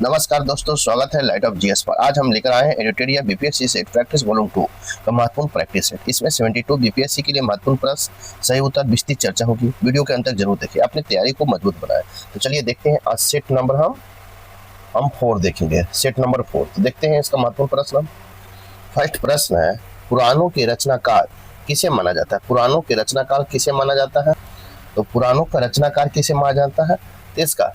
नमस्कार दोस्तों, स्वागत है लाइट ऑफ जीएस पर। आज हम लेकर आए हैं editorial BPSC set practice volume 2 का महत्वपूर्ण प्रैक्टिस सेट। इसमें 72 बीपीएससी के लिए महत्वपूर्ण प्रश्न, सही उत्तर, विस्तृत चर्चा होगी। वीडियो के अंत तक जरूर देखिए, अपनी तैयारी को मजबूत बनाएं। तो चलिए देखते हैं आज सेट नंबर हम 4 देखेंगे। सेट नंबर 4 तो देखते हैं इसका महत्वपूर्ण प्रश्न। फर्स्ट प्रश्न है, पुराणों के रचनाकार किसे माना जाता है? पुराणों के रचनाकार किसे माना जाता है? तो पुराणों का रचनाकार किसे माना जाता है? तो इसका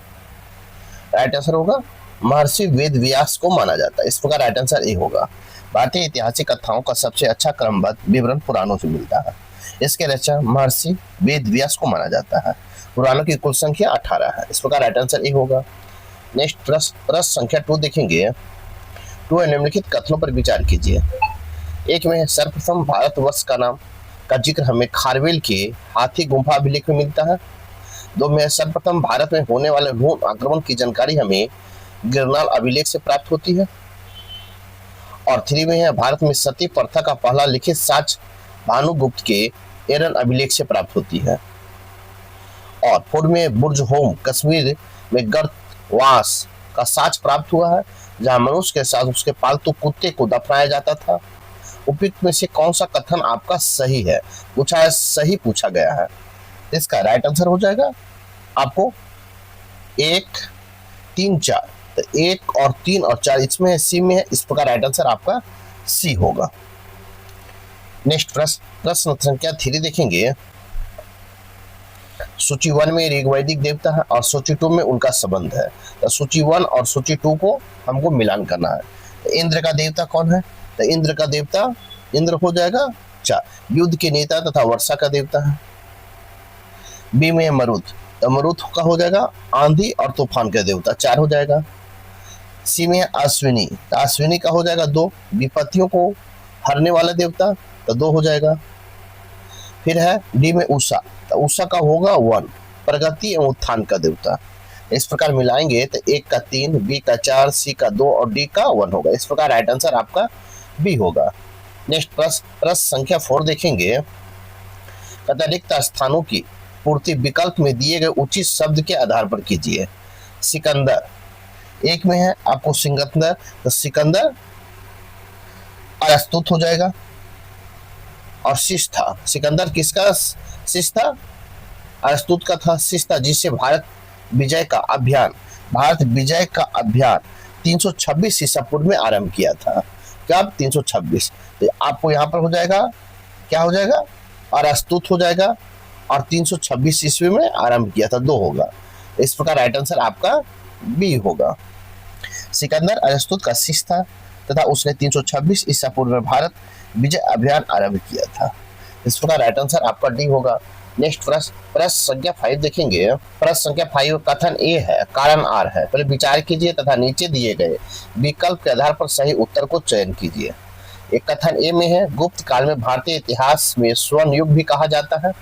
राइट आंसर होगा महर्षि वेद व्यास को माना जाता है। इस प्रकार राइट आंसर ए होगा। भारतीय ऐतिहासिक कथाओं का सबसे अच्छा क्रमबद्ध विवरण पुराणों से मिलता है। इसके रचना महर्षि वेद व्यास को माना जाता है। पुराणों की कुल संख्या 18 है। इस प्रकार राइट आंसर ए होगा। नेक्स्ट प्रश्न संख्या 2 देखेंगे। 2 निम्नलिखित कथनों पर विचार कीजिए। एक में सर्वप्रथम भारतवर्ष का नाम का जिक्र हमें खारवेल के हाथी गुम्फा अभिलेख में मिलता है। 2 में सर्वप्रथम भारत में होने वाले हुन आक्रमण की जानकारी हमें गिरनाल अभिलेख से प्राप्त होती है। और 3 में है भारत में सती प्रथा का पहला लिखित साक्ष्य भानुगुप्त के एरन अभिलेख से प्राप्त होती है। और 4 में बुर्ज होम कश्मीर में गर्तवास का साक्ष्य प्राप्त हुआ है, जहां मनुष्य के साथ उसके पालतू कुत्ते को दफनाया जाता था। उपयुक्त में से कौन सा कथन आपका सही है? सही पूछा गया है। इसका राइट आंसर हो जाएगा आपको 1, 3, 4। तो 1 और 3 और 4 इसमें है, सी में है। इस प्रकार राइट आंसर आपका सी होगा। नेक्स्ट प्रश्न संख्या 3 देखेंगे। सूची 1 में ऋग्वैदिक देवता है और सूची 2 में उनका संबंध है। तो सूची 1 और सूची 2 को हमको मिलान करना है। तो इंद्र का देवता कौन है? तो इंद्र का देवता इंद्र हो जाएगा 4। युद्ध के नेता तथा वर्षा का देवता है। बी में मरुत, तो मरुत का हो जाएगा आंधी और तूफान का देवता, 4 हो जाएगा। सी में अश्विनी, तो अश्विनी का हो जाएगा 2। विपत्तियों को हरने वाला देवता, तो 2 हो जाएगा। फिर है डी में उषा, तो उषा का होगा 1, प्रगति एवं उत्थान का देवता। इस प्रकार मिलाएंगे तो 1 का 3, बी का 4, सी का 2 और डी का 1 होगा। इस प्रकार राइट आंसर आपका बी होगा। नेक्स्ट प्रश्न संख्या 4 देखेंगे। रिक्त स्थानों की पूर्ति विकल्प में दिए गए उचित शब्द के आधार पर कीजिए। सिकंदर, 1 में है आपको सिकंदर, तो सिकंदर अस्तुत हो जाएगा। और शिस्ता, सिकंदर किसका शिस्ता? अस्तुत का था। शिस्ता जिससे भारत विजय का अभियान 326 ईसा पूर्व में आरंभ किया था। कब? 326। तो आपको यहाँ पर हो जाएगा, क्या हो जाएगा? और अस्तुत हो जाएगा। और 326 ईस्वी में आरंभ किया था, 2 होगा। इस प्रकार राइट आंसर आपका बी होगा। सिकंदर अरस्तुत का शिष्य था तथा उसने 326 ईसा पूर्व में भारत विजय अभियान आरंभ किया था। इस प्रकार राइट आंसर आपका डी होगा। नेक्स्ट प्रश्न संख्या 5 देखेंगे। प्रश्न संख्या 5 कथन ए है, कारण आर है। पहले विचार कीजिए तथा नीचे दिए गए विकल्प के आधार पर सही उत्तर को चयन कीजिए। एक कथन ए में है, गुप्त काल में भारतीय इतिहास में स्वर्ण युग भी कहा जाता है।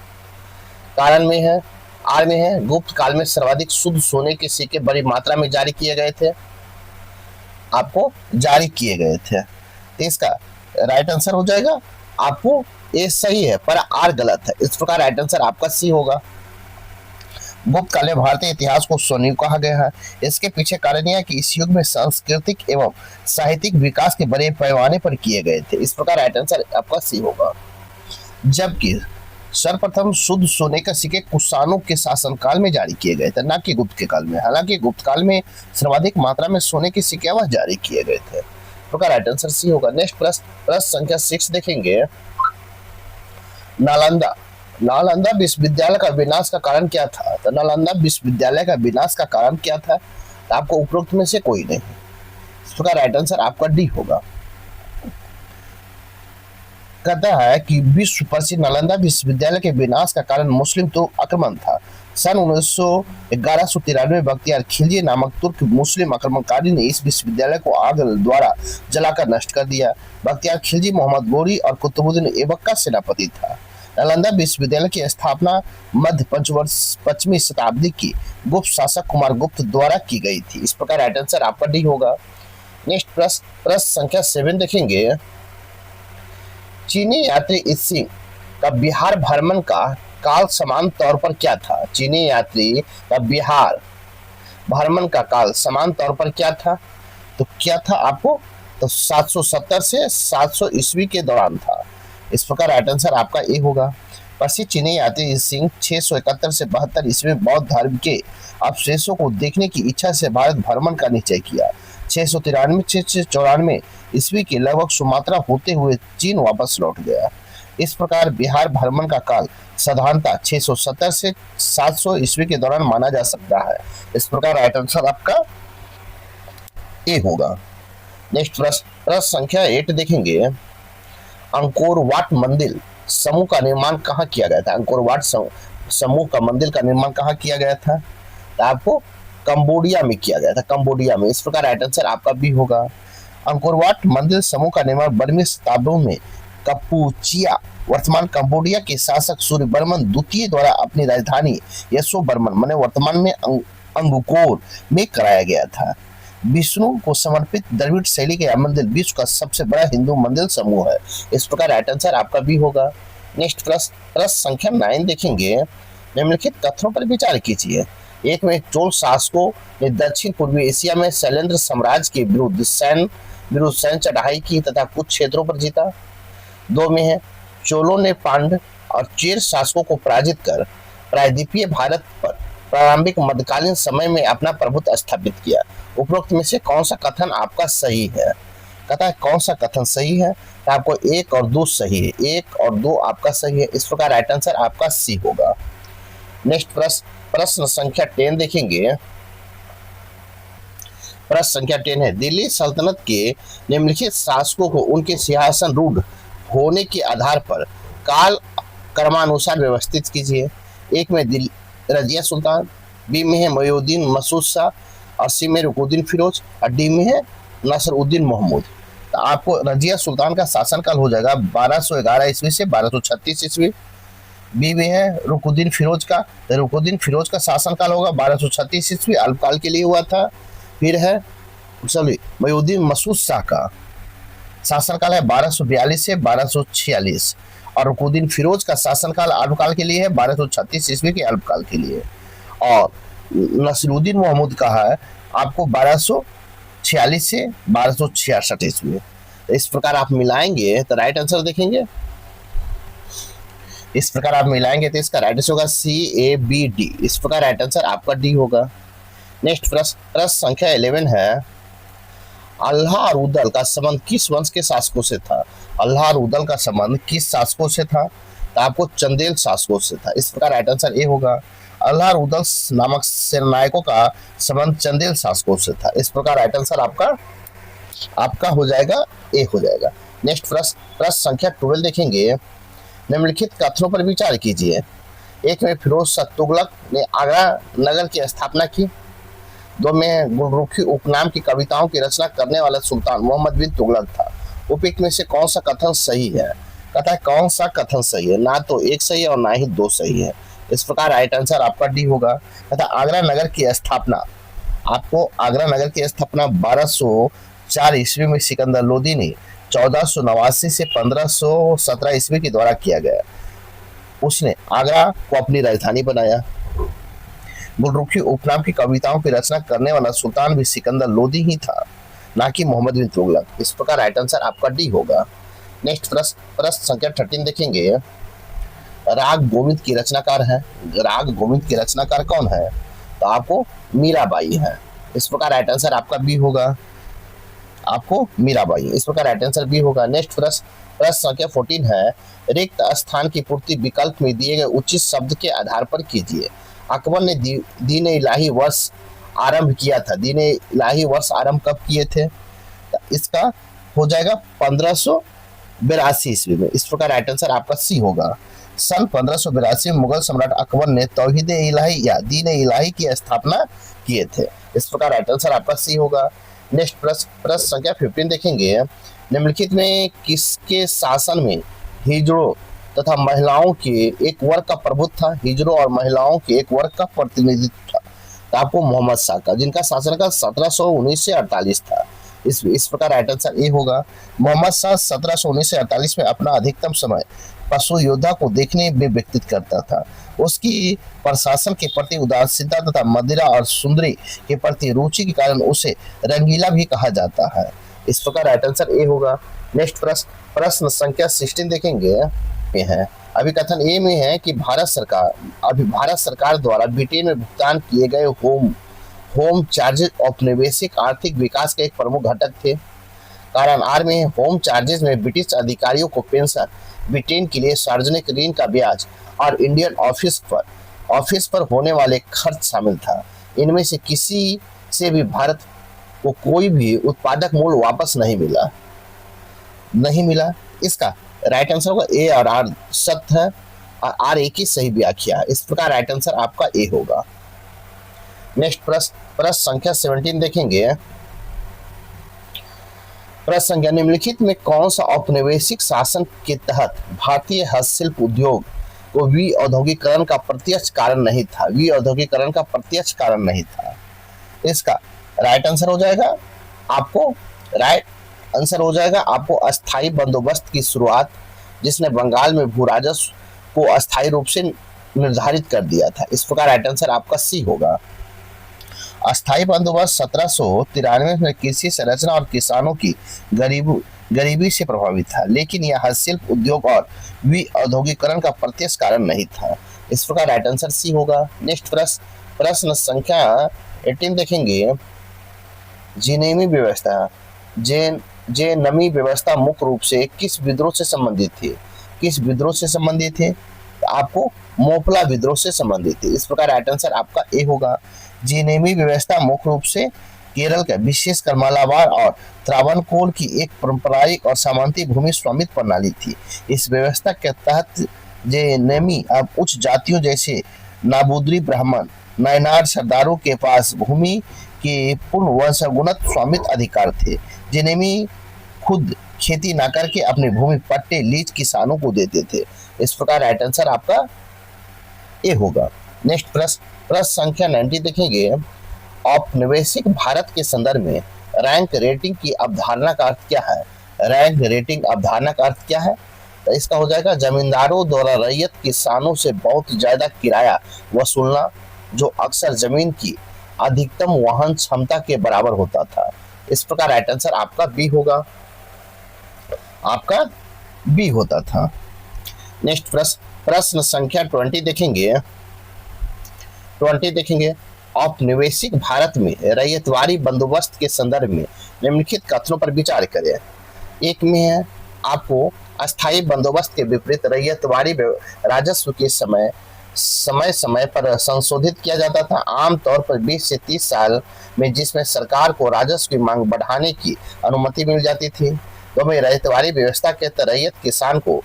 कारण में है, आर में है, गुप्त काल में सर्वाधिक शुद्ध सोने के सिक्के बड़ी मात्रा में जारी किए गए थे। तो इसका राइट आंसर हो जाएगा आपको ए सही है, पर आर गलत है। इस प्रकार राइट आंसर आपका सी होगा। गुप्त काल में भारतीय इतिहास को स्वर्ण युग कहा गया है। इसके पीछे कारण यह है कि इस युग में सांस्कृतिक एवं साहित्यिक विकास के बड़े पैमाने पर किए गए थे। इस प्रकार राइट आंसर आपका सी होगा। जबकि सर्वप्रथम शुद्ध सोने के सिक्के कुषाणों के शासनकाल में जारी किए गए थे, न कि गुप्त के काल में। हालांकि गुप्त काल में सर्वाधिक मात्रा में सोने के सिक्के वह जारी किए गए थे। तो राइट आंसर सी होगा। नेक्स्ट प्रश्न संख्या 6 देखेंगे। नालंदा विश्वविद्यालय का विनाश का कारण क्या था? तो नालंदा विश्वविद्यालय का विनाश का कारण क्या था? तो आपको उपरोक्त में से कोई नहीं। इस प्रकार राइट आंसर आपका डी होगा। कहता है कि विश्व प्रसिद्ध नालंदा विश्वविद्यालय के विनाश का कारण मुस्लिम तुर्क आक्रमण था। सन 1193 बख्तियार खिलजी नामक तुर्क मुस्लिम आक्रमणकारी ने इस विश्वविद्यालय को आग द्वारा जलाकर नष्ट कर दिया। बख्तियार खिलजी मोहम्मद गोरी और कुतुबुद्दीन ऐबक का सेनापति था। नालंदा विश्वविद्यालय की स्थापना मध्य पश्चिमी शताब्दी की गुप्त शासक कुमार गुप्त द्वारा की गई थी। इस प्रकार राइट आंसर आपका डी होगा। नेक्स्ट प्रश्न संख्या 7 देखेंगे। चीनी यात्री इसिंग का बिहार भ्रमण का काल समान तौर पर क्या था? चीनी यात्री का बिहार भरमन का काल समान तौर पर क्या था? तो क्या था आपको? तो 770 से 700 ईस्वी के दौरान था। इस प्रकार राइट आंसर आपका ए होगा। प्रसिद्ध चीनी यात्री सिंह 671 से 72 ईस्वी में बौद्ध धर्म के अवशेषों को देखने की इच्छा से भारत भ्रमण का निश्चय किया। 693 ईस्वी के लगभग सुमात्रा होते हुए चीन वापस लौट गया। इस प्रकार बिहार भ्रमण का काल साधारणतः 670 से 700 ईस्वी के दौरान माना जा सकता है। इस प्रकार राइट आंसर आपका ए होगा। नेक्स्ट प्रश्न संख्या 8 देखेंगे। अंकोर वाट मंदिर समूह का निर्माण कहाँ किया गया था? अंकोर वाट समूह का मंदिर का निर्माण कहाँ किया गया था? तो आपको कंबोडिया में किया गया था, कंबोडिया में। इस प्रकार राइट आंसर आपका भी होगा। अंकोर वाट मंदिर समूह का निर्माण 12वीं शताब्दी में कपुचिया वर्तमान कंबोडिया के शासक सूर्यवर्मन द्वितीय द्वारा अपनी राजधानी यशोवर्मन माने वर्तमान में अंगकोर में कराया गया था। विष्णु को समर्पित द्रविड़ शैली का मंदिर विश्व का सबसे बड़ा हिंदू मंदिर समूह है। इस प्रकार राइट आंसर आपका भी होगा। नेक्स्ट प्रश्न संख्या 9 देखेंगे। निम्नलिखित कथनों पर विचार कीजिए। एक में चोल शासकों ने दक्षिण पूर्वी एशिया में शैलेंद्र साम्राज्य के विरुद्ध सैन्य चढ़ाई की तथा कुछ क्षेत्रों पर जीता। 2 में है चोलों ने पांड्य और चेर शासकों को पराजित कर प्रायद्वीपीय भारत पर प्रारंभिक मध्यकालीन समय में अपना प्रभुत्व स्थापित किया। उपरोक्त में से कौन सा कथन आपका सही है? कहता है कौन सा कथन सही है? तो आपको 1 और 2 सही है, 1 और 2 आपका सही है। इस प्रकार राइट आंसर आपका सी होगा। नेक्स्ट प्रश्न संख्या 10 देखेंगे। प्रश्न संख्या 10 है। दिल्ली सल्तनत के निम्नलिखित शासकों को उनके सिंहासन रूढ़ होने के आधार पर काल क्रमानुसार व्यवस्थित कीजिए। 1 में रजिया सुल्तान, बी में है मोइनुद्दीन मसूद शाह, और सी में रुकुद्दीन फिरोज, और डी में है नसरुद्दीन महमूद। तो आपको रजिया सुल्तान का शासनकाल हो जाएगा 1211 ईस्वी से 1236 ईस्वी। बी में है रुकुद्दीन फिरोज का, तो रुकुद्दीन फिरोज का शासनकाल होगा 1236 ईस्वी, अल्पकाल के लिए हुआ था। फिर है मोइनुद्दीन मसूद शाह का शासनकाल है 1242 से 1246, और रुकुद्दीन फिरोज का शासनकाल अल्पकाल के लिए है 1236 ईस्वी के अल्पकाल के लिए। और नसरुद्दीन महमूद का है आपको 1246 से 1266 ईस्वी। इस प्रकार आप मिलाएंगे तो राइट आंसर देखेंगे। इस प्रकार आप मिलाएंगे तो इसका राइट आंसर होगा CABD। इस प्रकार राइट आंसर आपका डी होगा। नेक्स्ट प्रश्न संख्या 11 है। अल्लाह और उदल का संबंध किस वंश के शासकों से था? अल्लाह और उदल का संबंध किस शासकों से था? तो आपको चंदेल शासकों से था। इस प्रकार राइट आंसर ए होगा। अल्लाह और उदल नामक सेनानायकों का संबंध चंदेल शासकों से था। इस प्रकार राइट आंसर आपका हो जाएगा ए हो जाएगा। नेक्स्ट प्रश्न संख्या 12 देखेंगे। निम्नलिखित कथनों पर विचार कीजिए। 1 में फिरोज शाह तुगलक ने आगरा नगर की स्थापना की। 2 में गुलरुखी उपनाम की कविताओं की रचना करने वाला सुल्तान मोहम्मद बिन तुगलक था। उपयुक्त में से कौन सा कथन सही है? कहता है कौन सा कथन सही है? ना तो 1 सही है और ना ही 2 सही है। इस प्रकार राइट आंसर आपका डी होगा। कहता आगरा नगर की स्थापना, आपको आगरा नगर की स्थापना 1204 ईस्वी में सिकंदर लोदी ने 1489 से 1517 ईस्वी के द्वारा किया गया। उसने आगरा को अपनी राजधानी बनाया। गुलरुखी उपनाम की कविताओं की रचना करने वाला सुल्तान भी सिकंदर लोदी ही था, ना कि मोहम्मद बिन तुगलक। इस प्रकार राइट आंसर आपका डी होगा। नेक्स्ट प्रश्न संख्या 13 देखेंगे। राग गोविंद की रचनाकार है। राग गोविंद की रचनाकार कौन है? तो आपको मीराबाई है। इस प्रकार राइट आंसर आपका बी होगा। आपको मीराबाई, इस प्रकार राइट आंसर बी होगा। नेक्स्ट प्रश्न संख्या 14 है। रिक्त स्थान की पूर्ति विकल्प में दिए गए उचित शब्द के आधार पर कीजिए। अकबर ने दीन इलाही वर्ष आरंभ किया था। दीन इलाही वर्ष आरंभ कब किए थे? तो इसका हो जाएगा 1582 ईस्वी में। इस प्रकार राइट आंसर आपका सी होगा। सन 1582 में मुगल सम्राट अकबर ने तौहीद इलाही या दीन इलाही की स्थापना किए थे। इस प्रकार राइट आंसर आपका सी होगा। नेक्स्ट प्रश्न संख्या 15 देखेंगे। निम्नलिखित में किसके शासन में हिजड़ों तथा महिलाओं के एक वर्ग का प्रभुत्व था? हिजड़ों और महिलाओं के एक वर्ग का प्रतिनिधित्व था। तो आपको मोहम्मद शाह का, जिनका शासनकाल 1719 से 48 था। इस प्रकार राइट आंसर ए होगा। मोहम्मद शाह 1719 से 48 में अपना अधिकतम समय पशु योद्धा को देखने में व्यतीत करता था। उसकी प्रशासन के प्रति उदासीनता तथा मदिरा और सुंदरी के प्रति रुचि के कारण उसे रंगीला भी कहा जाता है। इस प्रकार राइट आंसर ए होगा। नेक्स्ट प्रश्न संख्या 16 देखेंगे। ये है अभी कथन ए में है कि भारत सरकार द्वारा ब्रिटेन में भुगतान किए गए होम चार्जेस औपनिवेशिक आर्थिक विकास के एक प्रमुख घटक थे। कारण आर में होम चार्जेस में ब्रिटिश अधिकारियों को पेंशन, ब्रिटेन के लिए सार्वजनिक ऋण का ब्याज और इंडियन ऑफिस पर होने वाले खर्च शामिल था। इनमें से किसी से भी भारत को कोई भी उत्पादक मूल्य वापस नहीं मिला। इसका राइट आंसर होगा ए और आर सत्य है और आर ए की सही व्याख्या है। इस प्रकार राइट आंसर आपका ए होगा। नेक्स्ट प्रश्न संख्या 17 देखेंगे। प्रश्न संख्या निम्नलिखित में कौन सा औपनिवेशिक शासन के तहत भारतीय हस्तशिल्प उद्योग को विऔद्योगीकरण का प्रत्यक्ष कारण नहीं था। इसका राइट आंसर हो जाएगा आपको अस्थायी बंदोबस्त की शुरुआत, जिसने बंगाल में भू राजस्व को अस्थायी रूप से निर्धारित कर दिया था। इस प्रकार राइट आंसर आपका सी होगा। अस्थायी बंदोबस्त 1793 में कृषि संरचना और किसानों की गरीबी से प्रभावित था, लेकिन यह हस्तशिल्प उद्योग और विऔद्योगीकरण का प्रत्यक्ष कारण नहीं था। इस प्रकार राइट आंसर सी होगा। नेक्स्ट प्रश्न संख्या 18 देखेंगे। जेनेमी व्यवस्था मुख्य रूप से किस विद्रोह से संबंधित थी? आपको मोपला विद्रोह से संबंधित थी। इस प्रकार राइट आंसर आपका ए होगा। जेनेमी व्यवस्था मुख्य रूप से केरल का विशेषकर मालाबार और त्रावणकोर की एक पारंपरिक और सामंती भूमि स्वामित्व प्रणाली थी। इस व्यवस्था के तहत जेनेमी अब उच्च जातियों जैसे नाबूदरी ब्राह्मण, नायनार सरदारों के पास भूमि के पूर्ण वंशानुगत स्वामित्व अधिकार थे। जेनेमी खुद खेती न करके अपनी भूमि पट्टे लीज किसानों को देते थे। इस प्रकार राइट आंसर आपका ए होगा। नेक्स्ट प्रश्न संख्या 90 देखेंगे। औपनिवेशिक भारत के संदर्भ में रैंक रेटिंग की अवधारणा का अर्थ क्या है? तो इसका हो जाएगा जमींदारों द्वारा रैयत किसानों से बहुत ज्यादा किराया वसूलना, जो अक्सर जमीन की अधिकतम वहन क्षमता के बराबर होता था। इस प्रकार राइट आंसर आपका बी होता था। नेक्स्ट प्रश्न संख्या 20 देखेंगे। औपनिवेशिक भारत में रैयतवारी बंदोबस्त के संदर्भ में निम्नलिखित कथनों पर विचार करें। एक में है आपको अस्थायी बंदोबस्त के विपरीत रैयतवारी राजस्व के समय पर संशोधित किया जाता था, आमतौर पर 20 से 30 साल में, जिसमें सरकार को राजस्व की मांग बढ़ाने की अनुमति मिल जाती थी। तो में रैयतवारी व्यवस्था के तहत रैयत किसान को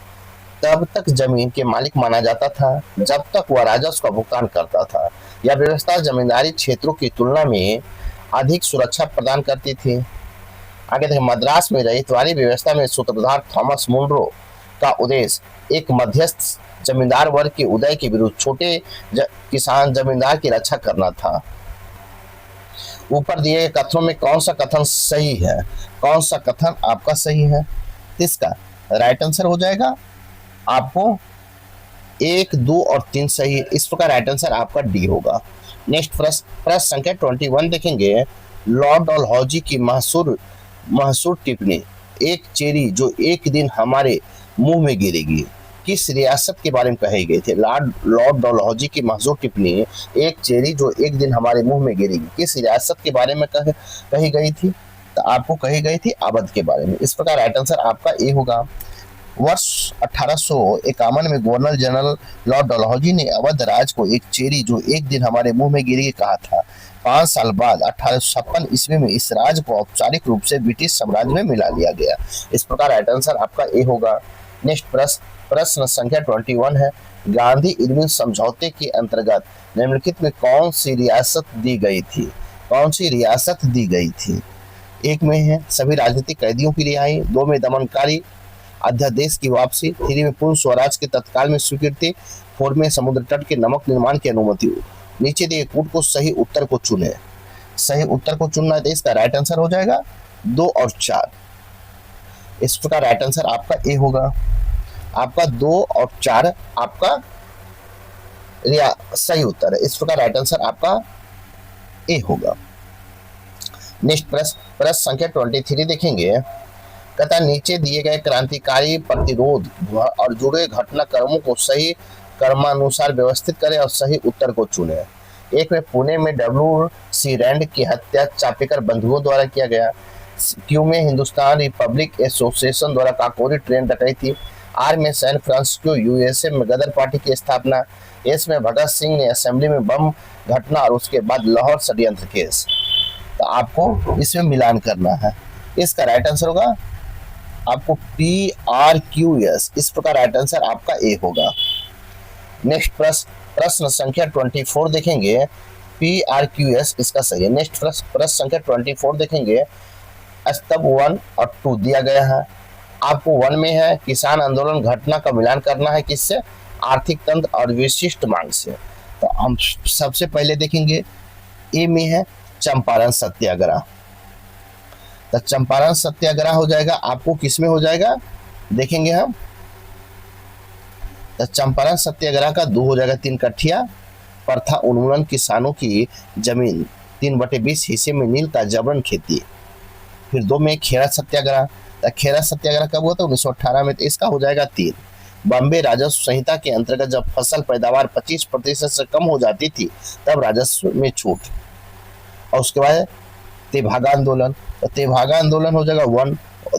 तब तक जमीन के मालिक माना जाता था जब तक वह राजस्व का भुगतान करता था। यह व्यवस्था जमींदारी क्षेत्रों की तुलना में अधिक सुरक्षा प्रदान करती थी। आगे देखें, मद्रास में रैयतवारी व्यवस्था में सूत्रधार थॉमस मुनरो का उद्देश्य एक मध्यस्थ जमींदार वर्ग के उदय के विरुद्ध छोटे किसान जमींदार की रक्षा करना था। ऊपर दिए कथनों में कौन सा कथन सही है? कौन सा कथन आपका सही है? इसका राइट आंसर हो जाएगा आपको 1, 2 और 3 सही है। इस प्रकार राइट आंसर आपका डी होगा। नेक्स्ट प्रश्न संख्या 21 देखेंगे। लॉर्ड डलहौजी की मशहूर टिप्पणी एक चेरी जो एक दिन हमारे मुंह में गिरेगी किस रियासत के बारे में कही गई थी? लॉर्ड डलहौजी की मशहूर टिप्पणी एक चेरी जो एक दिन हमारे मुंह में गिरेगी किस रियासत के बारे में कही गई थी? तो आपको कही गई थी अवध के बारे में। इस प्रकार राइट आंसर आपका ए होगा। वर्ष 1851 में गवर्नर जनरल लॉर्ड डलहौजी ने अवध राज को एक चेरी जो एक दिन हमारे मुंह में गिरेगी कहा था। 5 साल बाद 1856 ईस्वी में इस राज को औपचारिक रूप से ब्रिटिश साम्राज्य में मिला लिया गया। इस प्रकार राइट आंसर आपका ए होगा। नेक्स्ट प्रश्न संख्या 21 है। गांधी इरविन समझौते के अंतर्गत निम्नलिखित में कौन सी रियासत दी गई थी? एक में है सभी राजनीतिक कैदियों की रिहाई, 2 में दमनकारी अध्यादेश की वापसी, 3 में पूर्ण स्वराज के तत्काल में स्वीकृति, 4 में समुद्र तट के नमक निर्माण की अनुमति। नीचे दिए कूट को सही उत्तर को चुने। सही उत्तर को चुनना है तो इसका राइट आंसर हो जाएगा 2 और 4। इस प्रकार राइट आंसर आपका ए होगा। आपका 2 और 4 आपका सही उत्तर है। इस प्रकार राइट आंसर आपका ए होगा। नेक्स्ट प्रश्न संख्या 23 देखेंगे। कहता नीचे दिए गए क्रांतिकारी प्रतिरोध और जुड़े घटनाक्रमों को सही क्रमानुसार व्यवस्थित करें और सही उत्तर को चुने। एक में पुणे में WC रैंड की हत्या चापेकर बंधुओं द्वारा किया गया। क्यू में हिंदुस्तान रिपब्लिक एसोसिएशन द्वारा काकोरी ट्रेन डकैती। आर में सैन फ्रांसिस्को USA में गदर पार्टी की स्थापना। एस में भगत सिंह ने असेंबली में बम घटना और उसके बाद लाहौर षड्यंत्र केस। तो आपको इसमें मिलान करना है। इसका राइट आंसर होगा आपको PRQS। इस प्रकार राइट आंसर आपका ए होगा। नेक्स्ट प्रश्न संख्या 24 देखेंगे। PRQS इसका सही है। नेक्स्ट प्रश्न संख्या 24 देखेंगे। स्तंभ 1 और 2 दिया गया है। आपको 1 में है किसान आंदोलन घटना का मिलान करना है किससे, आर्थिक तंत्र और विशिष्ट मांग से। तो हम सबसे पहले देखेंगे ए में है चंपारण सत्याग्रह। तो चंपारण सत्याग्रह हो जाएगा आपको किस में हो जाएगा देखेंगे हम। तो चंपारण सत्याग्रह का 2 हो जाएगा 3 कठिया प्रथा उन्मूलन, किसानों की जमीन 3/20 हिस्से में नील का जबरन खेती। फिर 2 में खेड़ा सत्याग्रह। तो खेड़ा सत्याग्रह कब हुआ था 1918 में। तो इसका हो जाएगा 3। बॉम्बे राजस्व संहिता के अंतर्गत जब फसल पैदावार 25% से कम हो जाती थी तब राजस्व में छूट। और उसके बाद तेभागा आंदोलन। तो तेभागा आंदोलन हो जाएगा 1।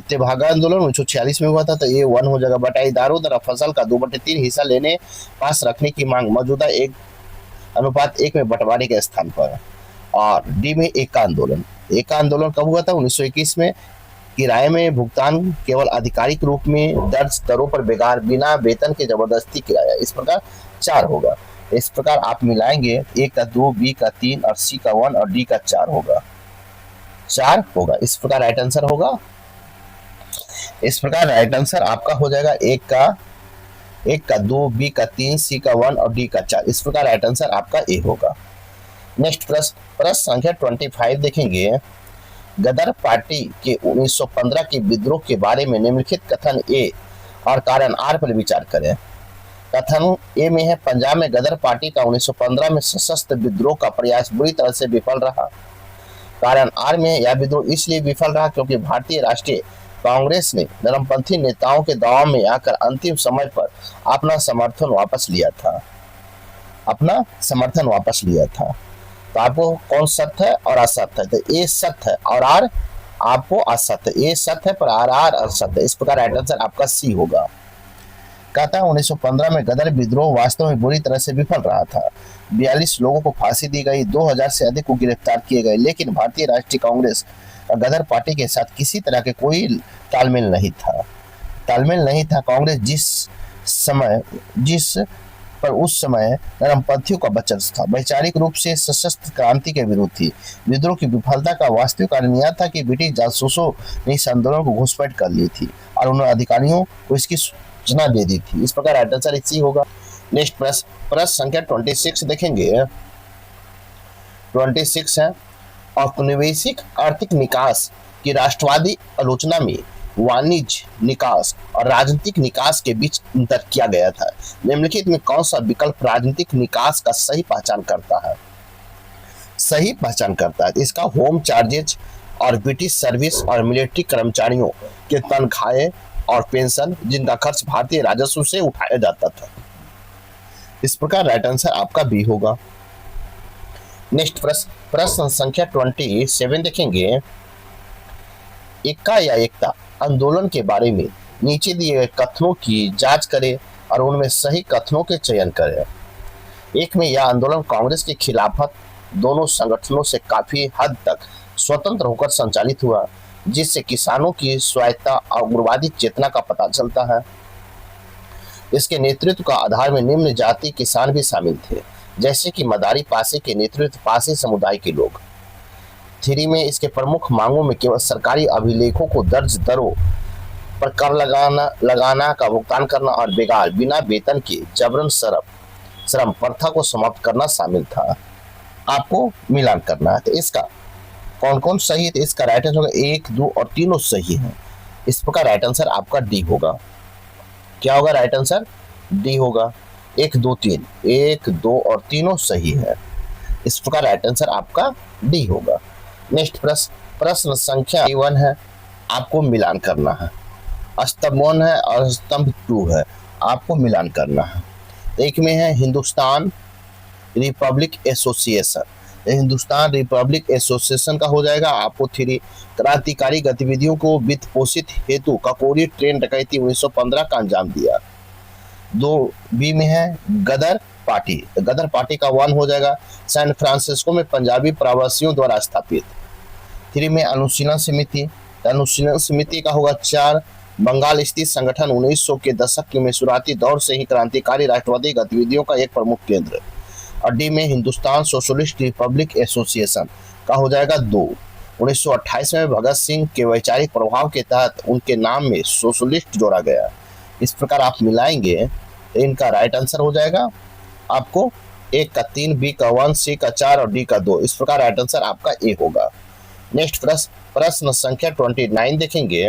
तेभागा आंदोलन 1946 में हुआ था तो ये 1 हो जाएगा। बटाईदारों द्वारा फसल का 2/3 हिस्सा लेने पास रखने की मांग मौजूदा 1:1 में बंटवारे के स्थान पर। और डी में एका आंदोलन। एका आंदोलन कब हुआ था 1921 में। किराए में भुगतान केवल आधिकारिक रूप में दर्ज दरों पर बेकार बिना वेतन के जबरदस्ती किराया। इस प्रकार 4 होगा। इस प्रकार आप मिलाएंगे ए का 2, बी का 3 और सी का 1 और डी का 4 होगा। 4 होगा। इस प्रकार राइट आंसर होगा। इस प्रकार राइट आंसर आपका हो जाएगा ए का 2, बी का 3, सी का 1 और डी का 4। इस प्रकार राइट आंसर आपका ए होगा। नेक्स्ट प्रश्न संख्या 25 देखेंगे। गदर पार्टी के 1915 के विद्रोह के बारे में निम्नलिखित कथन ए और कारण आर पर विचार करें। कथन ए में है पंजाब में गदर पार्टी का 1915 में सशस्त्र विद्रोह का प्रयास बुरी तरह से विफल रहा। कारण आर में यह विद्रोह इसलिए विफल रहा क्योंकि भारतीय राष्ट्रीय कांग्रेस ने नरमपंथी नेताओं के दबाव में आकर अंतिम समय पर अपना समर्थन वापस लिया था। तो आपको कौन सत्य है और असत्य है। तो ए सत्य है और आर आपको असत्य। ए सत्य है पर आर असत्य। इस प्रकार राइट आंसर आपका सी होगा। कहता है 1915 में गदर विद्रोह वास्तव में बुरी तरह से विफल रहा था। 42 लोगों को फांसी दी गई, 2000 से अधिक को गिरफ्तार किए गए, लेकिन भारतीय राष्ट्रीय कांग्रेस और गदर पार्टी के साथ किसी तरह के कोई तालमेल नहीं था। कांग्रेस जिस पर उस समय नरमपंथियों का वर्चस्व था, वैचारिक रूप से सशस्त्र क्रांति के विरुद्ध थी। विद्रोह की विफलता का वास्तविक कारण यह था कि ब्रिटिश जासूसों ने इस आंदोलन को घुसपैठ कर ली थी और उन्होंने अधिकारियों को इसकी सूचना दे दी थी। इस प्रकार राइट आंसर इसी होगा। नेक्स्ट प्रश्न संख्या 26 देखेंगे। 26 है औपनिवेशिक आर्थिक निकास की राष्ट्रवादी आलोचना में वाणिज्य निकास और राजनीतिक निकास के बीच अंतर किया गया था। निम्नलिखित में कौन सा विकल्प राजनीतिक निकास का सही पहचान करता है। इसका होम चार्जेज और ब्रिटिश सर्विस और मिलिट्री कर्मचारियों के तनख्वाहें और पेंशन जिनका खर्च भारतीय राजस्व से उठाया जाता था। इस प्रकार राइट आंसर आपका बी होगा। नेक्स्ट प्रश्न संख्या 27 देखेंगे। एकता आंदोलन के बारे में नीचे दिए गए कथनों की जांच करें और उनमें सही कथनों के चयन करें। एक में यह आंदोलन कांग्रेस के खिलाफत दोनों संगठनों से काफी हद तक स्वतंत्र होकर संचालित हुआ, जिससे किसानों की स्वायत्तता और उग्रवादी चेतना का पता चलता है। इसके नेतृत्व का आधार में निम्न जाति किसान भी शामिल थे, जैसे कि मदारी पासे के नेतृत्व पासे समुदाय के लोग। 3 में इसके प्रमुख मांगों में केवल सरकारी अभिलेखों को दर्ज दरों पर कर लगाना का भुगतान करना और बिना वेतन के जबरन श्रम प्रथा को समाप्त करना शामिल था। आपको मिलान करना है। तो इसका कौन कौन सही है, तो इसका राइट आंसर होगा 1, 2 और तीनों सही है। इस प्रकार राइट आंसर आपका डी होगा। क्या होगा राइट आंसर? डी होगा। 1, 2, 3, 1, 2 और तीनों सही है। इस प्रकार राइट आंसर आपका डी होगा। नेक्स्ट प्रश्न, प्रश्न संख्या 1 है, आपको मिलान करना है। स्तंभ 1 है और स्तंभ 2 है, आपको मिलान करना है। एक में है Hindustan Republic association, Hindustan Republic association का हो जाएगा आपको 3, क्रांतिकारी गतिविधियों को वित्त पोषित हेतु काकोरी ट्रेन डकैती 1915 का अंजाम दिया। 2 बी में है गदर पार्टी, गदर पार्टी का 1 हो जाएगा सैन फ्रांसिस्को में पंजाबी प्रवासियों द्वारा स्थापित। 3 में अनुशीलन समिति, अनुशीलन समिति का होगा 4, बंगाल स्थित संगठन 1900 के दशक में शुरुआती दौर से ही क्रांतिकारी राष्ट्रवादी गतिविधियों का एक प्रमुख केंद्र। और डी में हिंदुस्तान सोशलिस्ट रिपब्लिक एसोसिएशन का हो जाएगा 2, 1928 में भगत सिंह के वैचारिक प्रभाव के तहत उनके नाम में सोशलिस्ट जोड़ा गया। इस प्रकार आप मिलाएंगे तो इनका राइट आंसर हो जाएगा आपको ए का 3, बी का 1, सी का 4 और डी का 2। इस प्रकार राइट आंसर आपका ए होगा। नेक्स्ट प्रश्न संख्या 29 देखेंगे।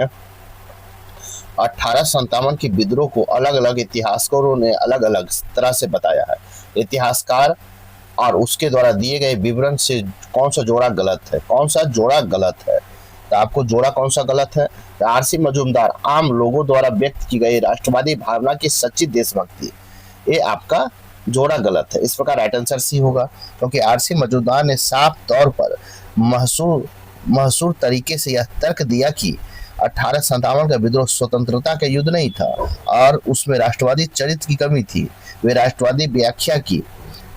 1857 के विद्रोह को अलग अलग इतिहासकारों ने अलग अलग तरह से बताया है। इतिहासकार और उसके द्वारा दिए गए विवरण से कौन सा जोड़ा गलत है, कौन सा जोड़ा गलत है? तो आपको जोड़ा कौन सा गलत है? तो आरसी मजूमदार आम लोगों द्वारा व्यक्त की गई राष्ट्रवादी भावना की सच्ची देशभक्ति, ये आपका जोड़ा गलत है। इस प्रकार राइट आंसर सी होगा, क्योंकि आरसी मजूमदार ने साफ तौर पर महसूर तरीके से यह तर्क दिया कि 1857 का विद्रोह स्वतंत्रता का युद्ध नहीं था और उसमें राष्ट्रवादी चरित्र की कमी थी। वे राष्ट्रवादी व्याख्या की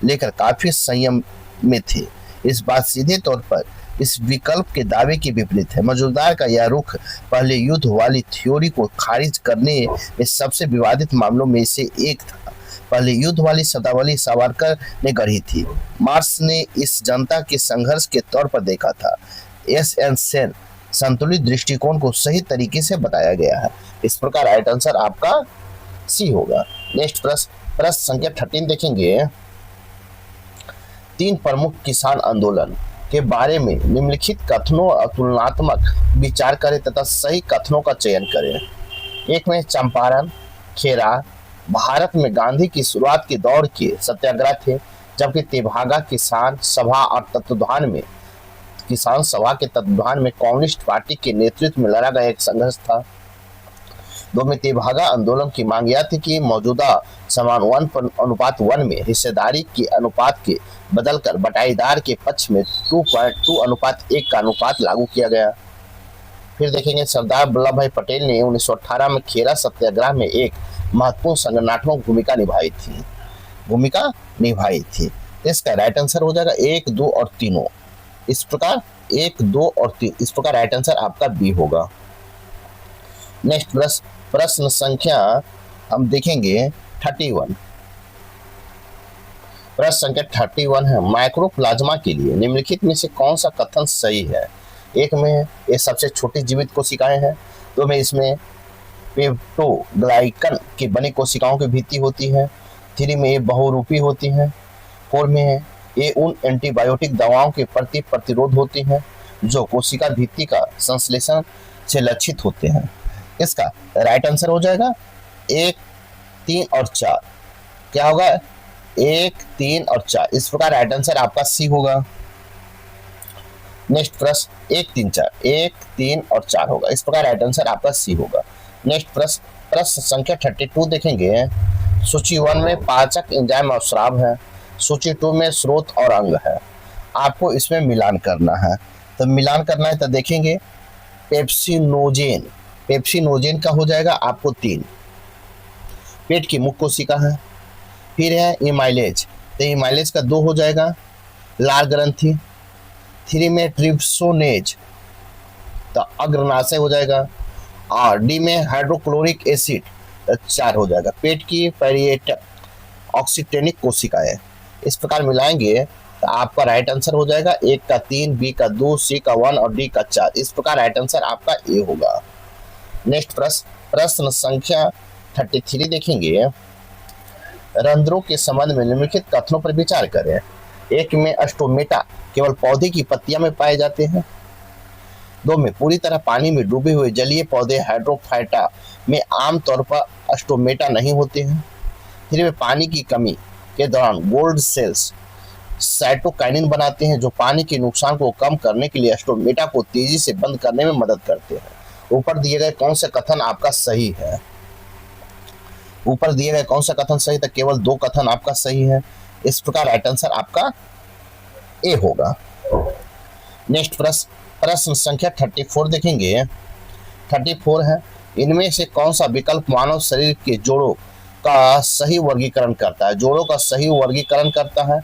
लेकर काफी संयम में थे। इस बात सीधे तौर पर इस विकल्प के दावे के विपरीत है। मजूमदार का यह रुख पहले युद्ध वाली थ्योरी को खारिज करने में सबसे विवादित मामलों में से एक था। पहले युद्ध वाली शब्दावली सावरकर ने गढ़ी थी, मार्क्स ने इस जनता के संघर्ष के तौर पर देखा था। एस.एन. सेन संतुलित दृष्टिकोण को सही तरीके से बताया गया है। इस प्रकार राइट आंसर आपका सी होगा। नेक्स्ट प्रश्न संख्या 13 देखेंगे। 3 प्रमुख किसान आंदोलन के बारे में निम्नलिखित कथनों और तुलनात्मक विचार करें तथा सही कथनों का चयन करें। एक में चंपारण, खेरा भारत में गांधी की शुरुआत के दौर के सत्याग्रह थे, जबकि तेभागा किसान सभा के तत्वाधान में कम्युनिस्ट पार्टी के नेतृत्व में लड़ा गया एक संघर्ष था। 2 में तेभागा आंदोलन की मांग यह थी कि मौजूदा समान 1:1 में हिस्सेदारी के अनुपात के बदलकर बटाईदार के पक्ष में 2:1 का अनुपात लागू किया गया। फिर देखेंगे सरदार वल्लभ भाई पटेल ने 1918 में खेरा सत्याग्रह में एक महत्वपूर्ण संगठनात्मक भूमिका निभाई थी। इसका राइट आंसर हो जाएगा 1, 2 और तीनों। इस प्रकार 1, 2 और 3, इस प्रकार राइट आंसर आपका बी होगा। नेक्स्ट प्रश्न संख्या हम देखेंगे 31। प्रश्न संख्या 31 है, माइक्रोप्लाज्मा के लिए निम्नलिखित में से कौन सा कथन सही है? एक में ये सबसे छोटी जीवित कोशिकाएं हैं। 2 में इसमें पेप्टोग्लाइकन की बनी कोशिकाओं की भित्ति होती है। 3 में ये बहुरूपी होती हैं। 4 में ये उन एंटीबायोटिक दवाओं के प्रति प्रतिरोध होती हैं जो कोशिका भित्ति का संश्लेषण से लक्षित होते हैं। इसका राइट आंसर हो जाएगा 1, 3 और 4। क्या होगा? 1, 3 और 4। इस प्रकार राइट आंसर आपका सी होगा। नेक्स्ट प्रश्न 1, 3, 4, 1, 3 और 4 होगा। इस प्रकार राइट आंसर आपका सी होगा। नेक्स्ट प्रश्न संख्या 32 देखेंगे। सूची 1 में पाचक, एंजाइम और स्राव है। सूची 2 में स्रोत और अंग है। आपको इसमें मिलान करना है। तो मिलान करना है तो देखेंगे पेप्सिनोजेन का हो जाएगा आपको 3, पेट की मुख्य कोशिका है। फिर है इमाइलेज, तो इमाइलेज का 2 हो जाएगा, लाल ग्रंथि। 3 में ट्रिप्सोनेज, तो अग्रनाशय हो जाएगा। और डी में हाइड्रोक्लोरिक एसिड, 4 हो जाएगा, पेट की पैरिएटल ऑक्सीटेनिक कोशिकाएं। इस प्रकार मिलाएंगे तो आपका राइट आंसर हो जाएगा 1 का 3, बी का 2, सी का 1 और डी का 4। इस प्रकार राइट आंसर आपका ए होगा। नेक्स्ट प्रश्न संख्या 33 देखेंगे। रंध्रों के संबंध में निम्नलिखित कथनों पर विचार करें। 1 में स्टोमेटा केवल पौधे की पत्तियां में पाए जाते हैं। दो में पूरी तरह पानी में डूबे हुए जलीय पौधे हाइड्रोफाइटा में आमतौर पर स्टोमेटा नहीं होते हैं। तीन में पानी की कमी के दौरान गोल्ड सेल्स साइटोकाइनिन बनाते हैं जो पानी के नुकसान को कम करने के लिए स्टोमेटा को तेजी से बंद करने में मदद करते हैं। ऊपर दिए गए कौन से कथन आपका सही है? ऊपर दिए गए कौन सा कथन सही था? केवल दो कथन आपका सही है। इस प्रकार राइट आंसर आपका ए होगा। नेक्स्ट प्रश्न संख्या 34 देखेंगे। 34 है, इनमें से कौन सा विकल्प मानव शरीर के जोड़ों का सही वर्गीकरण करता है? जोड़ों का सही वर्गीकरण करता है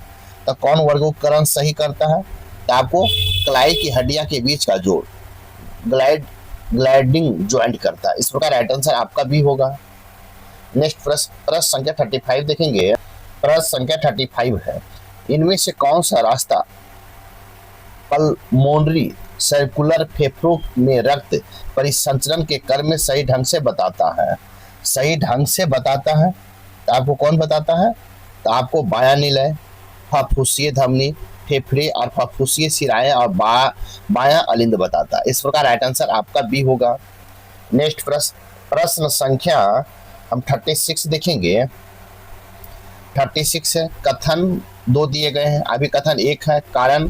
तो कौन वर्गीकरण सही करता है? तो आपको कलाई की हड्डियां के बीच का जोड़ ग्लाइडिंग ज्वाइंट करता है। इस प्रकार राइट आंसर आपका भी होगा। नेक्स्ट प्रश्न संख्या 35 देखेंगे। प्रश्न संख्या 35 है, इनमें से कौन सा रास्ता पल्मोनरी सर्कुलर फेफड़ों में रक्त परिसंचरण के क्रम में सही ढंग से बताता है? सही ढंग से बताता है तो आपको कौन बताता है? तो आपको बायां निलय, फुफ्फुसीय धमनी, फेफड़े और फुफ्फुसीय शिराएं और बायां अलिंद बताता है। इस प्रकार राइट आंसर आपका बी होगा। नेक्स्ट प्रश्न संख्या हम 36 देखेंगे। 36 है, कथन दो दिए गए हैं। अभी कथन एक है, कारण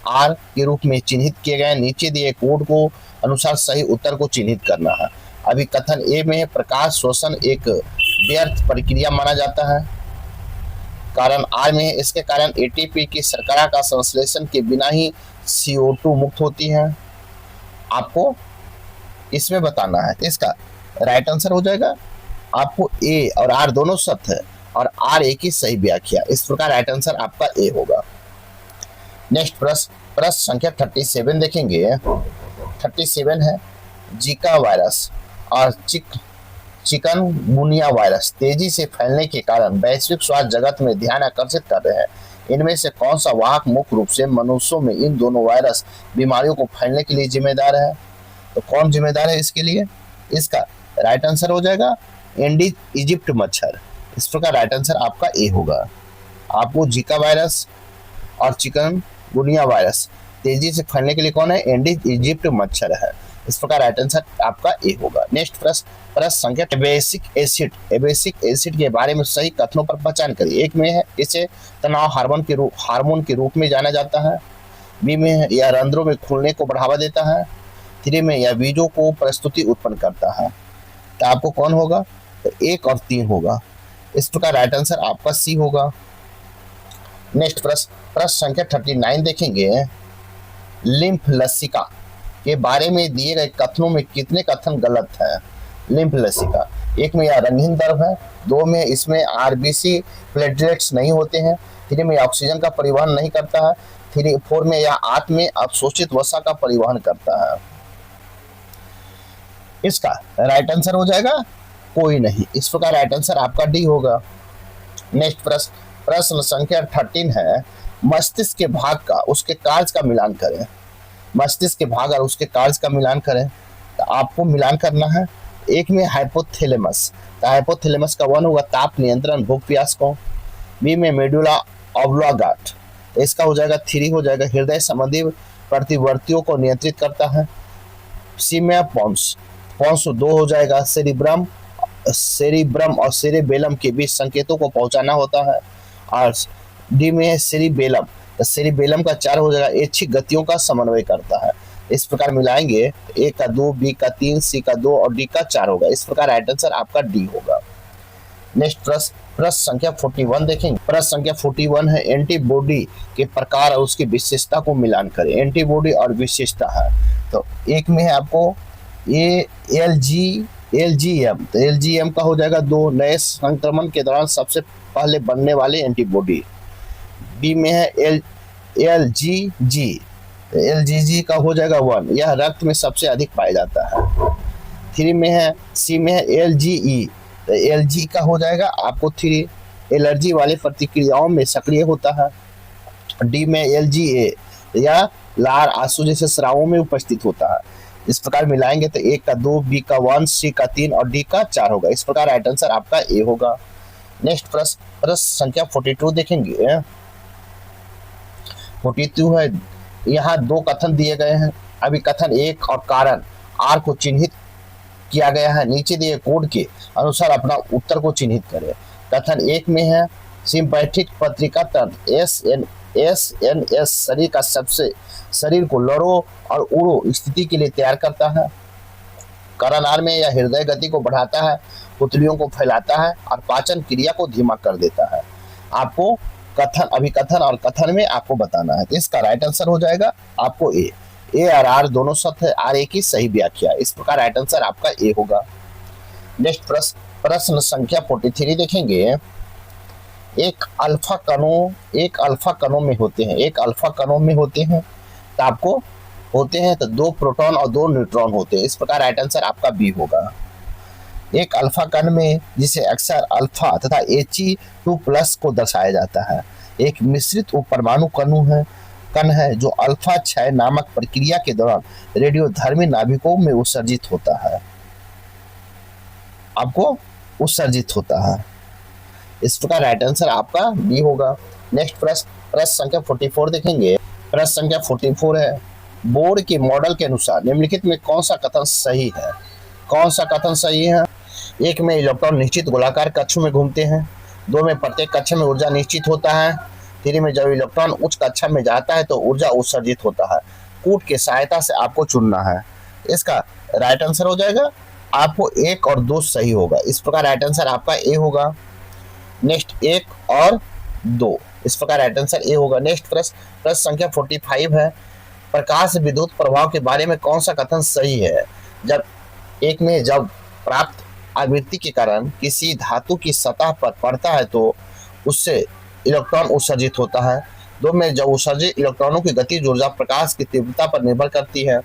आर के रूप में चिन्हित किए गए। नीचे दिए कोड को अनुसार सही उत्तर को चिन्हित करना है। अभी कथन ए में है, प्रकाश शोषण एक व्यर्थ प्रक्रिया माना जाता है। कारण आर में है, इसके कारण एटीपी की शर्करा का संश्लेषण के बिना ही CO2 मुक्त होती है। आपको इसमें बताना है, तो इसका राइट आंसर हो जाएगा आपको ए और आर दोनों सत्य है और आर ए की सही व्याख्या। इस प्रकार राइट आंसर आपका ए होगा। नेक्स्ट प्रश्न संख्या 37 देखेंगे। 37 है, जीका वायरस और चिकनगुनिया वायरस तेजी से फैलने के कारण वैश्विक स्वास्थ्य जगत में ध्यान आकर्षित कर रहे हैं। इनमें से कौन सा वाहक मुख्य रूप से मनुष्यों में इन दोनों वायरस बीमारियों को फैलने के लिए जिम्मेदार है? तो कौन जिम्मेदार है इसके लिए? इसका राइट आंसर हो जाएगा एंडीज इजिप्ट मच्छर। इस प्रकार राइट आंसर आपका ए होगा। आपको जीका वायरस और चिकनगुनिया वायरस तेजी से फैलने के लिए कौन है? एंडीज इजिप्ट मच्छर है। इस प्रकार राइट आंसर आपका ए होगा। नेक्स्ट प्रश्न संख्या एबेसिक एसिड के बारे में सही कथनों पर पहचान करिए। एक में है, इसे तनाव हार्मोन के रूप में जाना जाता है। बी में है, यह रंध्रों में खुलने को बढ़ावा देता है। 3 में, यह बीजों को प्रस्तुति उत्पन्न करता है। तो आपको कौन होगा? तो 1 और 3 होगा। इस प्रकार राइट आंसर आपका सी होगा। नेक्स्ट प्रश्न संख्या 39 देखेंगे। लिम्फ लसिका के बारे में दिए गए कथनों में कितने कथन गलत है? लिम्फ लसिका, 1 में यह रंगीन द्रव है। 2 में इसमें आरबीसी प्लेटलेट्स नहीं होते हैं। 3 में ऑक्सीजन का परिवहन नहीं करता है। 4 में यह आंत में अवशोषित वसा का परिवहन करता है। इसका राइट आंसर हो जाएगा कोई नहीं। इस प्रकार राइट आंसर आपका डी होगा। नेक्स्ट प्रश्न संख्या 13 है, मस्तिष्क के भाग का उसके कार्य का मिलान करें। मस्तिष्क के भाग और उसके कार्य का मिलान करें तो आपको मिलान करना है। 1 में हाइपोथैलेमस, तो हाइपोथैलेमस का 1 होगा ताप नियंत्रण भूख प्यास को। बी में मेडुला ऑब्लांगाट, इसका हो जाएगा 3 हो जाएगा हृदय संबंधी प्रतिवर्तियों को नियंत्रित करता है। सी में पॉन्स 2 हो जाएगा सेरिब्रम और सेरिबेलम के बीच संकेतों को पहुंचाना होता है। और डी में है सेरिबेलम, सेरिबेलम का 4 हो जाएगा ऐच्छिक गतियों का समन्वय करता है। इस प्रकार मिलाएंगे ए का 2, बी का 3, सी का 2 और डी का 4 होगा। इस प्रकार राइट आंसर आपका डी होगा। नेक्स्ट प्रश्न संख्या 41 देखेंगे। प्रश्न संख्या 41 है, एंटीबॉडी के प्रकार और उसकी विशेषता को मिलान करें। एंटीबॉडी और विशेषता है तो 1 में है आपको LGM, तो LGM का हो जाएगा 2, नए संक्रमण के दौरान सबसे पहले बनने वाले एंटीबॉडी। बी में है LGG, तो LGG का हो जाएगा 1, यह रक्त में सबसे अधिक पाया जाता है। 3 में है, सी में है LGE, तो LG का हो जाएगा आपको 3, एलर्जी वाले प्रतिक्रियाओं में सक्रिय होता है। डी में LGA, या लार आंसू जैसे स्रावों में उपस्थित होता है। इस प्रकार मिलाएंगे तो 1 का 2, बी का 1, सी का 3 और डी का 4 होगा। इस प्रकार राइट आंसर आपका ए होगा। नेक्स्ट प्रश्न संख्या 42 देखेंगे। 42 है, यहाँ 2 कथन दिए गए हैं। अभिकथन 1 और कारण आर को चिन्हित किया गया है। नीचे दिए कोड के अनुसार अपना उत्तर को चिन्हित करें। कथन 1 में है सिंपैथिक पत्रिका तंत्र एस शरीर को लड़ो और उड़ो स्थिति के लिए तैयार करता है। करण आर में यह हृदय गति को बढ़ाता है, पुतलियों को फैलाता है और पाचन क्रिया को धीमा कर देता है। आपको कथन, अभिकथन और कथन में आपको बताना है। तो इसका राइट आंसर हो जाएगा आपको ए और आर दोनों सत्य है, आर ए की सही व्याख्या। इस प्रकार राइट आंसर आपका ए होगा। नेक्स्ट प्रश्न संख्या 43 देखेंगे। एक अल्फा कणों में होते हैं तो आपको होते हैं तो 2 प्रोटॉन और 2 न्यूट्रॉन होते हैं। इस प्रकार राइट आंसर आपका बी होगा। एक अल्फा कण में जिसे अक्सर अल्फा तथा He2+ को दर्शाया जाता है, एक मिश्रित उपपरमाणु कण है जो अल्फा क्षय नामक प्रक्रिया के दौरान रेडियोधर्मी नाभिकों में उत्सर्जित होता है। इस प्रकार राइट आंसर आपका बी होगा। नेक्स्ट प्रश्न संख्या 44 देखेंगे। प्रश्न संख्या 44 है बोर्ड के मॉडल के अनुसार निम्नलिखित में कौन सा कथन सही है। 1 में इलेक्ट्रॉन निश्चित गोलाकार कक्ष में घूमते हैं। 2 में प्रत्येक कक्ष में ऊर्जा निश्चित होता है। 3 में जब इलेक्ट्रॉन उच्च कक्षा में जाता है तो ऊर्जा उत्सर्जित होता है। कूट की सहायता से आपको चुनना है। इसका राइट आंसर हो जाएगा आपको 1 और 2 सही होगा। इस प्रकार राइट आंसर आपका ए होगा। नेक्स्ट 1 और 2 इस प्रकार राइट आंसर ए होगा। नेक्स्ट प्रश्न संख्या 45 है प्रकाश विद्युत प्रभाव के बारे में कौन सा कथन सही है। जब प्राप्त आवृत्ति के कारण किसी धातु की सतह पर पड़ता है तो उससे इलेक्ट्रॉन उत्सर्जित होता है। 2 में जब उत्सर्जित इलेक्ट्रॉनों की गतिज ऊर्जा प्रकाश की तीव्रता पर निर्भर करती है।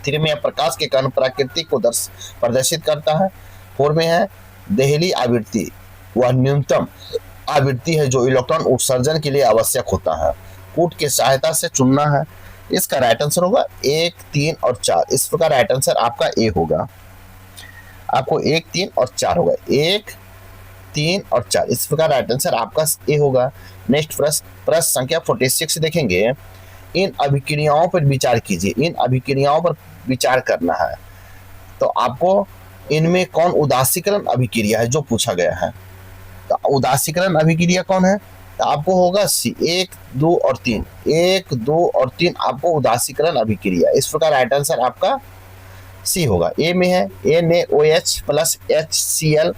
3 में प्रकाश के कण प्रकृति को प्रदर्शित करता है। 4 में है देहली आवृत्ति वह न्यूनतम आवृत्ति है जो इलेक्ट्रॉन उत्सर्जन के लिए आवश्यक होता है। कूट की सहायता से चुनना है। इसका राइट आंसर होगा 1, 3 और 4। इस प्रकार राइट आंसर आपका ए होगा। आपको 1, 3 और 4 होगा। 1, 3 और 4 इस प्रकार राइट आंसर आपका ए होगा। नेक्स्ट प्रश्न संख्या 46 देखेंगे। इन अभिक्रियाओं पर विचार कीजिए। इन अभिक्रियाओं पर विचार करना है तो आपको इनमें कौन उदासीकरण अभिक्रिया है जो पूछा गया है। तो उदासीकरण अभिक्रिया कौन है तो आपको होगा सी 1, 2 और 3। 1, 2 और 3 आपको उदासीकरण अभिक्रिया। इस प्रकार राइट आंसर आपका सी होगा। ए में है NaOH plus HCl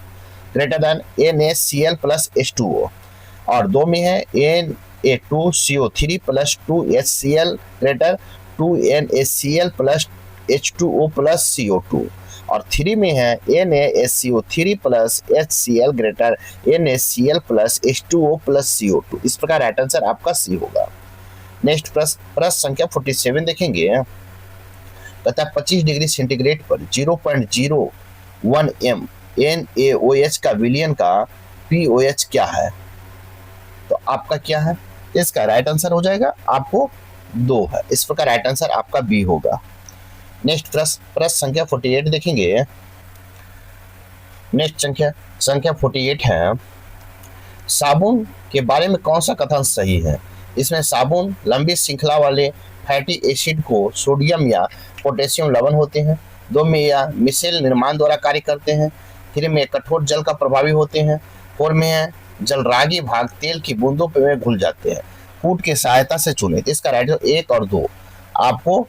greater than NaCl plus H2O और 2 में है Na2CO3 plus 2HCl greater 2NaCl plus H2O plus CO2 और 3 में है NaSCO3 plus HCl greater NaCl plus H2O plus CO2। इस प्रकार राइट आंसर आपका सी होगा। नेक्स्ट प्रश्न संख्या 47 देखेंगे। तथा 25 डिग्री सेंटीग्रेड पर 0.01 m NaOH का विलयन का POH क्या है। तो आपका क्या है इसका राइट आंसर हो जाएगा आपको 2 है। इस प्रकार राइट आंसर आपका बी होगा। नेक्स्ट प्रश्न संख्या 48 देखेंगे। नेक्स्ट संख्या 48 है साबुन के बारे में कौन सा कथन सही है। इसमें साबुन लंबी श्रृंखला वाले फैटी एसिड को सोडियम या पोटेशियम लवण होते हैं। 2 में यह मिसेल निर्माण द्वारा कार्य करते हैं। 3 में कठोर जल का प्रभावी होते हैं। 4 में है जलरागी भाग तेल की बूंदों में घुल जाते हैं। कूट की सहायता से चुने। इसका राइट 1 और 2 आपको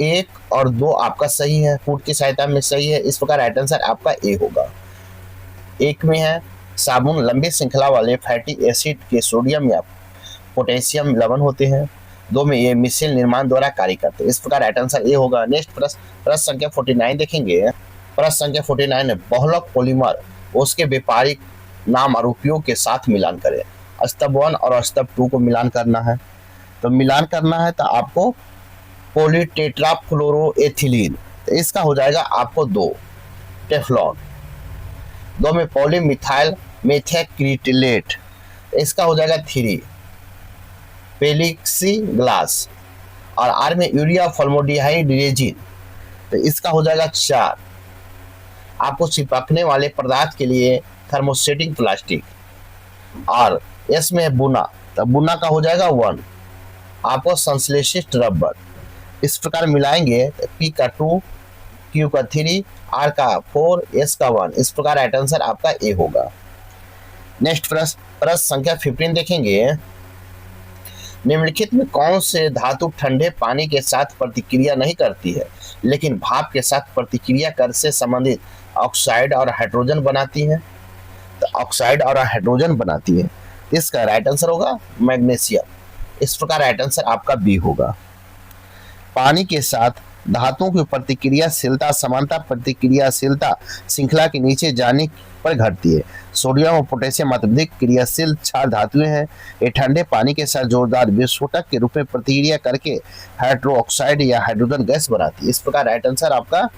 1 और 2 आपका सही है। कूट की सहायता में सही है। इस प्रकार राइट आंसर आपका ए होगा। 1 में है साबुन लंबी श्रृंखला वाले फैटी एसिड के सोडियम या पोटेशियम लवण होते हैं। 2 में ये मिसेल निर्माण द्वारा कार्य करते हैं। इस प्रकार राइट आंसर ए होगा। नेक्स्ट प्रश्न संख्या 49 देखेंगे। प्रश्न संख्या 49 है बहुलक पॉलीमर उसके व्यापारिक नाम और उपयोग के साथ मिलान करें। स्तंभ 1 और स्तंभ 2 को मिलान करना है। तो मिलान करना है तो आपको पॉलीटेट्राफ्लोरोएथिलीन तो इसका हो जाएगा आपको 2 टेफ्लॉन। 2 में पॉलीमिथाइल मेथैक्रिलेट इसका हो जाएगा 3 पेलिक्सी ग्लास और आर में यूरिया फॉर्मोल्डिहाइड रेजिन तो इसका हो जाएगा 4 आपको चिपकने वाले पदार्थ के लिए थर्मोस्टेटिक प्लास्टिक और एस में बुना तो बुना का हो जाएगा 1 आपको संश्लेषित रबर। इस प्रकार मिलाएंगे P का 2, Q का 3, R का 4, S का 1। इस प्रकार राइट आंसर आपका ए होगा। नेक्स्ट प्रश्न संख्या 15 देखेंगे। निम्नलिखित में कौन से धातु ठंडे पानी के साथ प्रतिक्रिया नहीं करती है लेकिन भाप के साथ प्रतिक्रिया कर से संबंधित ऑक्साइड और हाइड्रोजन बनाती है? तो ऑक्साइड और हाइड्रोजन बनाती है, इसका राइट आंसर होगा मैग्नीशियम। इस प्रकार राइट आंसर आपका बी होगा। पानी के साथ धातुओं की प्रतिक्रियाशीलता समानता प्रतिक्रियाशीलता श्रृंखला के नीचे जाने पर घटती है। सोडियम और पोटेशियम अत्यधिक क्रियाशील क्षार धातुएं हैं। ये ठंडे पानी के साथ जोरदार विस्फोटक के रूप में प्रतिक्रिया करके हाइड्रोक्साइड या हाइड्रोजन गैस बनाती है। इस प्रकार राइट आंसर आपका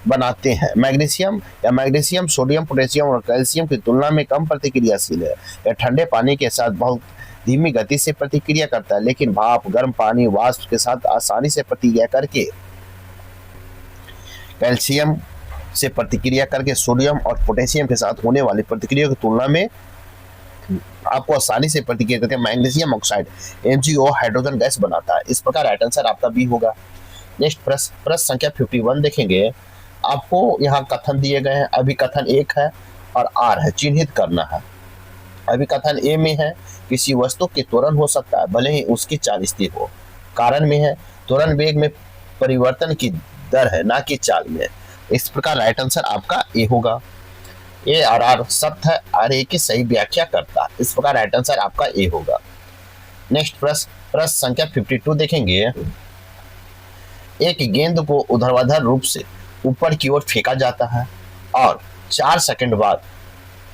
बनाते हैं मैग्नीशियम सोडियम पोटेशियम और कैल्शियम की तुलना में कम प्रतिक्रियाशील है। यह ठंडे पानी के साथ बहुत धीमी गति से प्रतिक्रिया करता है लेकिन भाप गर्म पानी वाष्प के साथ आसानी से प्रतिक्रिया करके कैल्शियम से प्रतिक्रिया करके सोडियम और पोटेशियम के साथ होने वाली प्रतिक्रिया की तुलना में आपको आसानी से प्रतिक्रिया करके magnesium oxide MgO hydrogen gas बनाता है। इस प्रकार राइट आंसर आपका बी होगा। नेक्स्ट प्रश्न संख्या 51 देखेंगे। आपको यहाँ कथन दिए गए हैं। अभिकथन 1 है और R है, चिन्हित करना है। अभिकथन ए में है किसी वस्तु के त्वरण हो सकता है भले ही उसकी चाल स्थिर हो। कारण में है त्वरण वेग में परिवर्तन की दर है ना कि चाल में। इस प्रकार राइट आंसर आपका ए होगा। ए और आर सत्य है और ए की सही व्याख्या करता है। इस प्रकार राइट आंसर आपका ए होगा। नेक्स्ट प्रश्न संख्या 52 देखेंगे। एक गेंद को ऊर्ध्वाधर रूप से ऊपर की ओर फेंका जाता है और 4 सेकंड बाद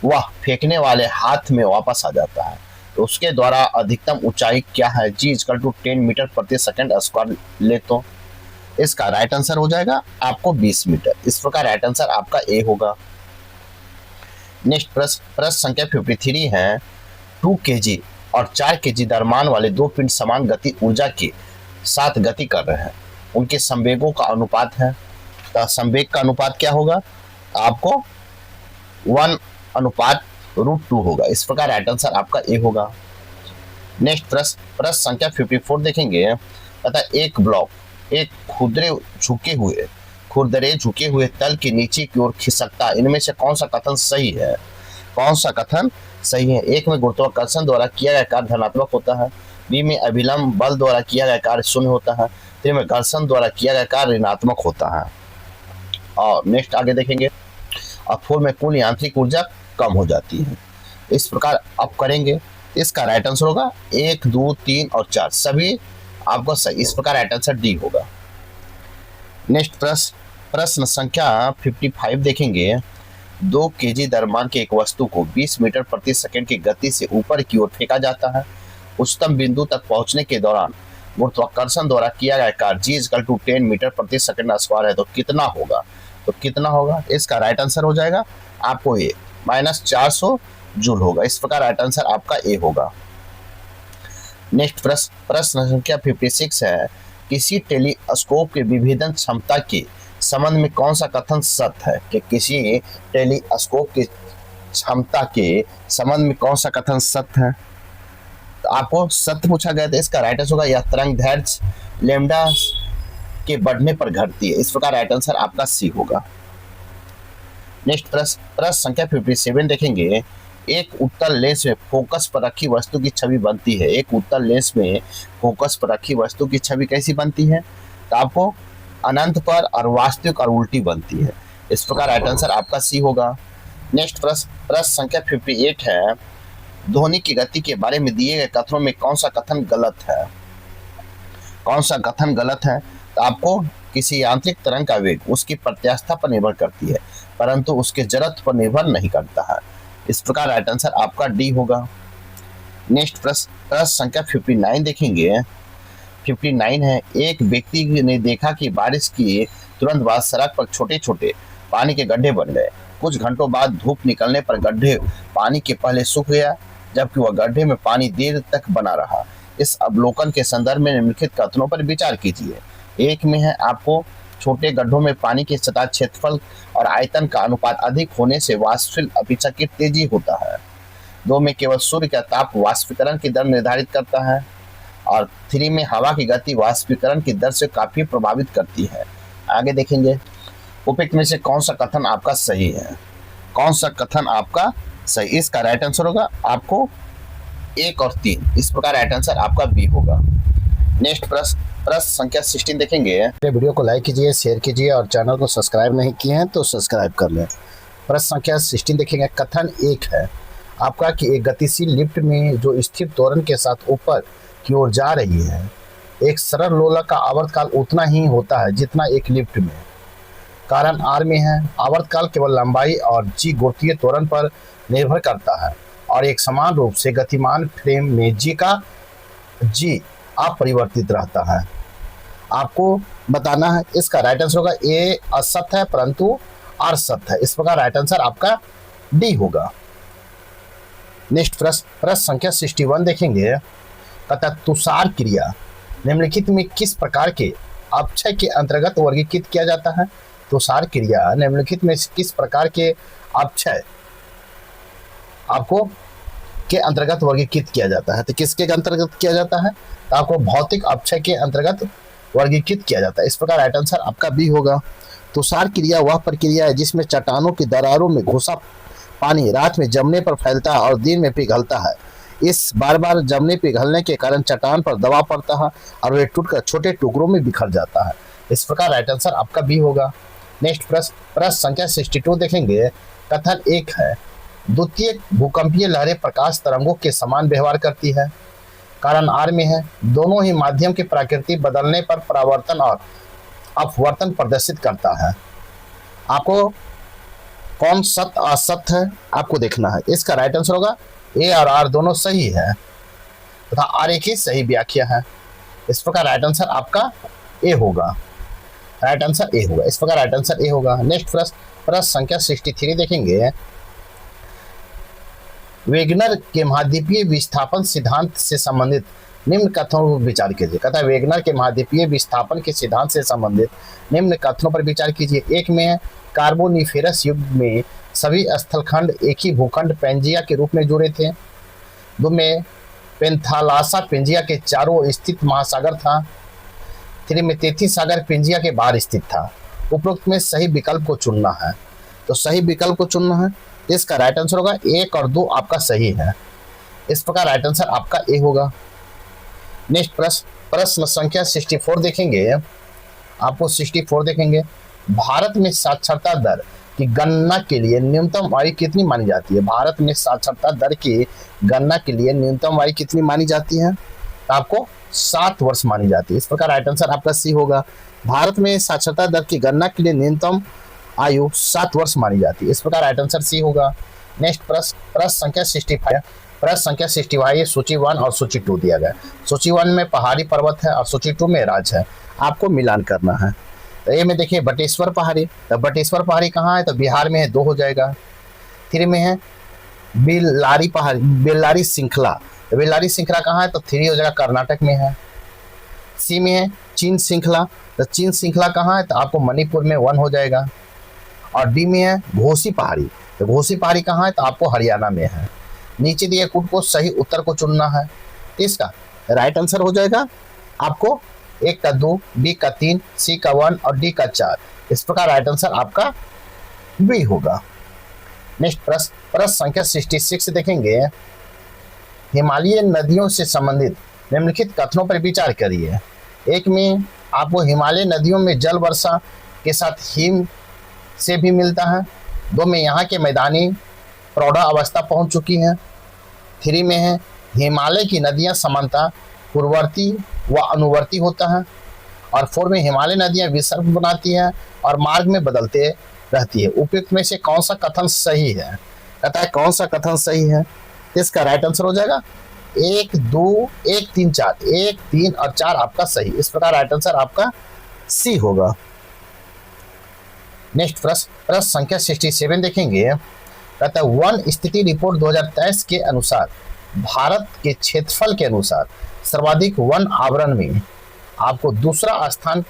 वह फेंकने वाले हाथ में वापस आ जाता है, तो उसके द्वारा अधिकतम ऊंचाई क्या है? G = 10 मीटर प्रति सेकंड स्क्वायर ले तो इसका राइट आंसर हो जाएगा आपको 20 मीटर। इस प्रकार राइट आंसर आपका ए होगा। नेक्स्ट प्रश्न संख्या 53 है। 2 kg और 4 kg द्रव्यमान वाले दो पिंड समान गति ऊर्जा के साथ गति कर रहे हैं, उनके संवेगों का अनुपात है। तो संवेग का अनुपात क्या होगा? आपको 1/√2 होगा। इस प्रकार राइट आंसर आपका ए होगा। नेक्स्ट प्रश्न संख्या 54 देखेंगे। तथा एक ब्लॉक एक खुरदरे झुके हुए तल के नीचे की ओर खिसकता है, इनमें से कौन सा कथन सही है? कौन सा कथन सही है? एक में गुरुत्वाकर्षण द्वारा किया गया कार्य धनात्मक होता है, बी में अभिलंब बल द्वारा किया गया कार्य शून्य होता है, सी में घर्षण द्वारा किया गया कार्य ऋणात्मक होता है। और नेक्स्ट आगे देखेंगे। और 4 में कुल यांत्रिक ऊर्जा कम हो जाती है। इस प्रकार आप करेंगे, इसका राइट आंसर होगा 1, 2, 3 और 4 सभी आपको सही। इस प्रकार राइट आंसर डी होगा। नेक्स्ट प्रश्न संख्या 55 देखेंगे। 2 kg द्रव्यमान के एक वस्तु को 20 मीटर प्रति सेकंड की गति से ऊपर की ओर फेंका जाता है। उच्चतम बिंदु तक पहुंचने के दौरान गुरुत्वाकर्षण द्वारा किया गया कार्य G = 10 मीटर प्रति सेकंड स्क्वायर है, तो कितना होगा? इसका राइट आंसर हो जाएगा आपको ए -400 जूल होगा। इस प्रकार राइट आंसर आपका ए होगा। नेक्स्ट प्रश्न संख्या 56 है। किसी टेलीस्कोप के विभेदन क्षमता के संबंध में कौन सा कथन सत्य है? कि किसी टेलीस्कोप की क्षमता के संबंध में कौन सा कथन सत्य है? तो आपको सत्य पूछा गया था। इसका राइट आंसर होगा यह तरंग दैर्ध्य लैम्डा के बढ़ने पर घटती है। इस प्रकार राइट आंसर आपका सी होगा। नेक्स्ट प्रश्न संख्या 57 देखेंगे। एक उत्तल लेंस में फोकस पर रखी वस्तु की छवि बनती है। एक उत्तल लेंस में फोकस पर रखी वस्तु की छवि कैसी बनती है? तो आपको अनंत पर और वास्तविक और उल्टी बनती है। इस प्रकार राइट आंसर आपका सी होगा। नेक्स्ट प्रश्न संख्या 58 है। ध्वनि की गति के बारे में दिए गए कथनों में कौन सा कथन गलत है? तो आपको किसी यांत्रिक तरंग का वेग उसकी प्रत्यास्थता पर निर्भर करती है, परंतु उसके जड़त्व पर निर्भर नहीं करता है। इस प्रकार राइट आंसर आपका डी होगा। नेक्स्ट प्रश्न संख्या 59 देखेंगे। 59 है। एक व्यक्ति ने देखा कि बारिश के तुरंत बाद सड़क पर छोटे छोटे पानी के गड्ढे बन गए। कुछ घंटों बाद धूप निकलने पर गड्ढे पानी के पहले सूख गया, जबकि वह गड्ढे में पानी देर तक बना रहा। इस अवलोकन के संदर्भ में निम्नलिखित कथनों पर विचार कीजिए। एक में है आपको छोटे गड्ढों में पानी के सतह क्षेत्रफल और आयतन का अनुपात अधिक होने से वाष्पशील अभिचक्रित तेजी होता है। 2 में केवल सूर्य का ताप वाष्पीकरण की दर निर्धारित करता है। और 3 में हवा की गति वाष्पीकरण की दर से काफी प्रभावित करती है। आगे देखेंगे उपयुक्त में से कौन सा कथन आपका सही है, कौन सा कथन आपका सही। इसका राइट आंसर होगा आपको 1 और 3। इस प्रकार राइट आंसर आपका बी होगा। नेक्स्ट प्रश्न संख्या 16 देखेंगे। वीडियो को लाइक कीजिए, शेयर कीजिए और चैनल को सब्सक्राइब नहीं किए हैं तो सब्सक्राइब कर लें। प्रश्न संख्या 16 देखेंगे। कथन 1 है आपका कि एक गतिशील लिफ्ट में जो स्थिर त्वरण के साथ ऊपर की ओर जा रही है, एक सरल लोलक का आवर्तकाल उतना ही होता है जितना एक लिफ्ट में। कारण आर में है। आवर्तकाल केवल लंबाई और जी गुरुत्वीय त्वरण पर निर्भर करता है और एक समान रूप से गतिमान फ्रेम में जी अपरिवर्तित रहता है। आपको बताना है। इसका राइट आंसर होगा ए असत्य है परंतु आर सत्य है। इस प्रकार राइट आंसर आपका डी होगा। नेक्स्ट प्रश्न संख्या 61 देखेंगे। कहता तुषार क्रिया निम्नलिखित में किस प्रकार के अपक्षय के अंतर्गत वर्गीकृत किया जाता है। तुषार क्रिया निम्नलिखित में किस प्रकार के अपक्षय आपको के अंतर्गत वर्गीकृत किया जाता है। तो किसके अंतर्गत किया जाता है, तो आपको भौतिक अपक्षय के अंतर्गत वर्गीकृत किया जाता है। इस प्रकार राइट आंसर आपका बी होगा। तुषार क्रिया वह प्रक्रिया है जिसमें चट्टानों की दरारों में घुसा पानी रात में जमने पर फैलता है और दिन में पिघलता है। इस बार बार जमने पिघलने के कारण चट्टान पर दबाव पड़ता है और वे टूटकर छोटे टुकड़ों में बिखर जाता है। इस प्रकार राइट आंसर आपका बी होगा। नेक्स्ट प्रश्न संख्या 62 देखेंगे। कथन 1 है द्वितीय भूकंपीय लहरें प्रकाश तरंगों के समान व्यवहार करती है। कारण आर में है। दोनों ही माध्यम की प्रकृति बदलने पर परावर्तन और अपवर्तन प्रदर्शित करता है। आपको कौन सत्य असत्य है आपको देखना है। इसका राइट आंसर होगा ए और आर दोनों सही है तथा आर एक ही सही व्याख्या है। इस प्रकार राइट आंसर आपका ए होगा। राइट आंसर ए होगा। इस प्रकार राइट आंसर ए होगा। नेक्स्ट प्रश्न संख्या 63 देखेंगे। वेगनर के महाद्वीपीय विस्थापन सिद्धांत से संबंधित निम्न कथनों पर विचार कीजिए। कहता है वेगनर के महाद्वीपीय विस्थापन के सिद्धांत से संबंधित निम्न कथनों पर विचार कीजिए। 1 में कार्बोनिफेरस युग में सभी स्थलखंड एक ही भूखंड पेंजिया के रूप में जुड़े थे। 2 में पेंथालासा पेंजिया के चारों ओर स्थित महासागर था। 3 में तेथी सागर पेंजिया के बाहर स्थित था। उपरोक्त में सही विकल्प को चुनना है। तो सही विकल्प को चुनना है। इसका राइट आंसर होगा 1 और 2 आपका सही है। इस प्रकार राइट आंसर आपका ए होगा। नेक्स्ट प्रश्न संख्या 64 देखेंगे। आपको 64 देखेंगे। भारत में साक्षरता दर की गणना के लिए न्यूनतम आयु कितनी मानी जाती है। भारत में साक्षरता दर की गणना के लिए न्यूनतम आयु कितनी मानी जाती है, तो आपको 7 वर्ष मानी जाती है। इस प्रकार राइट आंसर आपका सी होगा। भारत में साक्षरता दर की गणना के लिए न्यूनतम आयु 7 वर्ष मानी जाती है। इस प्रकार राइट आंसर सी होगा। नेक्स्ट प्रश्न संख्या 65। प्रश्न संख्या 65 सूची 1 और सूची 2 दिया गया। सूची 1 में पहाड़ी पर्वत है और सूची 2 में राज्य है। आपको मिलान करना है। तो ए में देखिए बटेश्वर पहाड़ी। तो बटेश्वर पहाड़ी कहाँ है, तो बिहार में है, 2 हो जाएगा। 3 में है बेल्लारी पहाड़ी, बेल्लारी श्रृंखला। तो बेल्लारी श्रृंखला कहाँ है, तो 3 हो जाएगा, कर्नाटक में है। सी में है चीन श्रृंखला। तो चीन श्रृंखला कहाँ है, तो आपको मणिपुर में 1 हो जाएगा। और डी में है घोसी पहाड़ी। तो घोसी पहाड़ी कहाँ है, तो आपको हरियाणा में है। नीचे दिए कुट को सही उत्तर को चुनना है। इसका राइट आंसर हो जाएगा आपको ए का 2, बी का 3, सी का 1 और डी का 4। इस प्रकार राइट आंसर आपका बी होगा। नेक्स्ट प्रश्न संख्या 66 देखेंगे। हिमालयी नदियों से संबंधित निम्नलिखित कथनों पर विचार करिए। 1 में आपको हिमालय नदियों में जल वर्षा के साथ हिम से भी मिलता है। 2 में यहाँ के मैदानी प्रौढ़ अवस्था पहुंच चुकी है। 3 में है हिमालय की नदियां समानता पूर्ववर्ती व अनुवर्ती होता है। और 4 में हिमालय नदियां विसर्ग बनाती हैं और मार्ग में बदलते रहती है। उपयुक्त में से कौन सा कथन सही है, कहता है कौन सा कथन सही है। इसका राइट आंसर हो जाएगा 1, 2, 1, 3, 4। 1, 3 और 4 आपका सही। इस प्रकार राइट आंसर आपका सी होगा। नेक्स्ट प्रश्न संख्या 67 देखेंगे। कहता है वन स्थिति रिपोर्ट 2023 के अनुसार भारत के क्षेत्रफल के अनुसार सर्वाधिक वन आवरण में आपको दूसरा स्थान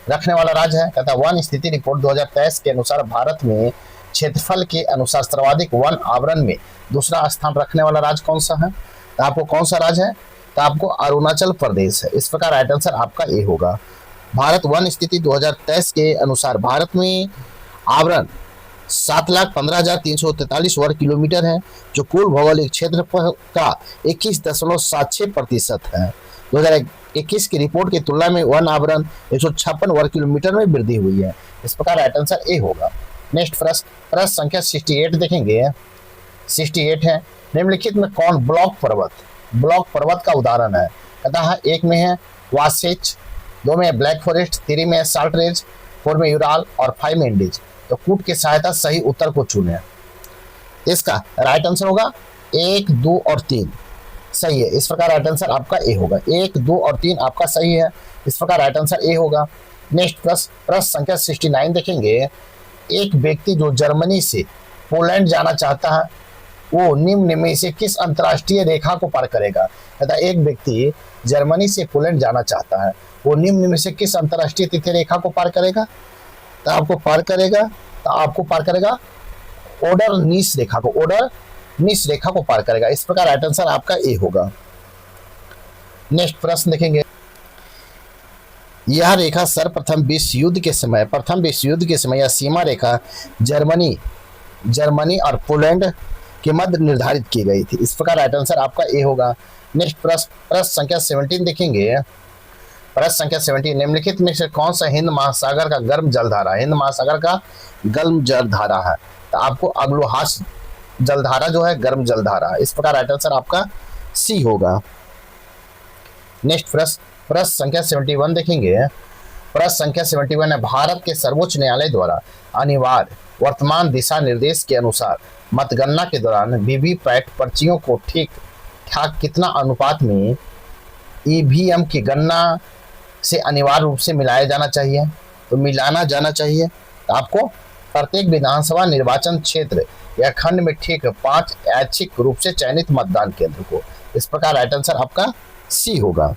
रखने वाला राज्य है। कहता है वन स्थिति रिपोर्ट 2023 के अनुसार भारत में क्षेत्रफल के अनुसार सर्वाधिक वन आवरण में दूसरा स्थान रखने वाला राज्य कौन सा है, तो आपको कौन सा राज्य है, तो आपको अरुणाचल प्रदेश है। इस प्रकार राइट आंसर आपका ए होगा। भारत वन स्थिति 2023 के अनुसार भारत में आवरण 7,15,343 वर्ग किलोमीटर है, जो कुल भौगोलिक क्षेत्र का 21.76% है। 2021 की रिपोर्ट की तुलना में वन आवरण 156 वर्ग किलोमीटर में वृद्धि हुई है। इस प्रकार राइट आंसर ए होगा। नेक्स्ट प्रश्न संख्या 68 देखेंगे। 68 है, निम्नलिखित में कौन ब्लॉक पर्वत का उदाहरण है? कहता है एक में है वासेच, 2 में ब्लैक फॉरेस्ट, 3 में साल्ट रेंज, 4 में यूराल और 5 में इंडीज। तो कूट की सहायता सही उत्तर को चुने। इसका राइट आंसर होगा 1, 2 और 3 सही है। इस प्रकार राइट आंसर आपका ए होगा। 1, 2 और 3 आपका सही है। इस प्रकार राइट आंसर ए होगा। नेक्स्ट प्रश्न संख्या 69 देखेंगे। एक व्यक्ति जो जर्मनी से पोलैंड जाना चाहता है, वो निम्न में से किस अंतरराष्ट्रीय रेखा को पार करेगा? कहता है एक व्यक्ति जर्मनी से पोलैंड जाना चाहता है, वो निम्न में से किस अंतरराष्ट्रीय तिथि रेखा को पार करेगा? तो आपको पार करेगा ओडर नीस रेखा को पार करेगा। इस प्रकार राइट आंसर आपका ए होगा। नेक्स्ट प्रश्न देखेंगे। यह रेखा सर्वप्रथम विश्व युद्ध के समय यह सीमा रेखा जर्मनी और पोलैंड के मध्य निर्धारित की गई थी। इस प्रकार राइट आंसर आपका ए होगा। नेक्स्ट प्रश्न संख्या 17 देखेंगे। प्रश्न संख्या 17, निम्नलिखित में से कौन सा हिंद महासागर का गर्म जलधारा है? तो आपको अग्लोहास जलधारा जो है गर्म जलधारा। इस प्रकार राइट आंसर आपका सी होगा। नेक्स्ट प्रश्न संख्या 71 देखेंगे। प्रश्न संख्या 71 है, भारत के सर्वोच्च न्यायालय द्वारा अनिवार्य वर्तमान दिशा निर्देश के अनुसार मतगणना के दौरान वीवीपैट पर्चियों को ठीक ठाक कितना अनुपात में ईवीएम की गणना से अनिवार्य रूप से मिलाया जाना चाहिए? तो मिलाना जाना चाहिए। तो आपको प्रत्येक विधानसभा निर्वाचन क्षेत्र या खंड में ठीक 5 ऐच्छिक रूप से चयनित मतदान केंद्र को। इस प्रकार राइट आंसर आपका सी होगा।